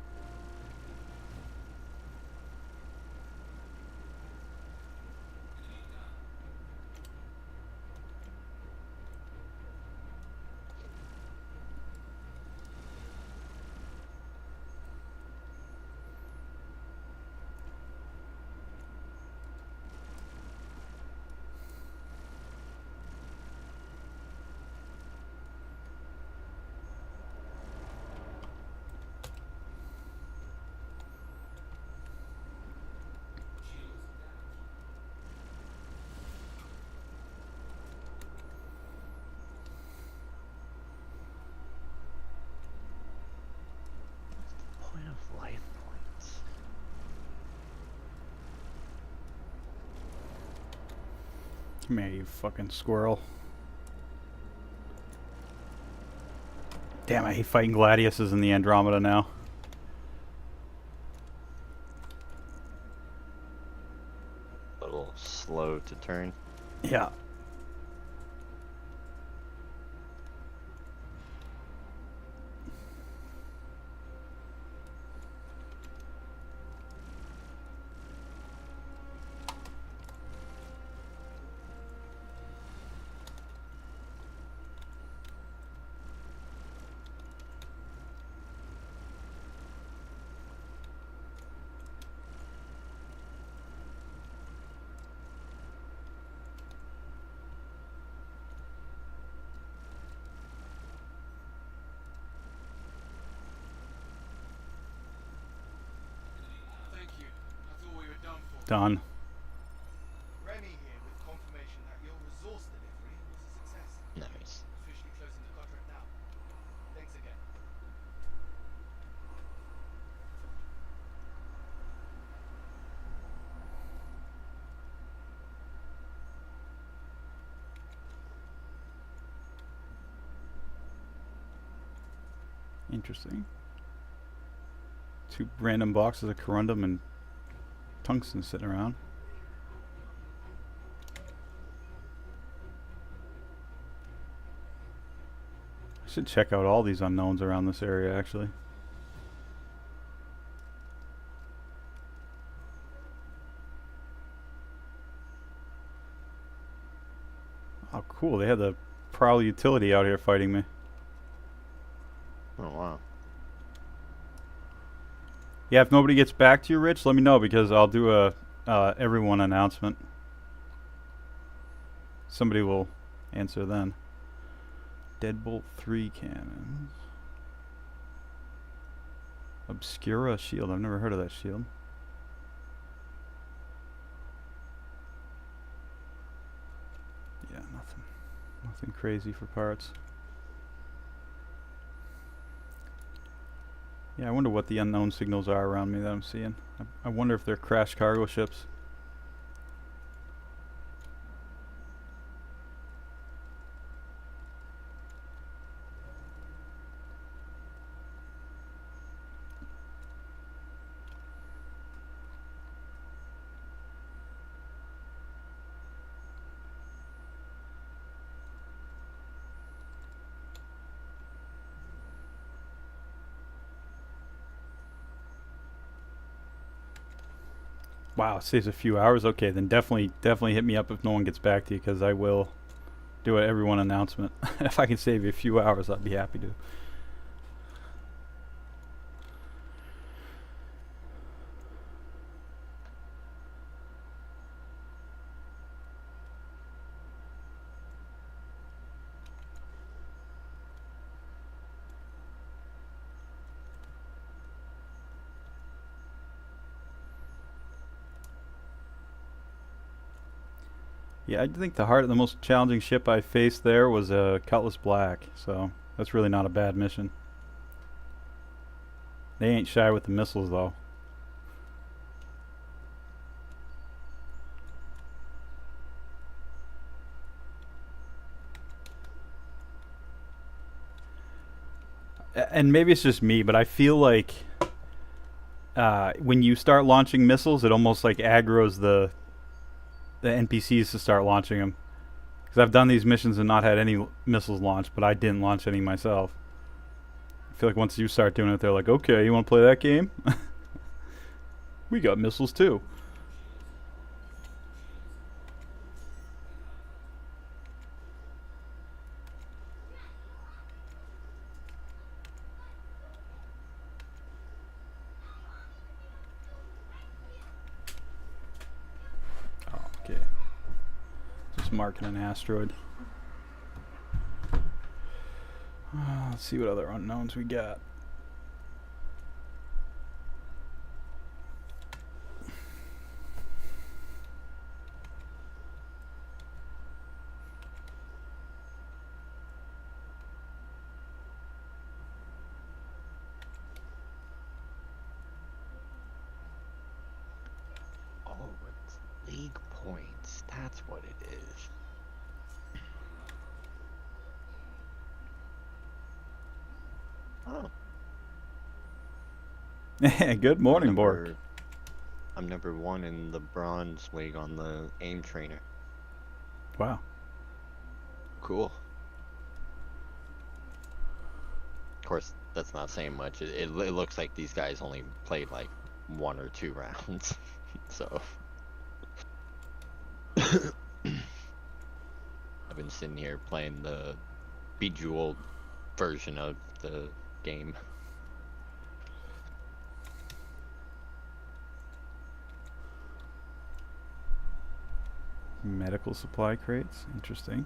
Point of life points.
Come here, you fucking squirrel. Damn, I hate fighting Gladiuses in the Andromeda now.
A little slow to turn.
Yeah.
Thank you. I thought we were done for.
Done.
Remy here with confirmation that your resource delivery was a success.
Nice.
Officially closing the contract now. Thanks again.
Interesting. 2 random boxes of corundum and tungsten sitting around. I should check out all these unknowns around this area, actually. Oh, cool. They had the Prowl utility out here fighting me.
Oh wow.
Yeah, if nobody gets back to you, Rich, let me know because I'll do a everyone announcement. Somebody will answer then. Deadbolt 3 cannons. Obscura shield. I've never heard of that shield. Yeah, nothing. Nothing crazy for parts. Yeah, I wonder what the unknown signals are around me that I'm seeing. I wonder if they're crashed cargo ships. Wow, it saves a few hours. Okay, then definitely hit me up if no one gets back to you, because I will do an everyone announcement. If I can save you a few hours, I'd be happy to. Yeah, I think the most challenging ship I faced there was a Cutlass Black, so that's really not a bad mission. They ain't shy with the missiles though. And maybe it's just me, but I feel like when you start launching missiles, it almost like aggroes the NPCs to start launching them. Because I've done these missions and not had any missiles launched, but I didn't launch any myself. I feel like once you start doing it, they're like, okay, you want to play that game? We got missiles too. Oh, okay. Just marking an asteroid. Let's see what other unknowns we got.
Oh, it's league points. That's what it is. Oh.
Good morning, Bork.
I'm number 1 in the bronze league on the aim trainer.
Wow.
Cool. Of course, that's not saying much. It looks like these guys only played like 1 or 2 rounds. So I've been sitting here playing the Bejeweled version of the game.
Medical supply crates. Interesting.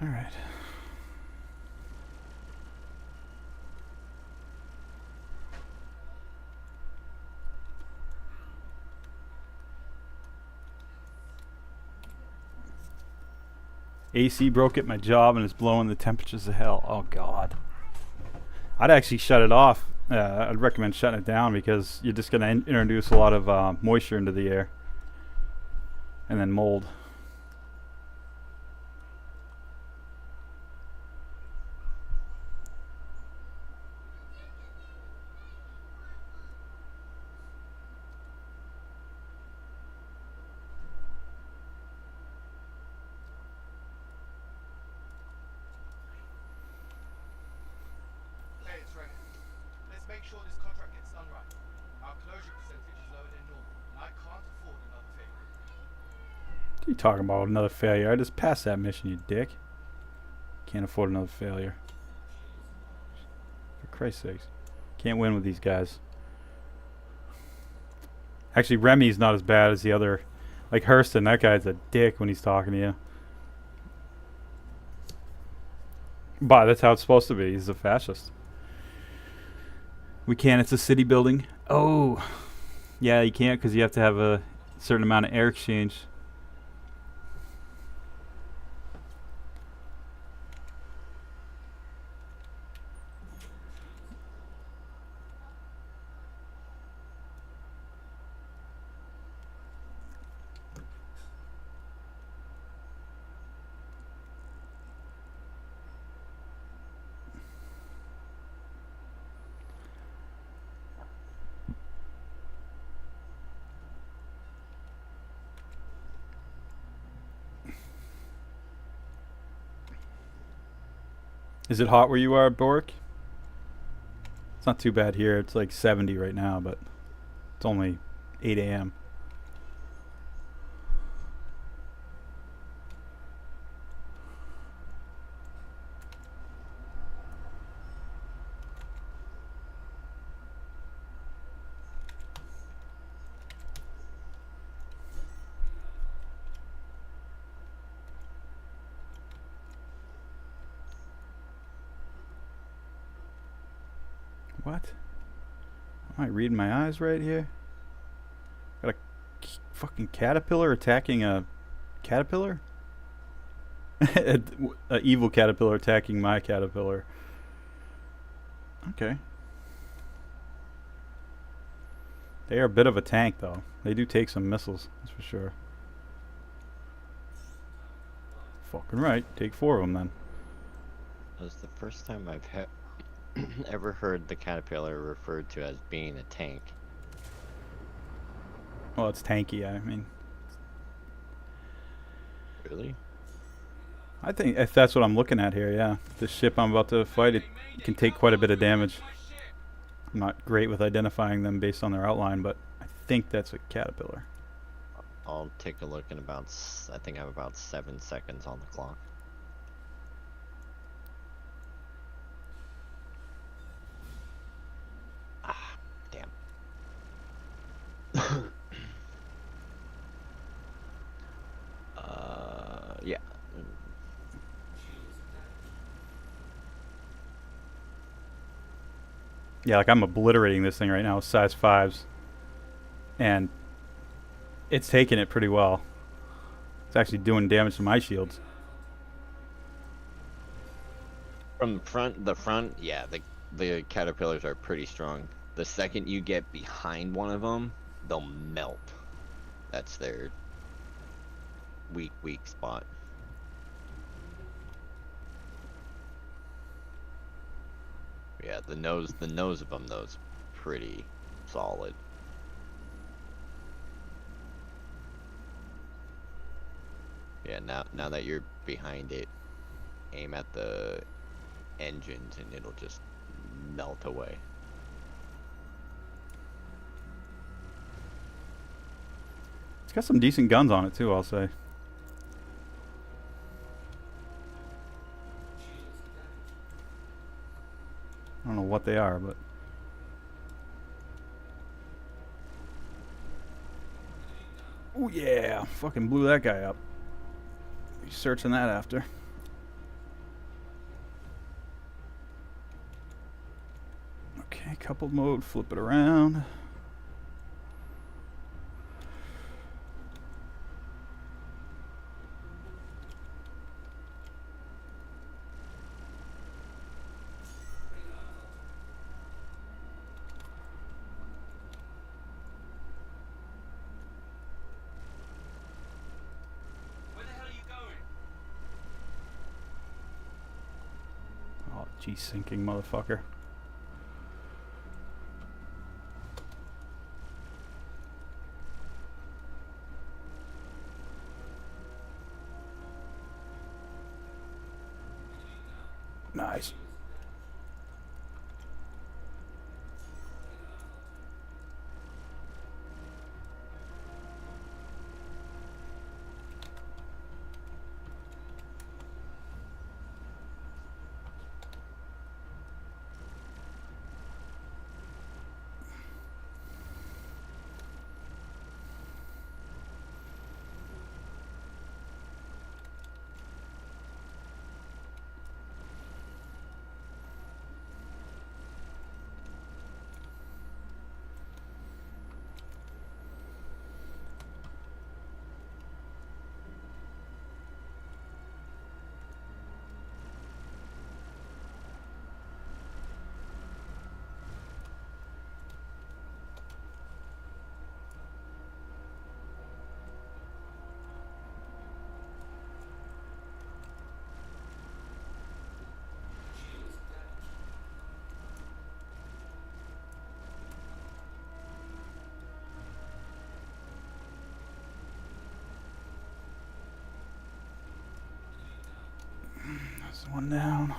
All right. AC broke at my job and it's blowing the temperatures of hell. Oh God. I'd actually shut it off. I'd recommend shutting it down because you're just going to introduce a lot of moisture into the air and then mold.
sure this contract gets done right. Our closure percentage is lower than normal, and I can't afford another failure.
What are you talking about? Another failure? I just passed that mission, you dick. Can't afford another failure. For Christ's sakes. Can't win with these guys. Actually, Remy's not as bad as the other. Like Hurston, that guy's a dick when he's talking to you. But that's how it's supposed to be. He's a fascist. We can't. It's a city building. Oh. Yeah, you can't because you have to have a certain amount of air exchange. Is it hot where you are, Bork? It's not too bad here. It's like 70 right now, but it's only 8 a.m. What? Am I reading my eyes right here? Got a fucking caterpillar attacking a caterpillar? A evil caterpillar attacking my caterpillar. Okay. They are a bit of a tank, though. They do take some missiles, that's for sure. Fucking right. Take 4 of them, then.
That was the first time I've ever heard the caterpillar referred to as being a tank.
Well, it's tanky, I mean.
Really?
I think if that's what I'm looking at here, yeah. This ship I'm about to fight, it can take quite a bit of damage. I'm not great with identifying them based on their outline, but I think that's a caterpillar.
I'll take a look in about, I think I have about 7 seconds on the clock. Ah, damn. Yeah.
Yeah, like I'm obliterating this thing right now with size 5s. And it's taking it pretty well. It's actually doing damage to my shields.
From the front, yeah, the caterpillars are pretty strong. The second you get behind one of them, they'll melt. That's their weak spot. Yeah, the nose of them though is pretty solid. Yeah, now that you're behind it, aim at the engines and it'll just melt away.
It's got some decent guns on it too, I'll say. I don't know what they are, but oh yeah, fucking blew that guy up. Be searching that after. Okay, coupled mode, flip it around. Oh, gee, sinking motherfucker. Nice. There's one down.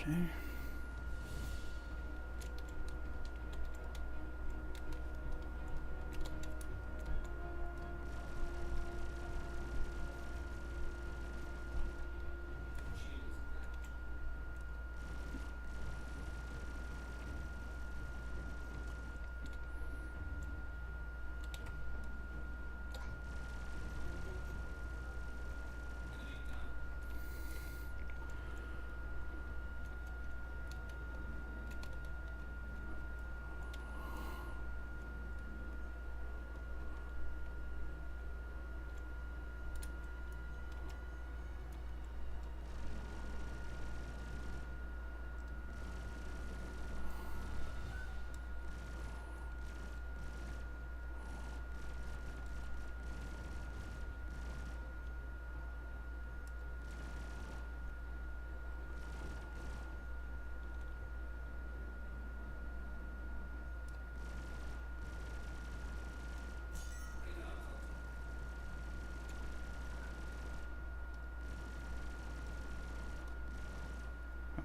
Okay.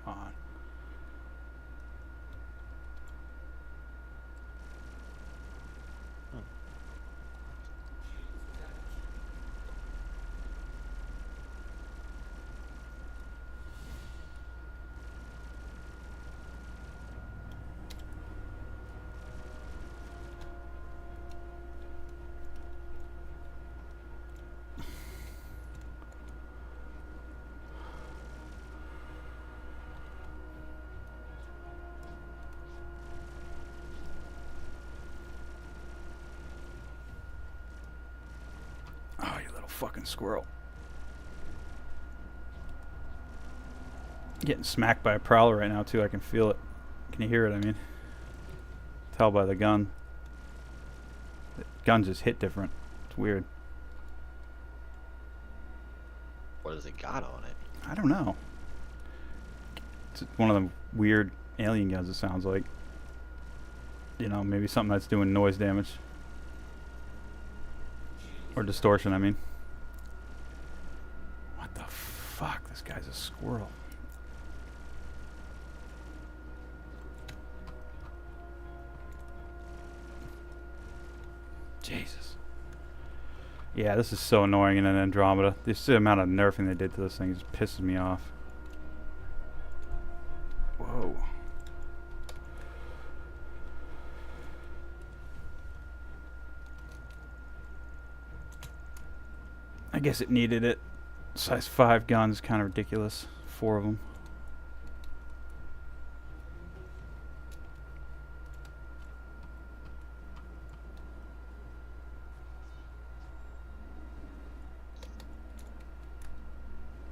Come on. Oh, you little fucking squirrel. Getting smacked by a prowler right now, too. I can feel it. Can you hear it? I mean, tell by the gun. The gun just hit different. It's weird.
What has it got on it?
I don't know. It's one of the weird alien guns, it sounds like. You know, maybe something that's doing noise damage. Or distortion, I mean. What the fuck? This guy's a squirrel. Jesus. Yeah, this is so annoying in an Andromeda. This the amount of nerfing they did to this thing just pisses me off. Whoa. I guess it needed it. Size 5 guns, kind of ridiculous. 4 of them.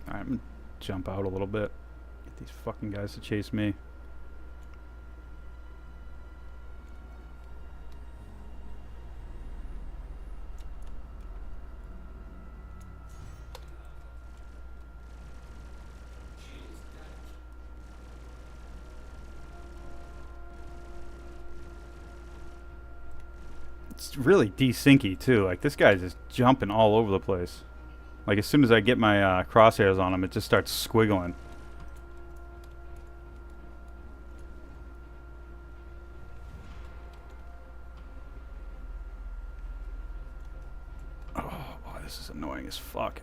Alright, I'm gonna jump out a little bit. Get These fucking guys to chase me. It's really desyncy too. Like this guy's just jumping all over the place. Like as soon as I get my crosshairs on him, it just starts squiggling. Oh boy, this is annoying as fuck.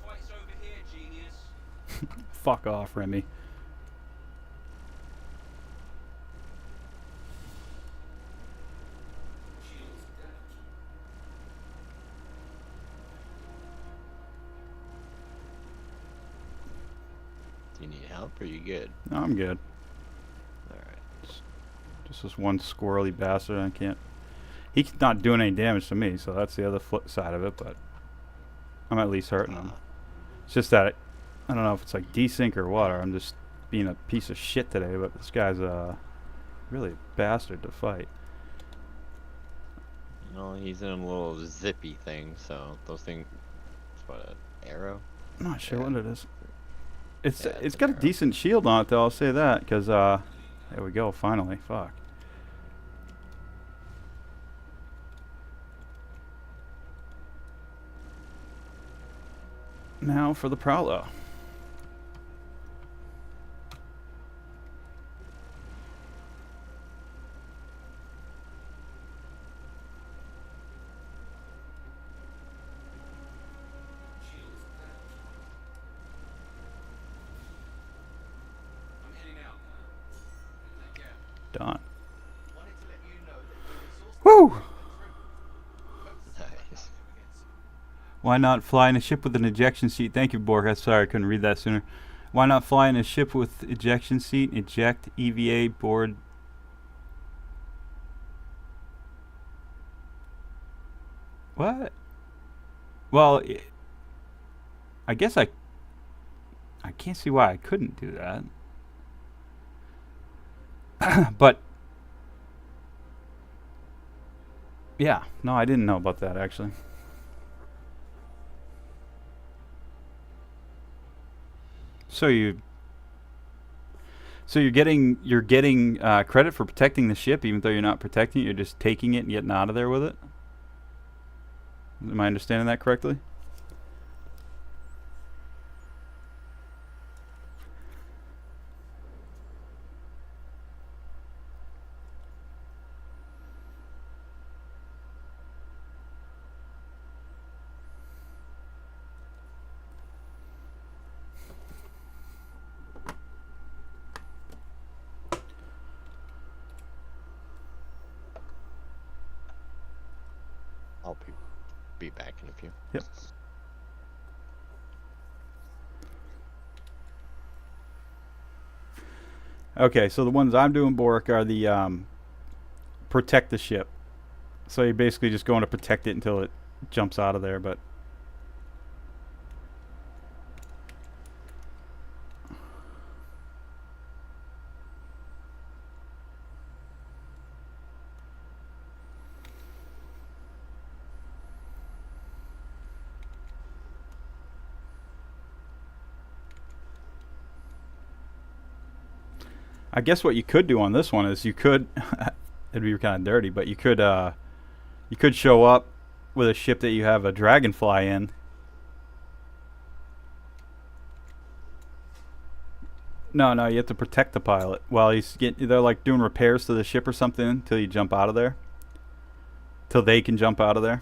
Fight's over here, genius.
Fuck off, Remy.
Do you need help or you good?
No, I'm good.
Alright.
Just this one squirrely bastard. I can't. He's not doing any damage to me, so that's the other flip side of it. But I'm at least hurting him. It's just that I don't know if it's like desync or what, or I'm just being a piece of shit today. But this guy's really a bastard to fight.
No, he's in a little zippy thing, so those things. What, an arrow?
I'm not sure
Yeah.
what it is. It's
Yeah,
it's
it's
got a
an arrow.
decent shield on it though. I'll say that because there we go. Finally, fuck. Now for the Prowler.
I'm heading out. Take care.
Done.
Wanted to let you know that your resource
Woo!
Nice.
Why not fly in a ship with an ejection seat? Thank you, Borg. I'm sorry I couldn't read that sooner. Why not fly in a ship with ejection seat, eject, EVA, board? What? Well, I guess I can't see why I couldn't do that. But yeah, no, I didn't know about that actually. So you're getting credit for protecting the ship, even though you're not protecting it. You're just taking it and getting out of there with it. Am I understanding that correctly?
I'll be back in a few.
Yep. Okay, so the ones I'm doing, Bork, are the protect the ship. So you're basically just going to protect it until it jumps out of there, but I guess what you could do on this one is you could it'd be kind of dirty, but you could show up with a ship that you have a dragonfly in. No, you have to protect the pilot while they're like doing repairs to the ship or something until you jump out of there. Till they can jump out of there.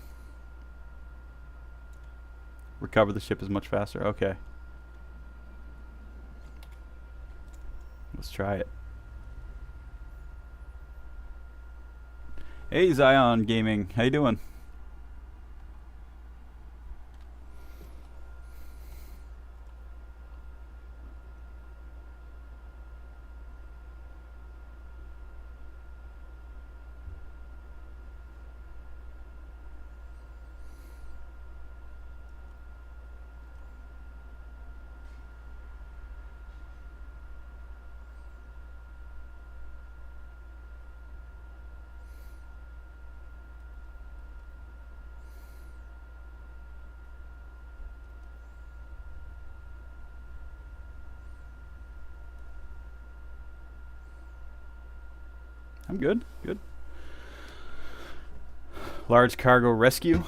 Recover the ship is much faster. Okay. Let's try it. Hey Zion Gaming, how you doing? I'm good. Good. Large cargo rescue.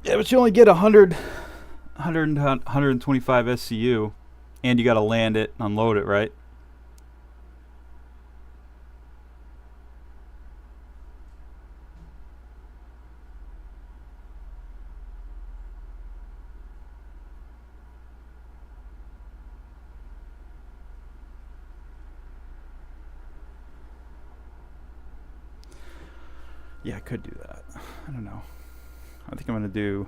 Yeah, but you only get 125 SCU, and you got to land it, unload it, right? Yeah, I could do that. I don't know. I think I'm going to do...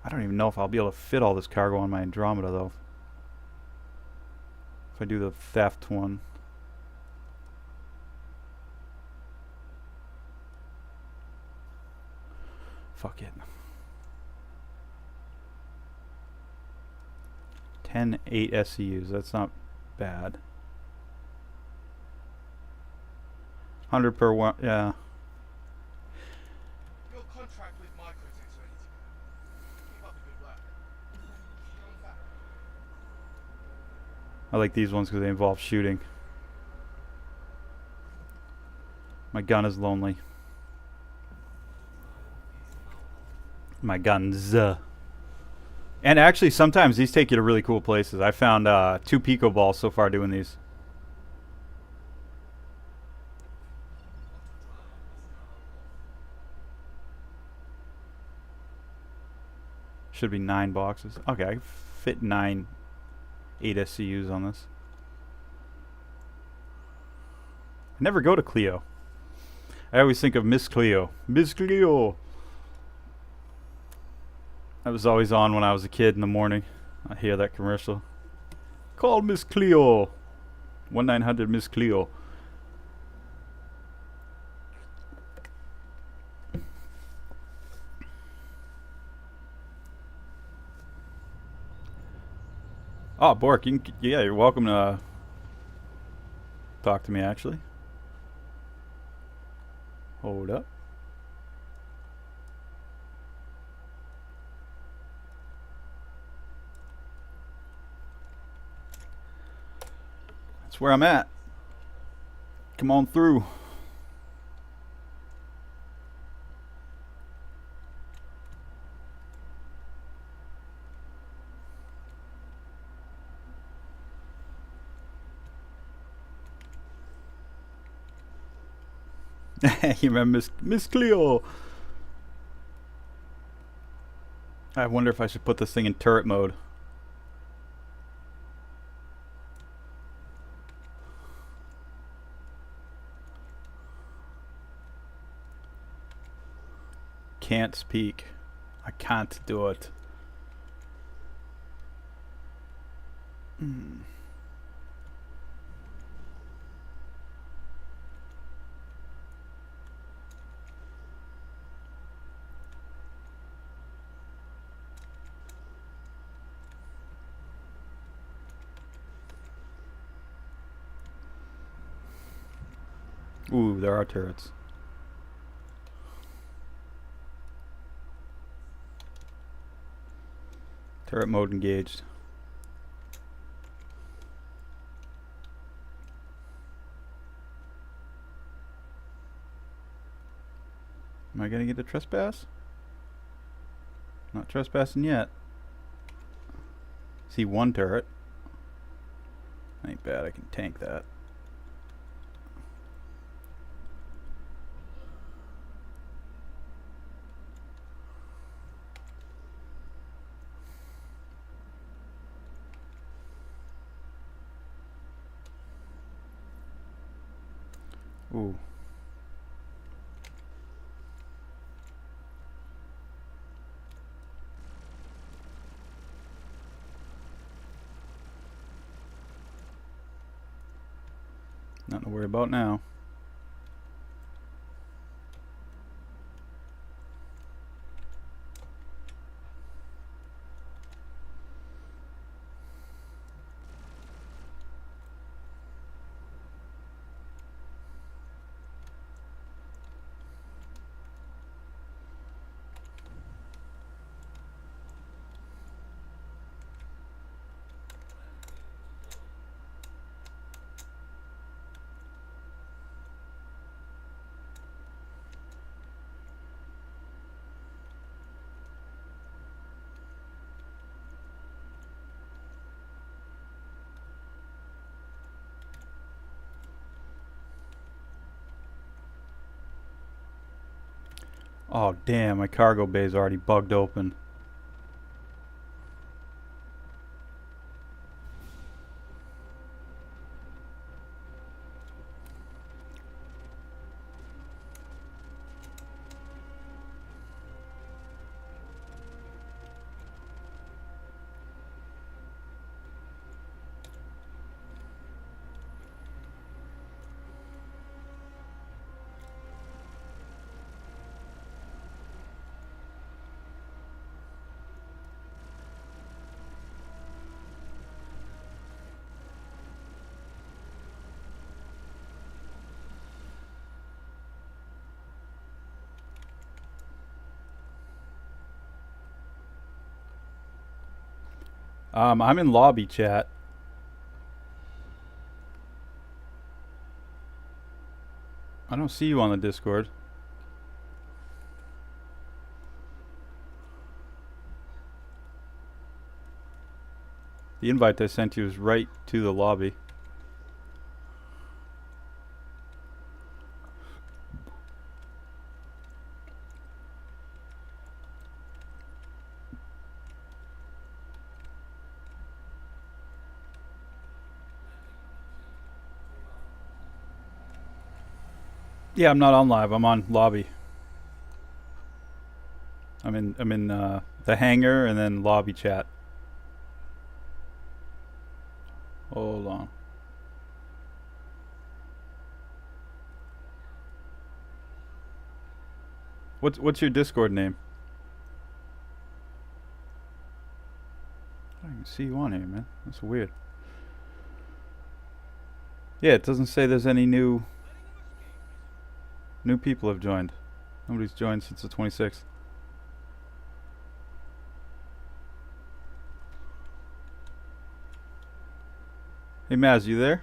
I don't even know if I'll be able to fit all this cargo on my Andromeda, though. If I do the theft one. Fuck it. 10, 8 SCUs. That's not bad. 100 per one. Yeah.
Your contract with Microtech's ready to go. Keep up the good work. Going back.
I like these ones because they involve shooting. My gun is lonely. My guns. And actually, sometimes these take you to really cool places. I found 2 Pico balls so far doing these. Should be 9 boxes. Okay, I can fit 8 SCUs on this. I never go to Cleo. I always think of Miss Cleo. Miss Cleo! That was always on when I was a kid in the morning. I hear that commercial. Call Miss Cleo. 1-900 Miss Cleo. Oh, Bork, yeah, you're welcome to talk to me, actually. Hold up. That's where I'm at. Come on through. You remember Miss Cleo? I wonder if I should put this thing in turret mode. Can't speak. can't do it. Ooh, there are turrets. Turret mode engaged. Am I gonna get a trespass? Not trespassing yet. See one turret. Ain't bad, I can tank that. Ooh. Nothing to worry about now. Oh damn, my cargo bay is already bugged open. I'm in lobby chat. I don't see you on the Discord. The invite I sent you is right to the lobby. Yeah, I'm not on live. I'm on lobby. I'm in the hangar and then lobby chat. Hold on. What's your Discord name? I can see you on here, man. That's weird. Yeah, it doesn't say there's any new people have joined. Nobody's joined since the 26th. Hey Maz, you there?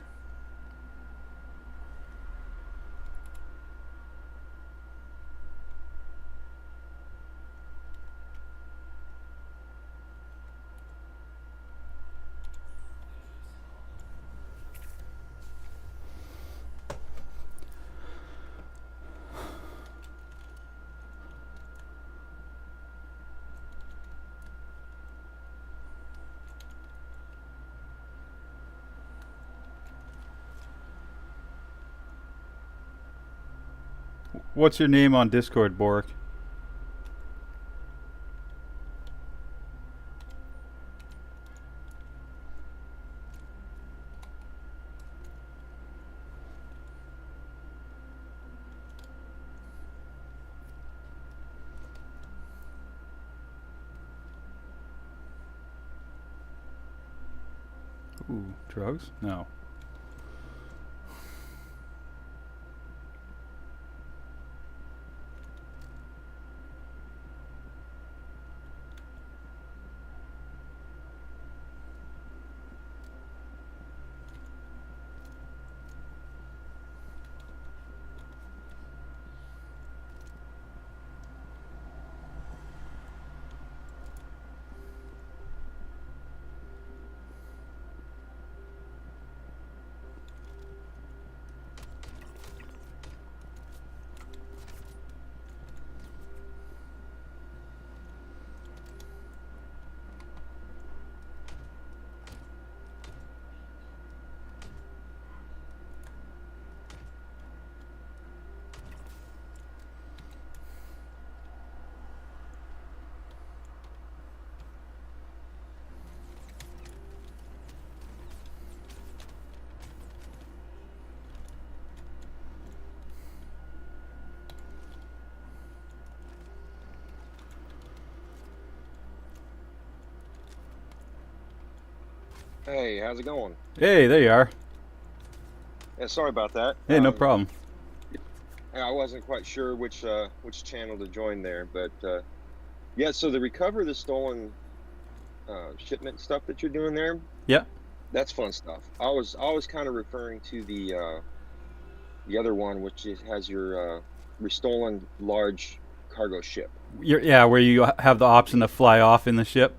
What's your name on Discord, Boric? Ooh, drugs? No.
Hey, how's it going?
Hey, there you are.
Yeah, sorry about that.
Hey, no problem.
I wasn't quite sure which channel to join there, but yeah. So the recover the stolen shipment stuff that you're doing there,
Yeah.
that's fun stuff. I was kind of referring to the other one, which has your restolen large cargo ship.
Yeah, where you have the option to fly off in the ship.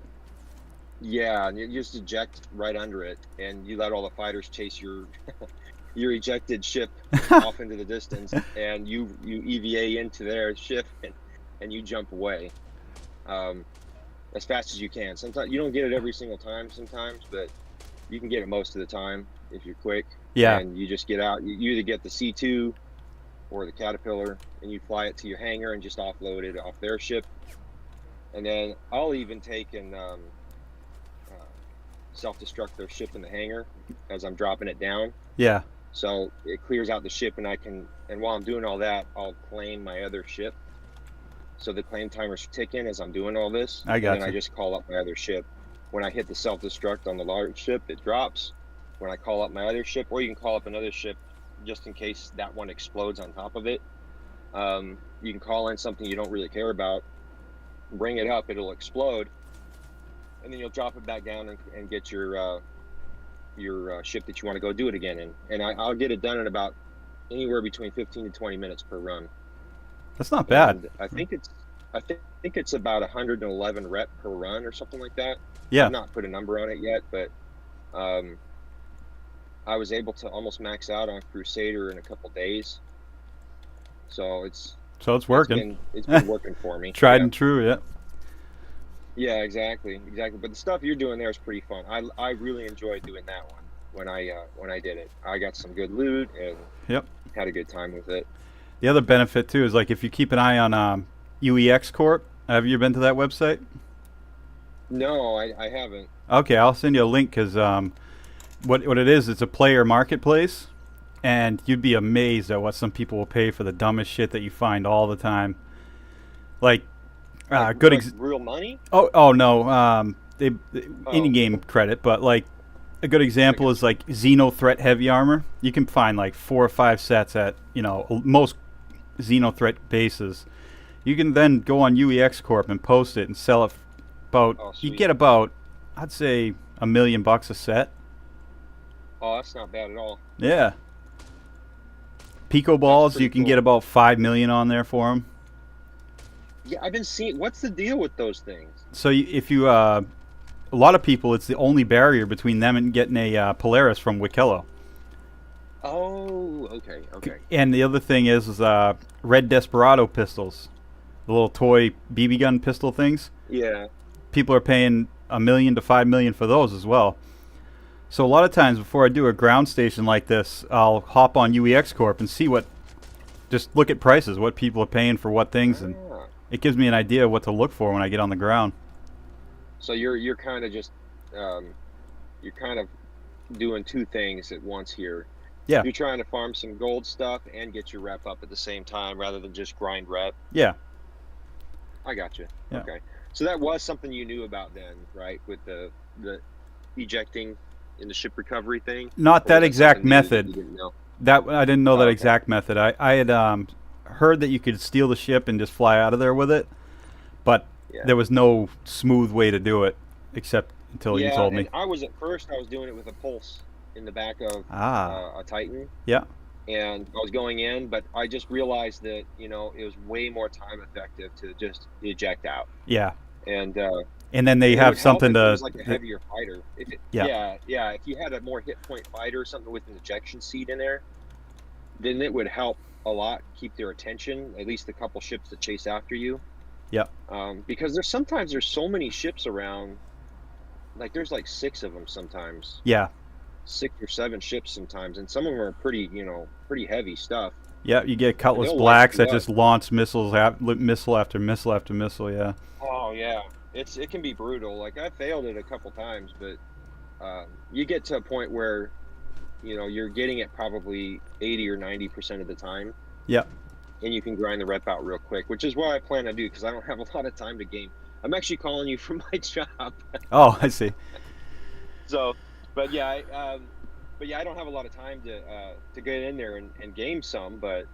Yeah, and you just eject right under it, and you let all the fighters chase your your ejected ship off into the distance, and you EVA into their ship, and you jump away as fast as you can. Sometimes you don't get it every single time, sometimes, but you can get it most of the time if you're quick.
Yeah.
And you just get out. You either get the C2 or the Caterpillar, and you fly it to your hangar and just offload it off their ship. And then I'll even take and self-destruct their ship in the hangar as I'm dropping it down.
Yeah.
So it clears out the ship, and while I'm doing all that, I'll claim my other ship. So the claim timer's ticking as I'm doing all this.
I got
And then I
you.
just call up my other ship. When I hit the self-destruct on the large ship, it drops. When I call up my other ship, or you can call up another ship just in case that one explodes on top of it. You can call in something you don't really care about, bring it up, it'll explode, and then you'll drop it back down and get your ship that you want to go do it again in. And I'll get it done in about anywhere between 15 to 20 minutes per run.
That's not bad.
And I think it's about 111 rep per run or something like that.
Yeah.
I've not put a number on it yet, but I was able to almost max out on Crusader in a couple days. So it's
working.
It's been working for me.
Tried
Yeah.
and true, yeah.
Yeah, exactly. But the stuff you're doing there is pretty fun. I really enjoyed doing that one when I did it. I got some good loot and
Yep.
had a good time with it.
The other benefit too is like if you keep an eye on UEX Corp. Have you been to that website?
No, I haven't.
Okay, I'll send you a link because what it is, it's a player marketplace, and you'd be amazed at what some people will pay for the dumbest shit that you find all the time. Like, good
Like real money?
oh no, any game credit, but like a good example is like Xeno Threat Heavy Armor. You can find like 4 or 5 sets at most Xeno Threat bases. You can then go on UEX Corp and post it and sell it about.
Oh,
You
sweet.
get about, I'd say, $1 million a set.
Oh, that's not bad at all.
Yeah. Pico balls,
pretty
you can
cool.
get about 5 million on there for them.
Yeah, I've been seeing. What's the deal with those things?
So if you, a lot of people, it's the only barrier between them and getting a Polaris from Wikello.
Oh, okay.
And the other thing is Red Desperado pistols, the little toy BB gun pistol things.
Yeah.
People are paying $1 million to $5 million for those as well. So a lot of times before I do a ground station like this, I'll hop on UEX Corp and just look at prices, what people are paying for what things, and
Ah.
it gives me an idea of what to look for when I get on the ground.
So you're kind of just you're kind of doing two things at once here.
Yeah.
You're trying to farm some gold stuff and get your rep up at the same time rather than just grind rep.
Yeah.
I got you.
Yeah.
Okay. So that was something you knew about then, right? With the ejecting in the ship recovery thing?
Not
Or
that
was
exact
something new that
method.
you didn't know?
That I didn't know
Oh,
that
okay.
exact method. I had heard that you could steal the ship and just fly out of there with it, but
Yeah.
there was no smooth way to do it, except until you
Yeah,
told me.
and I was at first. I was doing it with a pulse in the back of
Ah,
a Titan,
yeah,
and I was going in, but I just realized that it was way more time effective to just eject out,
yeah.
and
And then they
it
have
would help
something
if it
to.
was like a heavier fighter. If it,
Yeah.
yeah, if you had a more hit point fighter, something with an ejection seat in there, then it would help a lot keep their attention. At least a couple ships that chase after you.
Yep.
Because there's so many ships around. Like there's like 6 of them sometimes.
Yeah.
6 or 7 ships sometimes, and some of them are pretty, pretty heavy stuff.
Yeah. You get Cutlass
they'll light
Blacks
you
that
up.
just launch missiles, missile after missile after missile. Yeah.
Oh yeah, it can be brutal. Like I failed it a couple times, but you get to a point where, you're getting it probably 80 or 90% of the time,
Yep.
and you can grind the rep out real quick, which is what I plan to do because I don't have a lot of time to game. I'm actually calling you from my job,
Oh, I see.
so, but yeah, I don't have a lot of time to get in there and game some, but.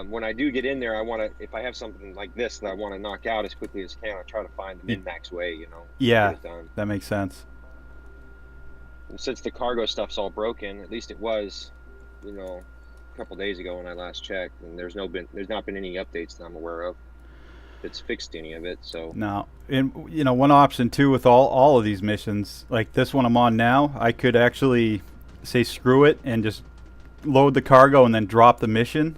When I do get in there, I want to, if I have something like this that I want to knock out as quickly as I can, I try to find the min-max way,
Yeah.
get it done.
That makes sense.
And since the cargo stuff's all broken, at least it was, a couple days ago when I last checked, and there's not been any updates that I'm aware of that's fixed any of it. So
Now, and one option too with all of these missions, like this one I'm on now, I could actually say screw it and just load the cargo and then drop the mission,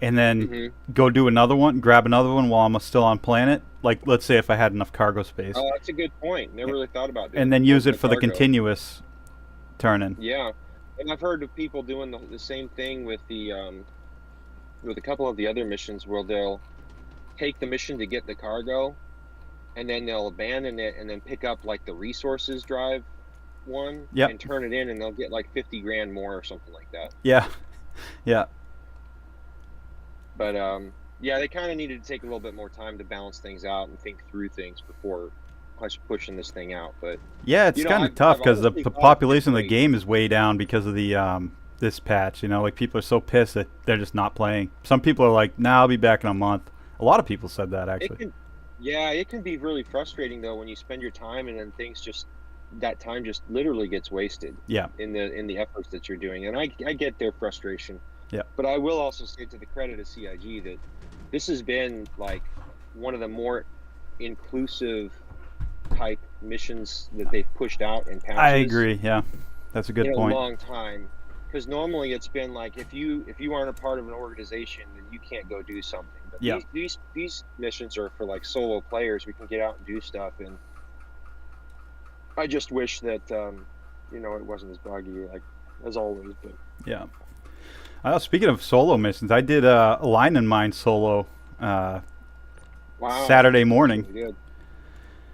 and then
Mhm.
go do another one, grab another one while I'm still on planet. Like let's say if I had enough cargo space,
Oh, that's a good point. Never really thought about doing
and then use it for the
cargo.
continuous turn-in.
Yeah, and I've heard of people doing the same thing with with a couple of the other missions where they'll take the mission to get the cargo, and then they'll abandon it and then pick up like the resources drive one
Yep.
and turn it in, and they'll get like 50 grand more or something like that.
Yeah, yeah,
But yeah, they kind of needed to take a little bit more time to balance things out and think through things before pushing this thing out. But
yeah. It's kind of
I've
tough because the
honestly thought
population of the
great.
game is way down because of the this patch. Like people are so pissed that they're just not playing. Some people are like, "Nah, I'll be back in a month." A lot of people said that actually.
It can be really frustrating though when you spend your time and then that time just literally gets wasted.
Yeah.
In the efforts that you're doing, and I get their frustration.
Yeah.
But I will also say to the credit of CIG that this has been like one of the more inclusive type missions that they've pushed out in patches.
I agree. Yeah, that's a good
in
point.
a long time, because normally it's been like if you aren't a part of an organization, then you can't go do something. But
Yeah.
these missions are for like solo players. We can get out and do stuff, and I just wish that it wasn't as buggy like as always. But
Yeah. Speaking of solo missions, I did a line in mine solo
wow,
Saturday morning.
That's really good.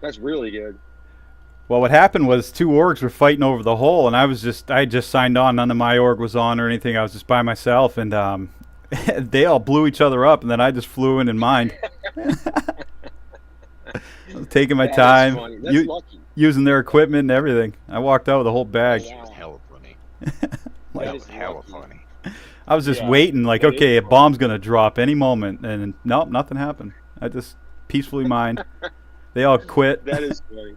That's really good.
Well, what happened was 2 orgs were fighting over the hole, and I had just signed on. None of my org was on or anything. I was just by myself, and they all blew each other up, and then I just flew in mine. I was taking my
That is
time,
funny. That's lucky.
using their equipment and everything. I walked out with a whole bag.
Wow.
That was hella funny.
Like,
That
That
was
is
hella
lucky.
funny.
I was just
Yeah,
waiting, like,
that is
okay, a
funny.
bomb's gonna drop any moment, and nope, nothing happened. I just peacefully mined. They all quit.
That is funny.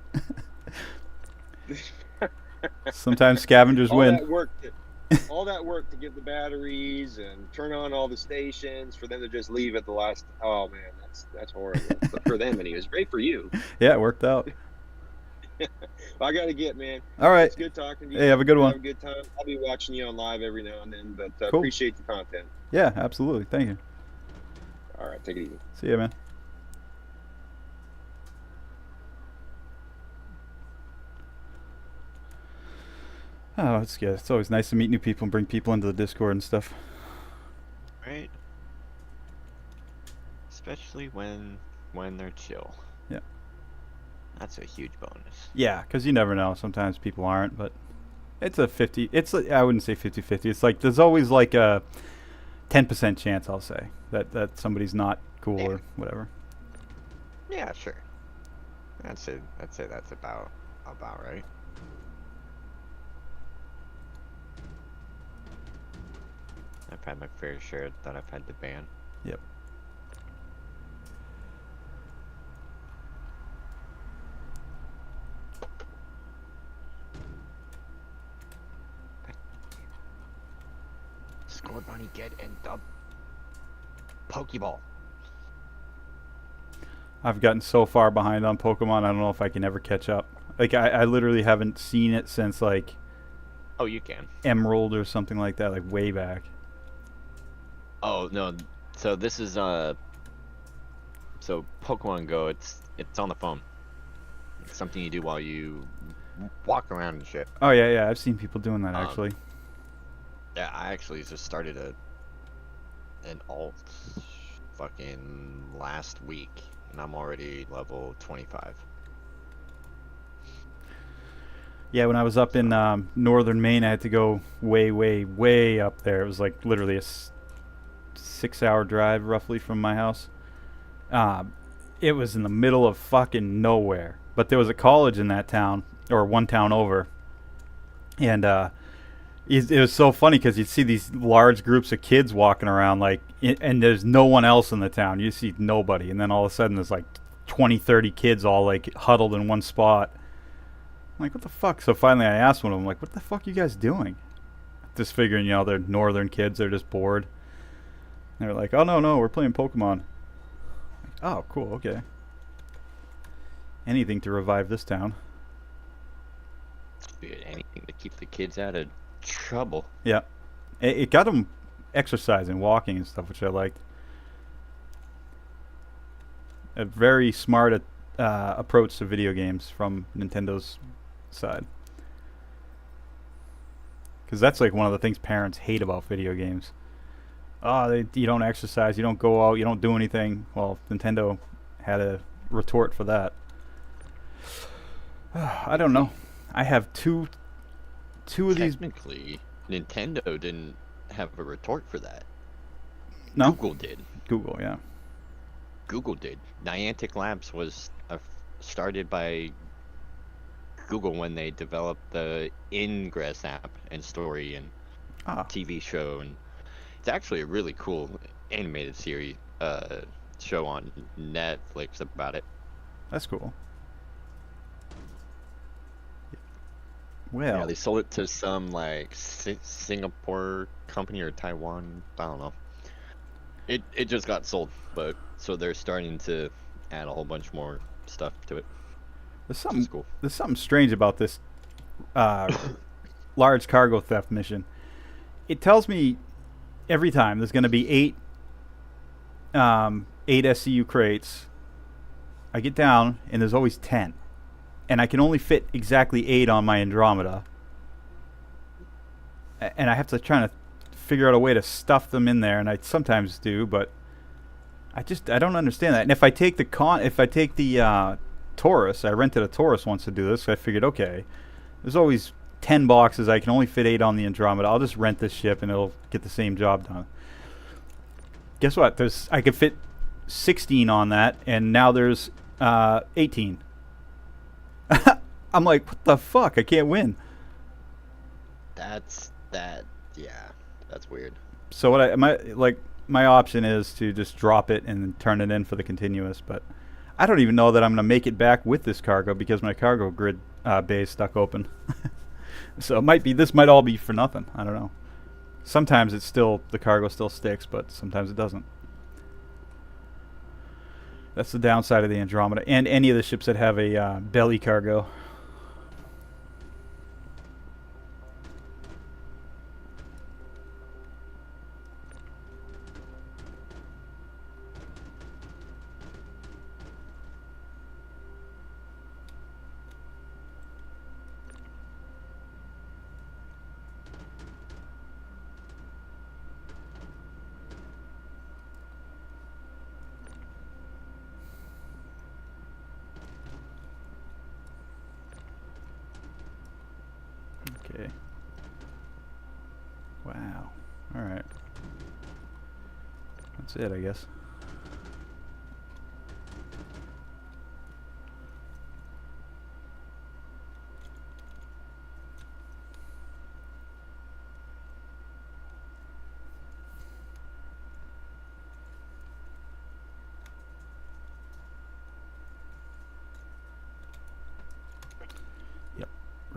Sometimes scavengers
all
win.
all that work to get the batteries and turn on all the stations for them to just leave at the last. Oh man, that's horrible. But for them, anyways, great for you.
Yeah, it worked out.
I gotta get, man.
All right.
It's good talking to you.
Hey, have a good one.
Have a good time. I'll be watching you on live every now and then, but
Cool.
appreciate the content.
Yeah, absolutely. Thank you.
All right, take it easy.
See ya, man. Oh, it's good. It's always nice to meet new people and bring people into the Discord and stuff.
Right? Especially when they're chill.
Yeah.
That's a huge bonus.
Yeah, because you never know. Sometimes people aren't, but it's a 50. I wouldn't say 50-50. It's like there's always like a 10% chance, I'll say, that somebody's not cool
Yeah.
or whatever.
Yeah, sure. I'd say that's about right. I've had my fair share that I've had to ban.
Yep.
Score bunny, get in the Pokeball.
I've gotten so far behind on Pokemon, I don't know if I can ever catch up. Like, I literally haven't seen it since, like,
Oh, you can.
Emerald or something like that, like, way back.
Oh no, so this is so Pokemon Go. It's on the phone. It's something you do while you walk around and shit.
Oh, yeah, I've seen people doing that,
Um,
actually.
Yeah, I actually just started an alt fucking last week, and I'm already level 25.
Yeah, when I was up in northern Maine, I had to go way, way, way up there. It was, like, literally a 6-hour drive, roughly, from my house. It was in the middle of fucking nowhere. But there was a college in that town, or one town over. And it was so funny because you'd see these large groups of kids walking around, like, and there's no one else in the town. You see nobody. And then all of a sudden there's like 20, 30 kids all like huddled in one spot. I'm like, what the fuck? So finally I asked one of them, like, what the fuck are you guys doing? Just figuring, you know, they're northern kids. They're just bored. And they're like, oh, no, we're playing Pokemon. Oh, cool, okay. Anything to revive this town.
Dude, anything to keep the kids out of trouble.
Yeah. It got them exercising, walking and stuff, which I liked. A very smart approach to video games from Nintendo's side. Because that's like one of the things parents hate about video games. Oh, you don't exercise, you don't go out, you don't do anything. Well, Nintendo had a retort for that. I don't know. I have two of these.
Technically, Nintendo didn't have a retort for that.
No?
Google did.
Google, yeah.
Google did. Niantic Labs was started by Google when they developed the Ingress app and story and
Ah,
TV show, and it's actually a really cool animated series show on Netflix about it.
that's cool.
Yeah,
Well,
they sold it to some like Singapore company or Taiwan. I don't know. It just got sold, but so they're starting to add a whole bunch more stuff to it.
there's
Which
something
is cool.
there's something strange about this large cargo theft mission. It tells me every time there's going to be eight SCU crates. I get down and there's always 10, and I can only fit exactly 8 on my Andromeda, and I have to try to figure out a way to stuff them in there, and I sometimes do, but I don't understand that. And if I take the Taurus, I rented a Taurus once to do this, so I figured, okay, there's always 10 boxes, I can only fit 8 on the Andromeda. I'll just rent this ship and it'll get the same job done. Guess what? I could fit 16 on that, and now there's 18. I'm like, what the fuck? I can't win.
Yeah, that's weird.
So my option is to just drop it and turn it in for the continuous, but I don't even know that I'm gonna make it back with this cargo because my cargo grid bay is stuck open. So this might all be for nothing. I don't know. Sometimes the cargo still sticks, but sometimes it doesn't. That's the downside of the Andromeda and any of the ships that have a belly cargo. Okay. Wow. All right. That's it, I guess.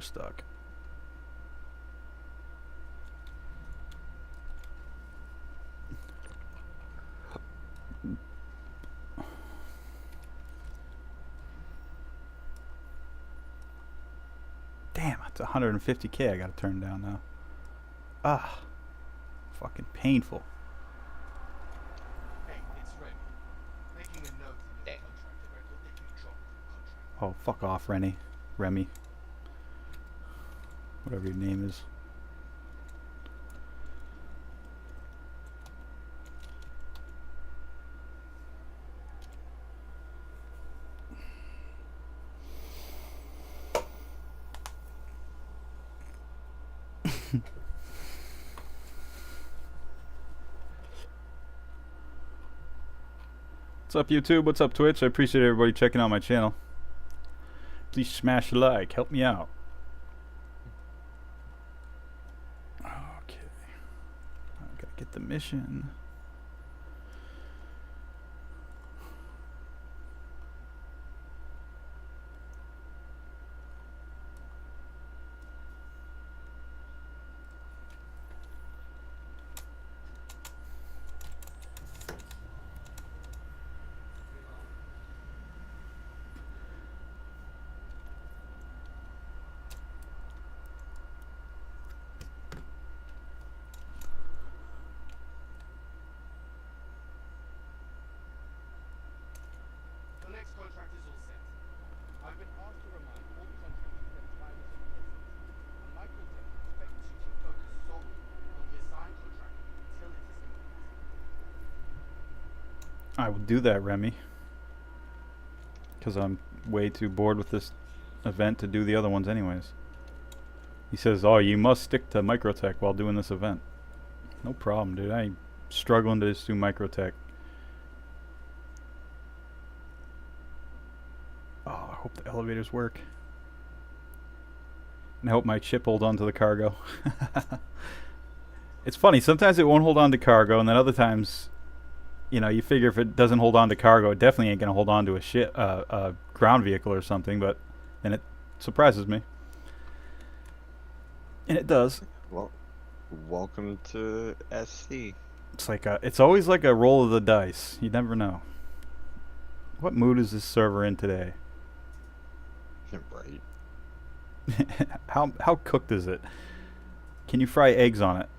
stuck. Damn, it's 150K I gotta turn down now. Ah, fucking painful.
Hey, it's Remy. Making a note in your
Damn.
contract about what they can drop from the contract.
Oh, fuck off, Remy. Whatever your name is. What's up, YouTube? What's up, Twitch? I appreciate everybody checking out my channel. Please smash a like. Help me out. Okay. I gotta get the mission.
The next contract is all set. I've been asked to remind all contractors that time is of the essence, and Microtech expects you to focus solely on the assigned contract until it is complete.
I will do that, Remy. Because I'm way too bored with this event to do the other ones anyways. He says, oh, you must stick to Microtech while doing this event. No problem, dude. I'm struggling to just do Microtech. Oh, I hope the elevators work. And I hope my ship hold on to the cargo. It's funny, sometimes it won't hold on to cargo, and then other times, you know, you figure if it doesn't hold on to cargo, it definitely ain't gonna hold on to a ship, a ground vehicle or something, but then it surprises me. And it does.
Well, welcome to SC.
It's like it's always like a roll of the dice. You never know. What mood is this server in today?
Right.
How cooked is it? Can you fry eggs on it?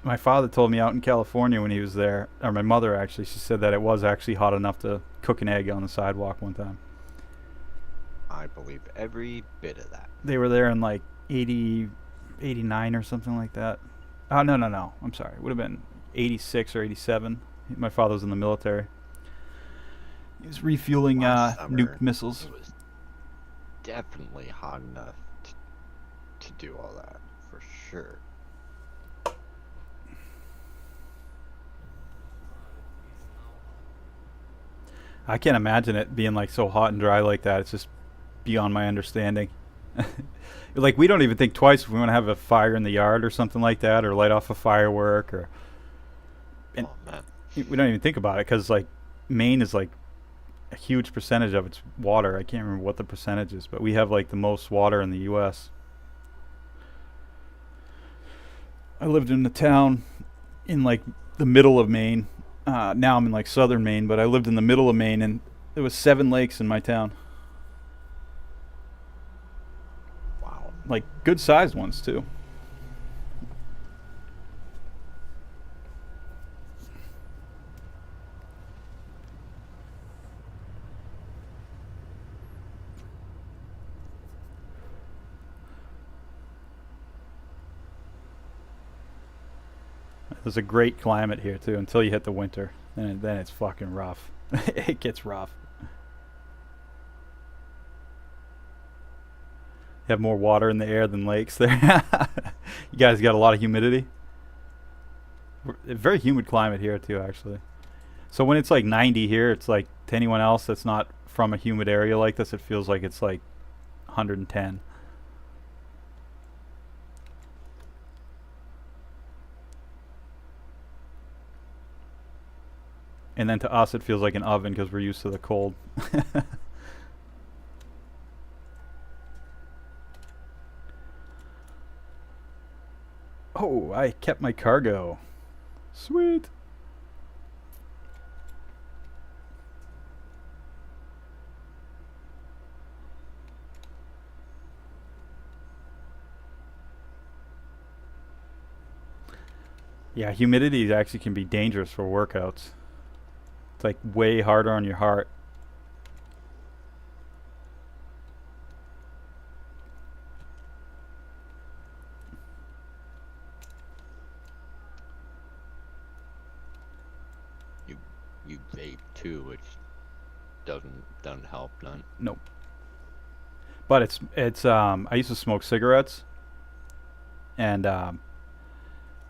My father told me out in California when he was there, or my mother actually, she said that it was actually hot enough to cook an egg on the sidewalk one time.
I believe every bit of that.
They were there in like 80, 89 or something like that. Oh, no. I'm sorry. It would have been 86 or 87. My father was in the military. He was refueling
Last summer,
nuke missiles.
It was definitely hot enough to do all that, for sure.
I can't imagine it being like so hot and dry like that. It's just beyond my understanding. Like, we don't even think twice if we want to have a fire in the yard or something like that, or light off a firework, or And-
Oh man.
we don't even think about it because like Maine is like a huge percentage of its water. I can't remember what the percentage is, but we have like the most water in the U.S. I lived in a town in like the middle of Maine. Now I'm in like southern Maine, but I lived in the middle of Maine, and there was 7 lakes in my town.
Wow.
Like good sized ones too. There's a great climate here too until you hit the winter, and then it's fucking rough. It gets rough. You have more water in the air than lakes there. You guys got a lot of humidity. A very humid climate here too, actually. So when it's like 90 here, it's like to anyone else that's not from a humid area like this, it feels like it's like 110. And then to us, it feels like an oven because we're used to the cold. Oh, I kept my cargo. Sweet. Yeah, humidity actually can be dangerous for workouts. It's like way harder on your heart.
You vape too, which doesn't help none.
Nope. But it's I used to smoke cigarettes, and I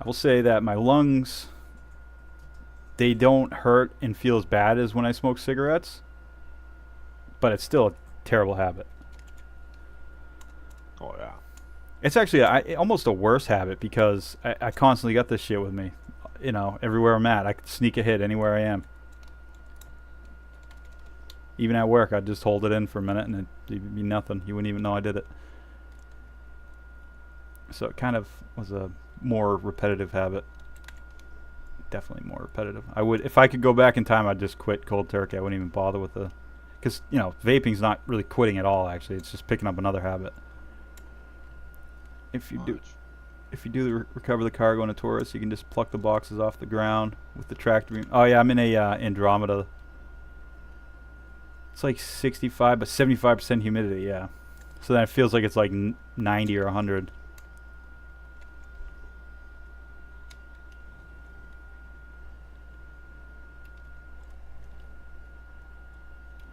will say that my lungs, they don't hurt and feel as bad as when I smoke cigarettes, but it's still a terrible habit.
Oh yeah.
It's actually almost a worse habit because I constantly got this shit with me. You know, everywhere I'm at, I could sneak a hit anywhere I am. Even at work, I'd just hold it in for a minute and it'd be nothing. You wouldn't even know I did it. So it kind of was a more repetitive habit. Definitely more repetitive. I would, if I could go back in time, I'd just quit cold turkey. I wouldn't even bother with the, because, you know, vaping's not really quitting at all, actually. It's just picking up another habit. If you do recover the cargo in a Taurus, you can just pluck the boxes off the ground with the tractor beam. Oh yeah, I'm in a Andromeda. It's like 65 but 75% humidity, yeah. So then it feels like it's like 90 or 100.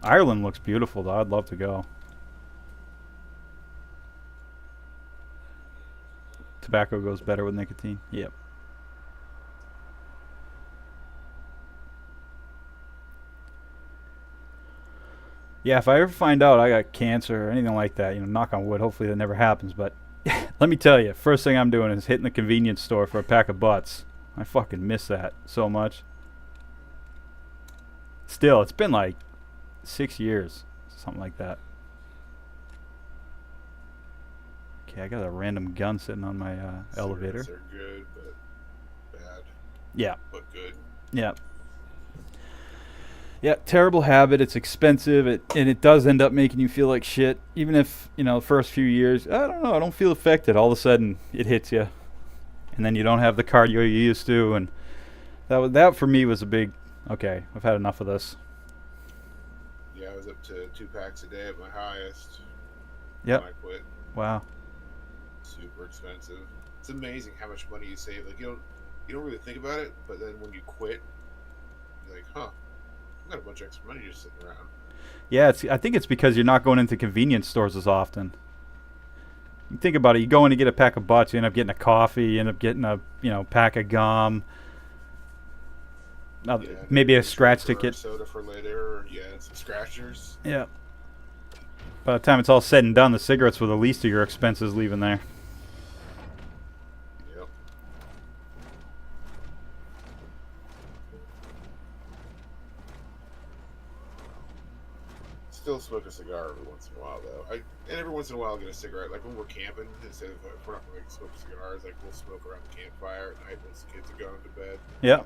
Ireland looks beautiful though. I'd love to go. Tobacco goes better with nicotine. Yep. Yeah, if I ever find out I got cancer or anything like that, you know, knock on wood, hopefully that never happens, but let me tell you, first thing I'm doing is hitting the convenience store for a pack of butts. I fucking miss that so much. Still, it's been like 6 years, something like that. Okay, I got a random gun sitting on my elevator.
Cigarettes are good, but bad.
Yeah.
But good.
Yeah. Yeah, terrible habit. It's expensive, and it does end up making you feel like shit. Even if, you know, the first few years, I don't know, I don't feel affected. All of a sudden, it hits you, and then you don't have the cardio you used to, and that for me was a big. Okay, I've had enough of this.
Yeah, I was up to 2 packs a day at my highest.
Yep.
When I quit.
Wow.
Super expensive. It's amazing how much money you save. Like you don't really think about it, but then when you quit, you're like, huh, I've got a bunch of extra money just sitting around.
Yeah, I think it's because you're not going into convenience stores as often. You think about it. You go in to get a pack of butts, you end up getting a coffee, you end up getting a pack of gum.
Yeah,
Maybe a scratch
for
ticket.
Soda for later. Yeah, and some scratchers.
Yeah. By the time it's all said and done, the cigarettes were the least of your expenses leaving there.
Yep. Still smoke a cigar every once in a while, though. And every once in a while, I'll get a cigarette. Like when we're camping, instead of if we're not going to smoke cigars, like we'll smoke around the campfire at night once the kids are going to bed.
Yeah.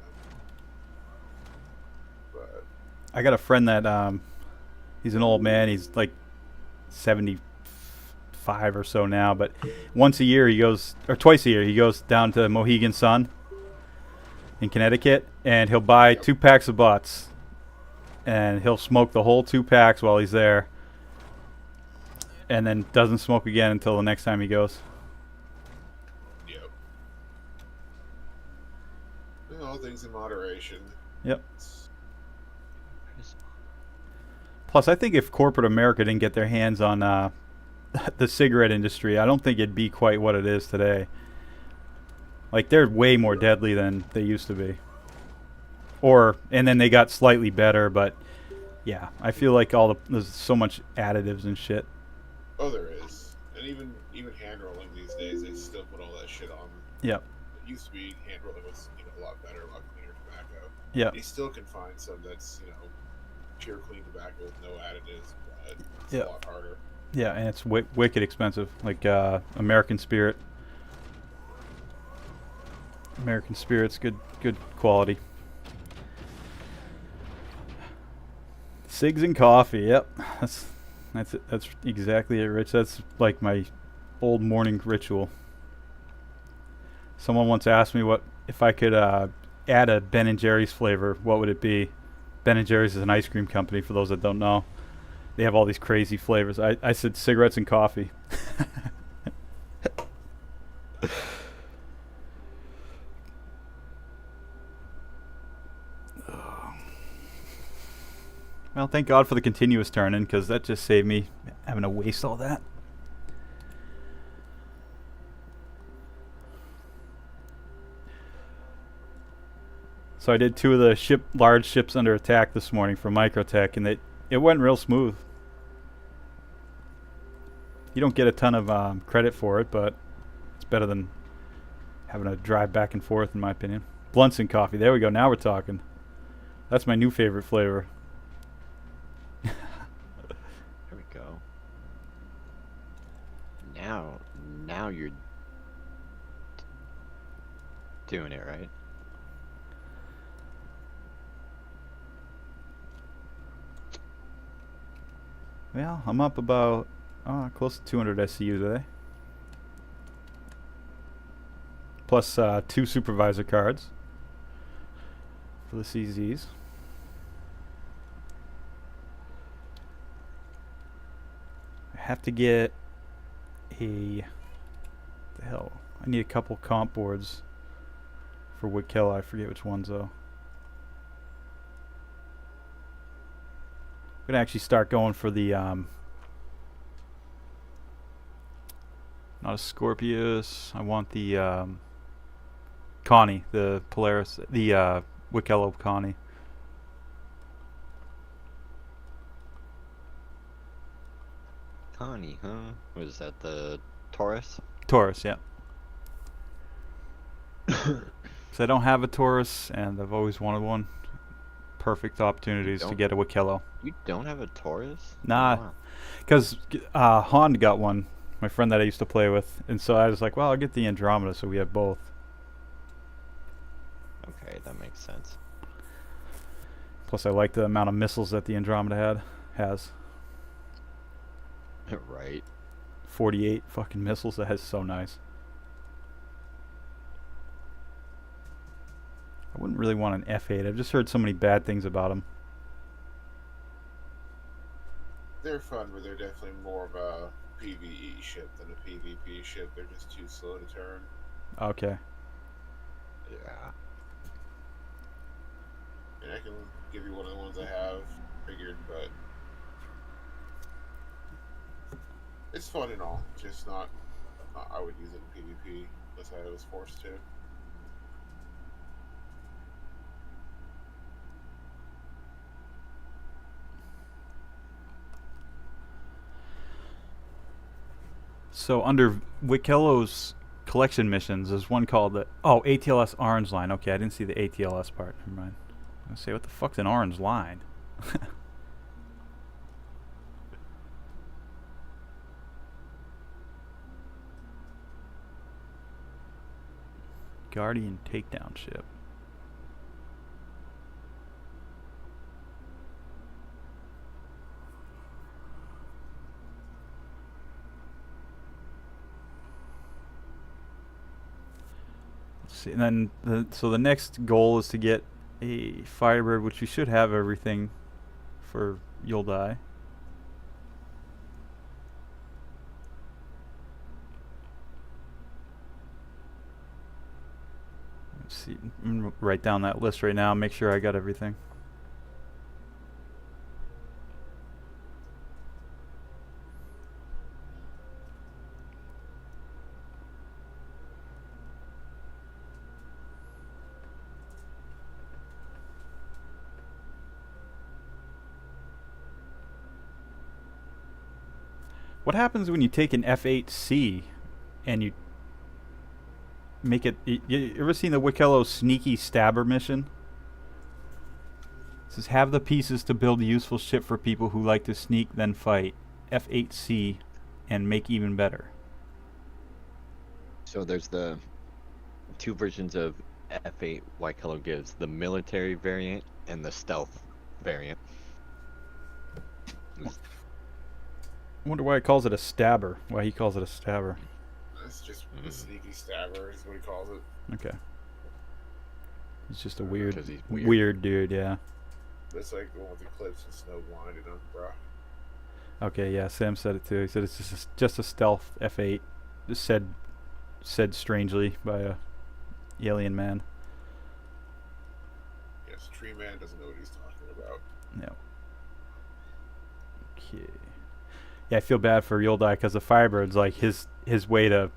But
I got a friend that he's an old man. He's like 75 or so now, but once a year he goes, or twice a year he goes down to Mohegan Sun in Connecticut, and he'll buy 2 packs of butts, and he'll smoke the whole 2 packs while he's there, and then doesn't smoke again until the next time he goes.
yep. All things in moderation.
Yep. Plus, I think if corporate America didn't get their hands on the cigarette industry, I don't think it'd be quite what it is today. Like, they're way more deadly than they used to be. And then they got slightly better, but yeah, I feel like there's so much additives and shit.
Oh, there is. And even hand rolling these days, they still put all that shit on.
Yep.
It used to be hand rolling was a lot better, a lot cleaner tobacco.
Yeah.
You still can find some that's, you know, pure clean tobacco with no additives, but it's
Yeah.
a lot harder.
Yeah, and it's wicked expensive. Like American Spirit. American Spirit's good quality. Cigs and coffee. Yep, that's it. That's exactly it, Rich. That's like my old morning ritual. Someone once asked me what if I could add a Ben and Jerry's flavor, what would it be? Ben and Jerry's is an ice cream company. For those that don't know, they have all these crazy flavors. I said cigarettes and coffee. Well, thank God for the continuous turning, because that just saved me having to waste all that. So I did 2 of the large ships under attack this morning for Microtech, and it went real smooth. You don't get a ton of credit for it, but it's better than having to drive back and forth, in my opinion. Blunts and coffee. There we go. Now we're talking. That's my new favorite flavor.
There we go. Now you're doing it right.
Well, I'm up about close to 200 SCU today. Plus 2 supervisor cards for the CZs. I have to get the hell. I need a couple comp boards for Wickella. I forget which ones though. I'm gonna actually start going for the not a Scorpius. I want the Connie, the Polaris, the Wikello Connie.
Connie, huh? Was that the Taurus?
Taurus, yeah. So I don't have a Taurus, and I've always wanted one. Perfect opportunities to
don't?
get a Wikello.
You don't have a Taurus?
Nah.
Oh, wow.
Because Hond got one, my friend that I used to play with, and so I was like, well, I'll get the Andromeda, so we have both.
Okay, that makes sense.
Plus, I like the amount of missiles that the Andromeda has.
Right.
48 fucking missiles. That is so nice. I wouldn't really want an F8. I've just heard so many bad things about them.
They're fun, but they're definitely more of a PvE ship than a PvP ship. They're just too slow to turn.
Okay.
Yeah.
And I can give you one of the ones I have figured, but it's fun and all. Just not I would use it in PvP unless I was forced to.
So under Wikello's collection missions, there's one called the ATLS Orange Line. Okay, I didn't see the ATLS part. Never mind. I was gonna say, what the fuck's an orange line? Guardian takedown ship. Let's see, and then the next goal is to get a Firebird, which we should have everything for You'll Die. Let's see. I'm gonna write down that list right now. Make sure I got everything. What happens when you take an F8C and you make it? You ever seen the Wikello Sneaky Stabber mission? says have the pieces to build a useful ship for people who like to sneak then fight. F8C and make even better.
So there's the two versions of F8 White Color gives, the military variant and the stealth variant.
I wonder why it calls it a stabber. Why he calls it a stabber.
That's just a sneaky stabber is what he calls it.
Okay. He's just a weird,
'Cause he's
weird,
weird.
dude, yeah.
That's like the one with the clips and snow blinded him, bro.
Okay, yeah, Sam said it too. He said it's just a stealth F8. Just said strangely by a alien man.
Yes, Tree Man doesn't know what he's talking about.
No. Okay. Yeah, I feel bad for Yul'Dai because the Firebird's like his way to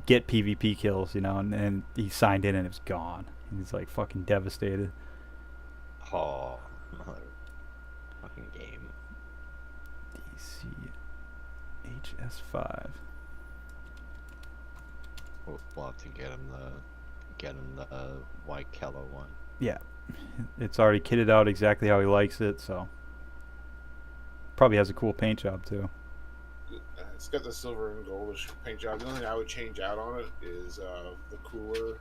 get PvP kills, you know, and he signed in and it was gone. He's like fucking devastated.
Oh, mother fucking game.
DC HS5.
We'll have to get him the White Kello one.
Yeah, it's already kitted out exactly how he likes it, so probably has a cool paint job too.
It's got the silver and goldish paint job. The only thing I would change out on it is the cooler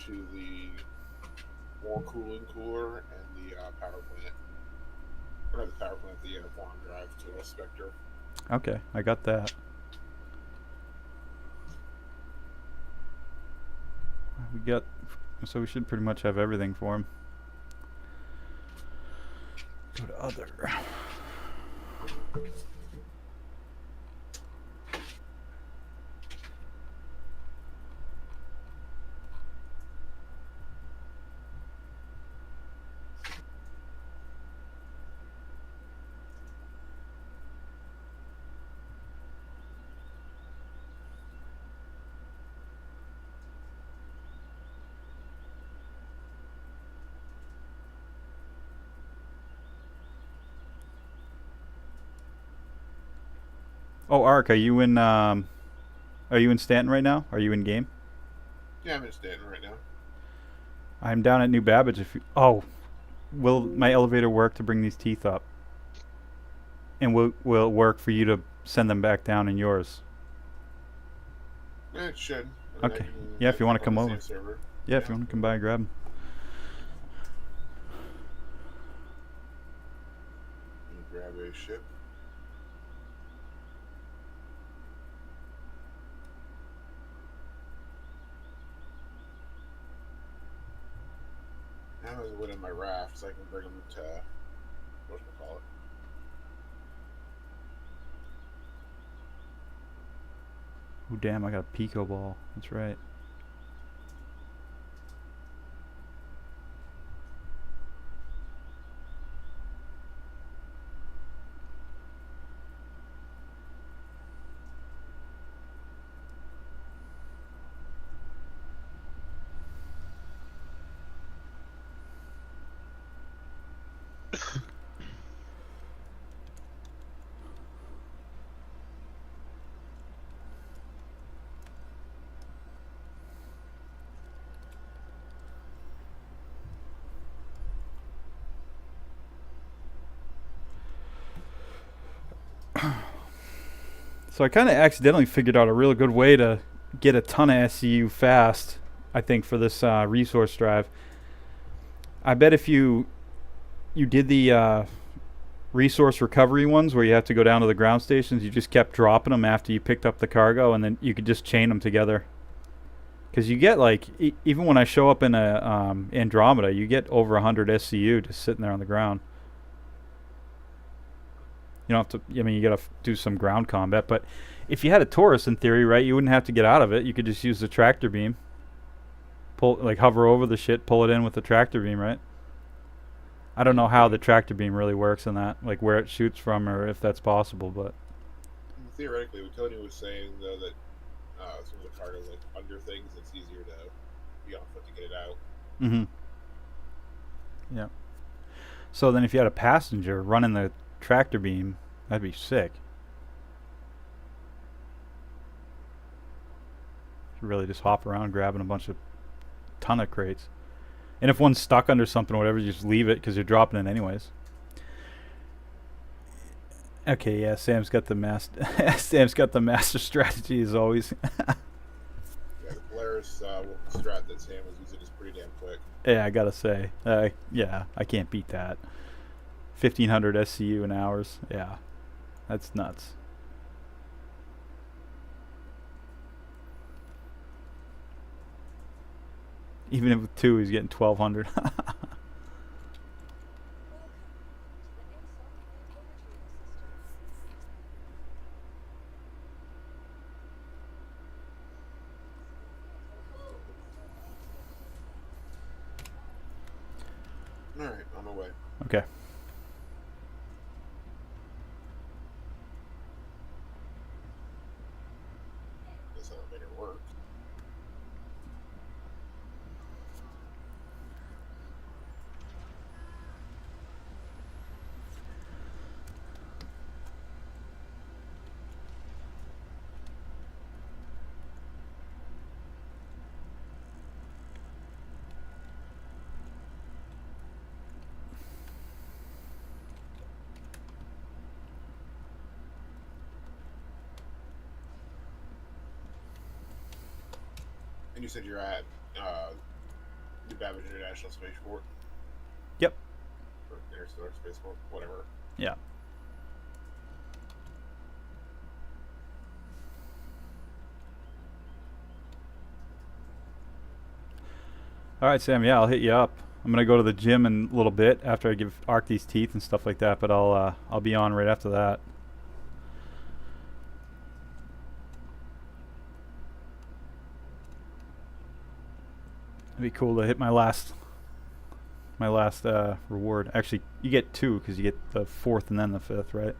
to the more cooling cooler and the power plant. Or not the power plant, the quantum drive to a Spectre.
Okay, I got that. We got, so we should pretty much have everything for him. Go to other. Oh, Ark, are you in Stanton right now? Are you in game?
Yeah, I'm in Stanton right now.
I'm down at New Babbage. If you, oh, will my elevator work to bring these teeth up? And will it work for you to send them back down in yours?
Yeah, it should.
Okay. Yeah, if you wanna come over.
Server.
Yeah, if you want to come by and grab them.
Grab a ship. I was winning my raft, so I can bring them to whatchamacallit.
Oh, damn, I got a Pico ball. That's right. So I kind of accidentally figured out a really good way to get a ton of SCU fast, I think, for this resource drive. I bet if you did the resource recovery ones where you have to go down to the ground stations, you just kept dropping them after you picked up the cargo, and then you could just chain them together. Because you get, like, even when I show up in a Andromeda, you get over 100 SCU just sitting there on the ground. You don't have to, I mean, you gotta do some ground combat, but if you had a Taurus in theory, right, you wouldn't have to get out of it. You could just use the tractor beam. Hover over the shit, pull it in with the tractor beam, right? I don't know how the tractor beam really works in that, like where it shoots from or if that's possible, but.
Theoretically, what Tony was saying, though, that some of the cargo's like under things, it's easier to be on foot to get it out.
Mm-hmm. Yeah. So then if you had a passenger running the tractor beam, that'd be sick. You really just hop around grabbing a ton of crates. And if one's stuck under something or whatever, you just leave it because you're dropping it anyways. Okay, yeah, Sam's got the master strategy as always.
Yeah, the Polaris strat that Sam was using is pretty damn quick.
Yeah, I gotta say, yeah, I can't beat that. 1500 SCU in hours, yeah, that's nuts. Even if with 2, he's getting 1200.
Welcome to the Exotic Infantry System.
All right, on my way.
Okay.
Guess that'll make it work. And you said you're at New Babbage International Spaceport?
Yep.
Or Interstellar Spaceport, whatever.
Yeah. All right, Sam. Yeah, I'll hit you up. I'm gonna go to the gym in a little bit after I give Ark these teeth and stuff like that. But I'll be on right after that. It'd be cool to hit my last reward. Actually, you get 2 because you get the 4th and then the 5th, right?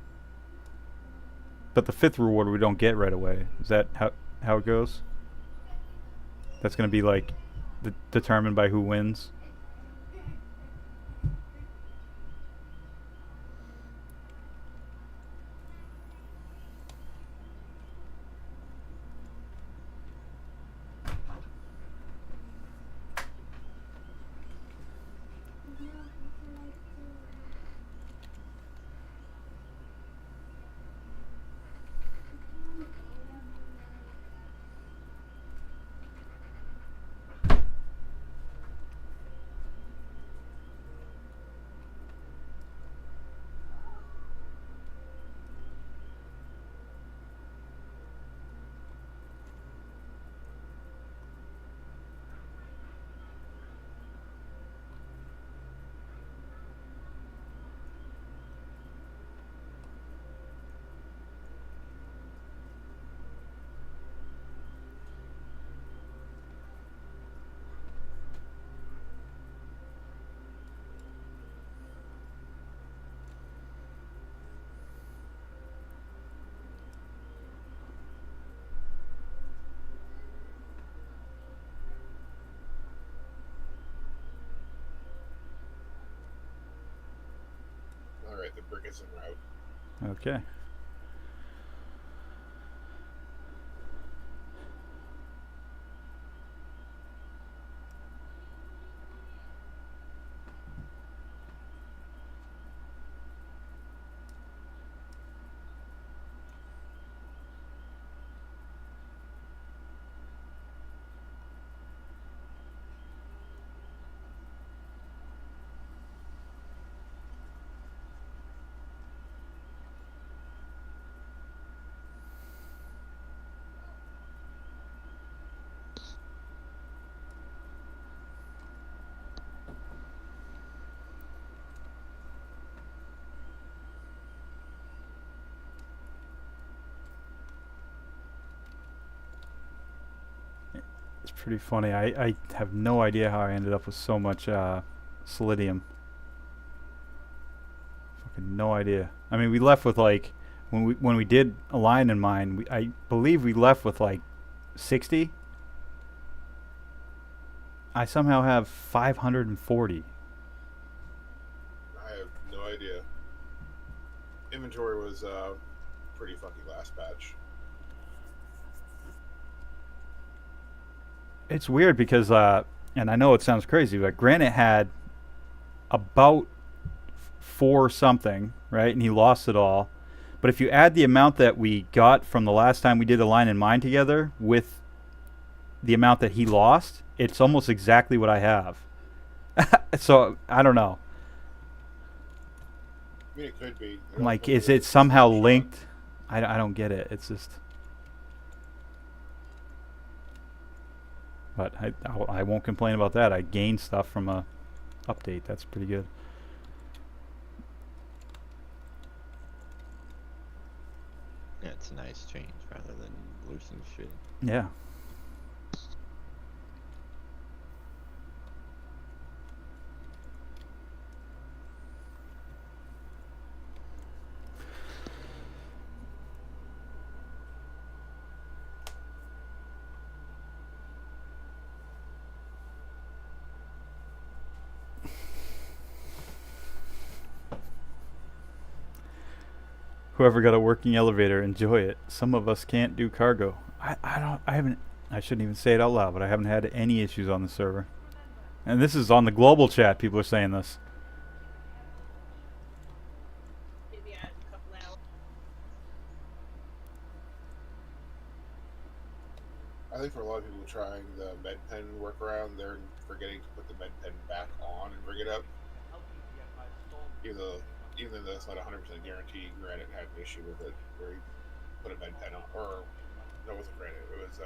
But the 5th reward we don't get right away. Is that how it goes? That's gonna be like determined by who wins.
Alright, the brick is en route.
Okay. It's pretty funny. I have no idea how I ended up with so much Solidium. Fucking no idea. I mean, we left with like when we did Align in Mine, I believe we left with like 60. I somehow have 540.
I have no idea. Inventory was pretty funky last batch.
It's weird because and I know it sounds crazy, but Granite had about 4 something, right? And he lost it all. But if you add the amount that we got from the last time we did the line and mine together with the amount that he lost, it's almost exactly what I have. So I don't know.
I mean, it could be.
I'm like, is it somehow linked? I don't get it. It's just. But I won't complain about that. I gained stuff from a update. That's pretty good.
Yeah, it's a nice change rather than losing shit.
Yeah. Whoever got a working elevator, enjoy it. Some of us can't do cargo. I shouldn't even say it out loud, but I haven't had any issues on the server. And this is on the global chat, people are saying this.
I think for a lot of people trying the med pen workaround, they're forgetting to put the med pen back on and bring it up. Even though that's not 100% guaranteed, Granite had an issue with it where he put a med pen on, or no, it wasn't Granite, it was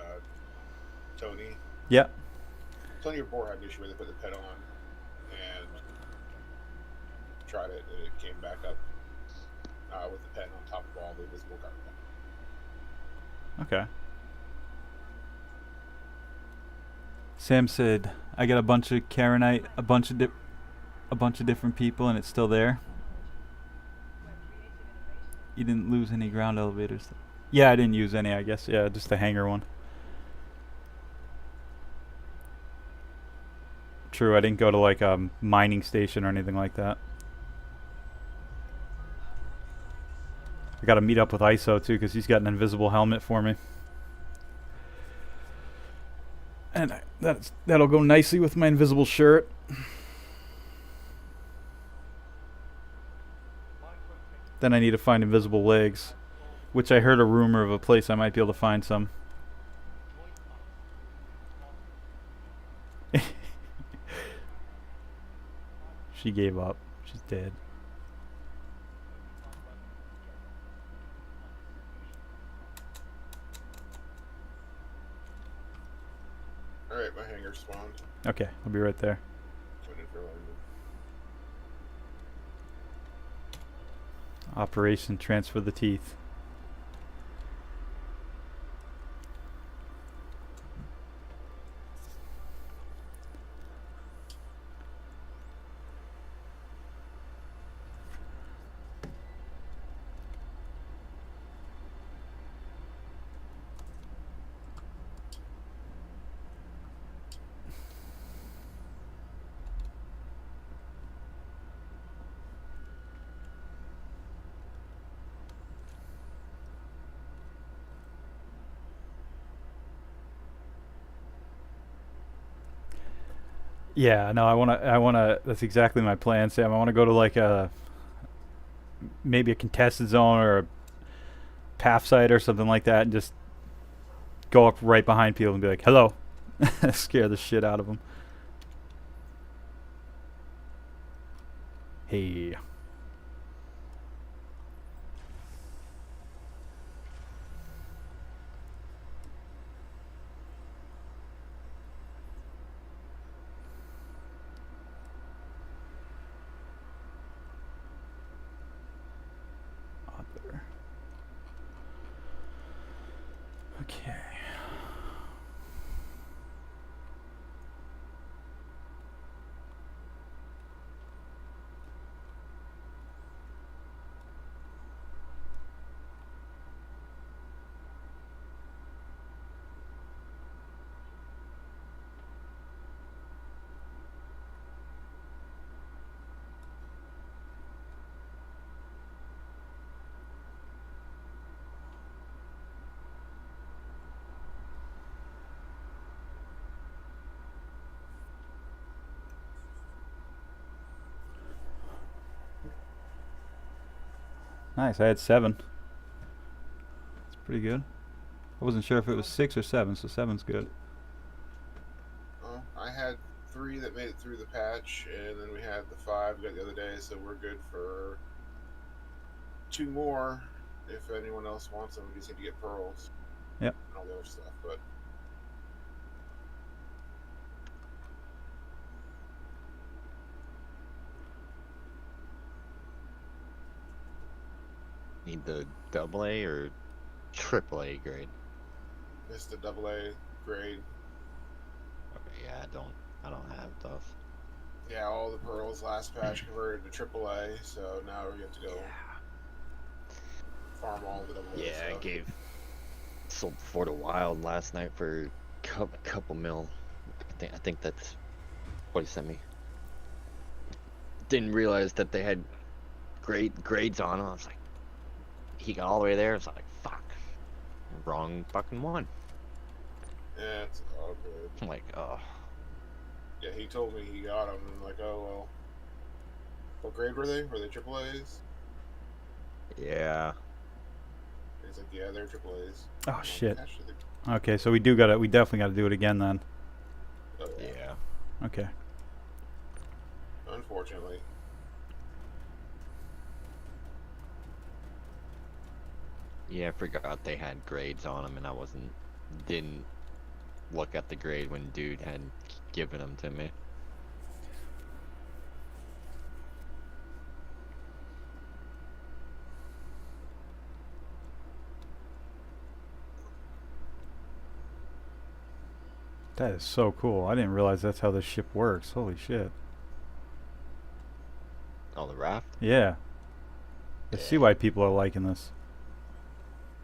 Tony.
Yeah.
Tony or Boar had an issue where they put the pen on and tried it, and it came back up with the pen on top of all the invisible carbon.
Okay. Sam said, "I got a bunch of Karenite, a bunch of different people, and it's still there." You didn't lose any ground elevators. Yeah, I didn't use any. I guess. Yeah, just the hangar one. True, I didn't go to like a mining station or anything like that. I got to meet up with ISO too because he's got an invisible helmet for me. And that'll go nicely with my invisible shirt. Then I need to find invisible legs, which I heard a rumor of a place I might be able to find some. She gave up. She's dead.
Alright, my hangar spawned.
Okay, I'll be right there.
Went in for a random.
Operation Transfer the Teeth. Yeah, no, I wanna. That's exactly my plan, Sam. I wanna go to like maybe a contested zone or a path site or something like that, and just go up right behind people and be like, "Hello," scare the shit out of them. Hey. Okay. Nice. I had 7. It's pretty good. I wasn't sure if it was 6 or 7, so 7's good.
Well, I had 3 that made it through the patch, and then we had the 5 we got the other day, so we're good for 2 more. If anyone else wants them, we just need to get pearls.
Yep.
And all the other stuff, but
Need the AA or AAA grade?
it's the AA grade.
Okay, yeah, I don't have those.
Yeah, all the pearls last patch converted to AAA, so now we have to go farm all the AA
Yeah, I
stuff.
gave sold for the wild last night for a couple mil. I think that's what he sent me. Didn't realize that they had grades on them. I was like, he got all the way there. I was like, fuck, wrong fucking one.
Yeah, it's all good.
I'm like, oh,
Yeah, he told me he got them, and I'm like, oh well. What grade were they? Were they AAAs?
yeah.
He's like, yeah, they're AAAs.
Oh
I'm like,
shit.
actually,
Okay, so we definitely gotta do it again then.
oh, yeah.
Yeah.
Okay.
Unfortunately.
Yeah, I forgot they had grades on them, and I didn't look at the grade when dude had given them to me.
That is so cool. I didn't realize that's how this ship works. Holy shit.
Oh, the raft?
Yeah. I see why people are liking this.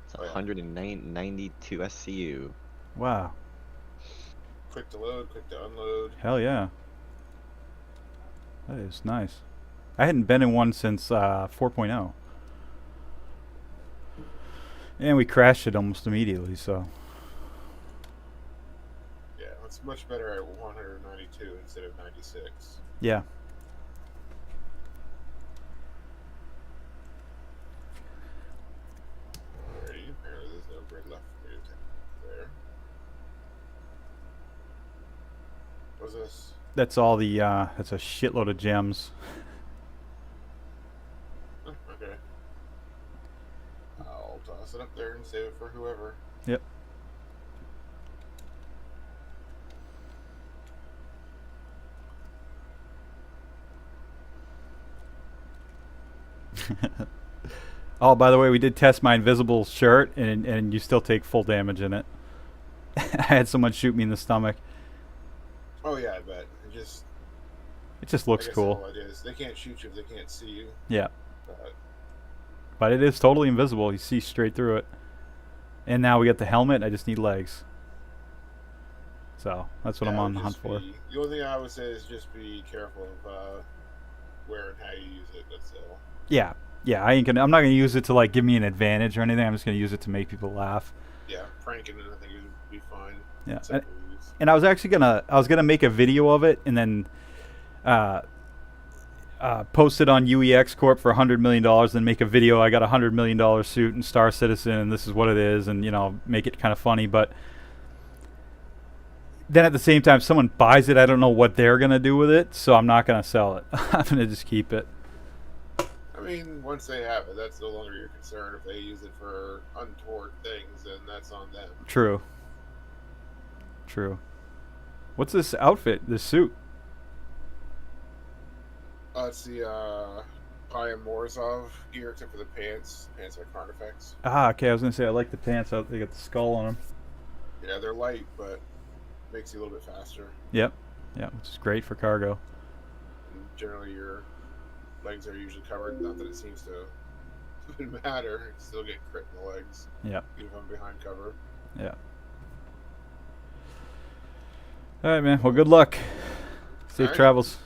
It's
Oh, yeah.
192 SCU.
Wow.
Quick to load, quick to unload.
Hell yeah. That is nice. I hadn't been in one since 4.0. And we crashed it almost immediately, so.
Yeah, it's much better at 192 instead of 96.
Yeah.
Alrighty, apparently there's no grid left for me to take there. What's this?
That's all the, that's a shitload of gems.
Oh, okay. I'll toss it up there and save it for whoever.
Yep. Oh, by the way, we did test my invisible shirt, and you still take full damage in it. I had someone shoot me in the stomach.
Oh yeah, I bet.
It just looks
I guess
cool.
all it is. They can't shoot you if they can't see you.
Yeah.
But
But it is totally invisible. You see straight through it. And now we got the helmet. I just need legs. So that's what
yeah,
I'm
I
on
would
the hunt
just
for.
The only thing I would say is just be careful of where and how you use it. That's all.
Yeah. Yeah, I'm not gonna use it to like give me an advantage or anything. I'm just gonna use it to make people laugh.
Yeah, pranking it, I think it would be fine.
Yeah.
Except for these.
And I was actually gonna make a video of it and then post it on UEX Corp for $100 million, then make a video. I got a $100 million suit and Star Citizen, and this is what it is, and make it kind of funny. But then at the same time, someone buys it, I don't know what they're gonna do with it, so I'm not gonna sell it. I'm gonna just keep it.
I mean, once they have it, that's no longer your concern. If they use it for untoward things, then that's on them.
True. True. What's this outfit? This suit?
It's the Paya Morozov gear, except for the pants. Pants are artifacts.
Ah, okay. I was gonna say I like the pants. They got the skull on them.
Yeah, they're light, but makes you a little bit faster.
Yep. Yeah, which is great for cargo.
And generally, your legs are usually covered. Not that it seems to matter. You still get crit in the legs.
Yep.
Even if I'm behind cover.
Yeah. All right, man. Well, good luck. Safe
All right.
travels.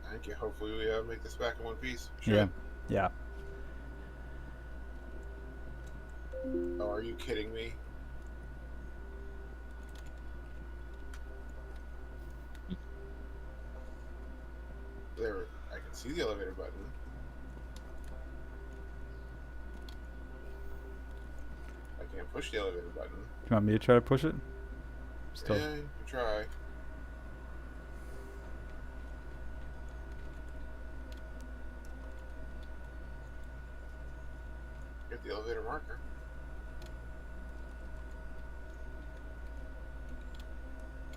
Thank you. Hopefully, we make this back in one piece.
Yeah. Yeah.
Oh, are you kidding me? There, I can see the elevator button. I can't push the elevator button.
You want me to try to push it? Still.
Yeah, you can try. Get the elevator marker.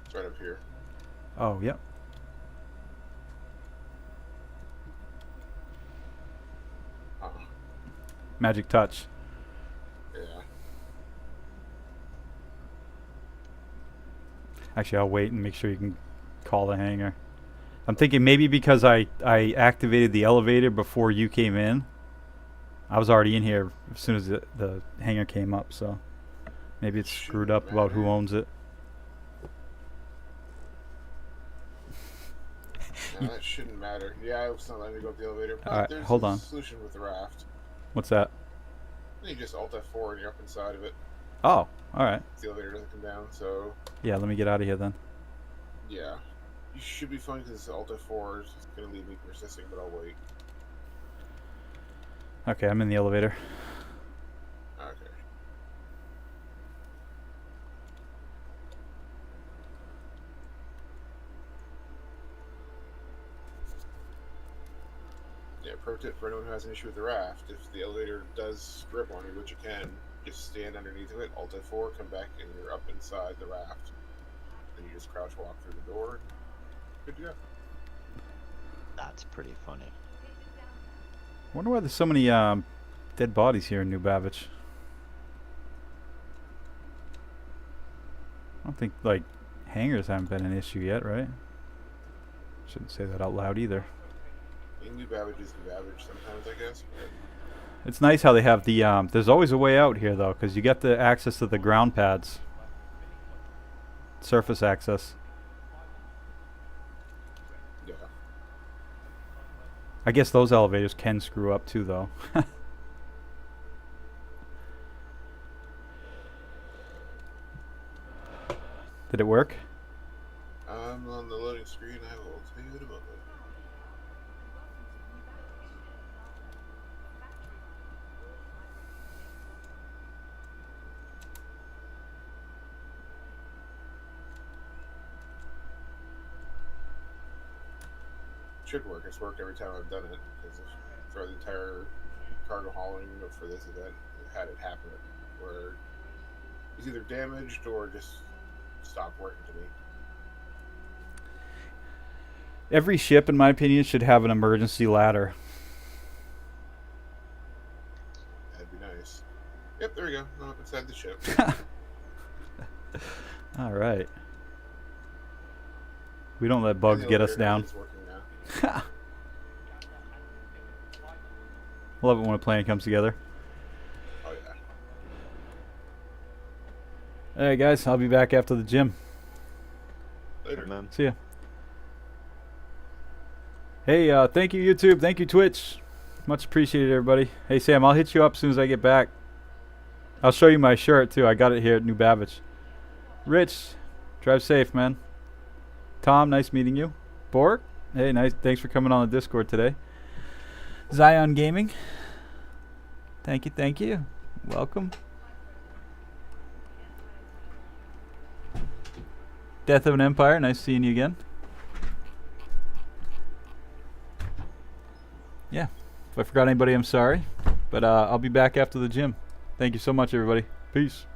It's right up here.
Oh, yep.
Oh,
Magic touch.
yeah.
Actually, I'll wait and make sure you can call the hangar. I'm thinking maybe because I activated the elevator before you came in. I was already in here as soon as the hangar came up, so maybe it's screwed up about who owns it.
No, that shouldn't matter. Yeah, it's not letting me go up the elevator. But
Alright,
there's
hold
a
on.
solution with the raft.
What's that?
You just Alt F4 and you're up inside of it.
Oh, alright.
The elevator doesn't come down, so
Yeah, let me get out of here then.
yeah. You should be fine because Alt F4 is going to leave me persisting, but I'll wait.
Okay, I'm in the elevator.
Okay. Yeah, pro tip for anyone who has an issue with the raft, if the elevator does grip on you, which it can, just stand underneath of it, Alt F4, come back, and you're up inside the raft. Then you just crouch walk through the door, and good to go.
That's pretty funny.
Wonder why there's so many dead bodies here in New Babbage. I don't think, like, hangars haven't been an issue yet, right? Shouldn't say that out loud either.
New Babbage is New Babbage sometimes, I guess. But
It's nice how they have the, there's always a way out here, though, because you get the access to the ground pads. Surface access.
yeah.
I guess those elevators can screw up, too, though. Did it work?
I'm on the loading screen. I will tell you in a moment. Should work. It's worked every time I've done it because throughout the entire cargo hauling for this event, I've had it happen where it's either damaged or just stopped working to me.
Every ship, in my opinion, should have an emergency ladder.
That'd be nice. Yep, there we go. I'm up inside the ship.
All right. We don't let bugs
The
get us
elevator
down.
is working now.
Love it when a plan comes together.
Oh yeah.
All right, guys. I'll be back after the gym.
Later.
Man.
See ya. Hey, thank you, YouTube. Thank you, Twitch. Much appreciated, everybody. Hey, Sam, I'll hit you up as soon as I get back. I'll show you my shirt, too. I got it here at New Babbage. Rich, drive safe, man. Tom, nice meeting you. Borg, hey, nice. Thanks for coming on the Discord today. Zion Gaming, thank you, thank you. Welcome. Death of an Empire, nice seeing you again. Yeah, if I forgot anybody, I'm sorry. But I'll be back after the gym. Thank you so much, everybody. Peace.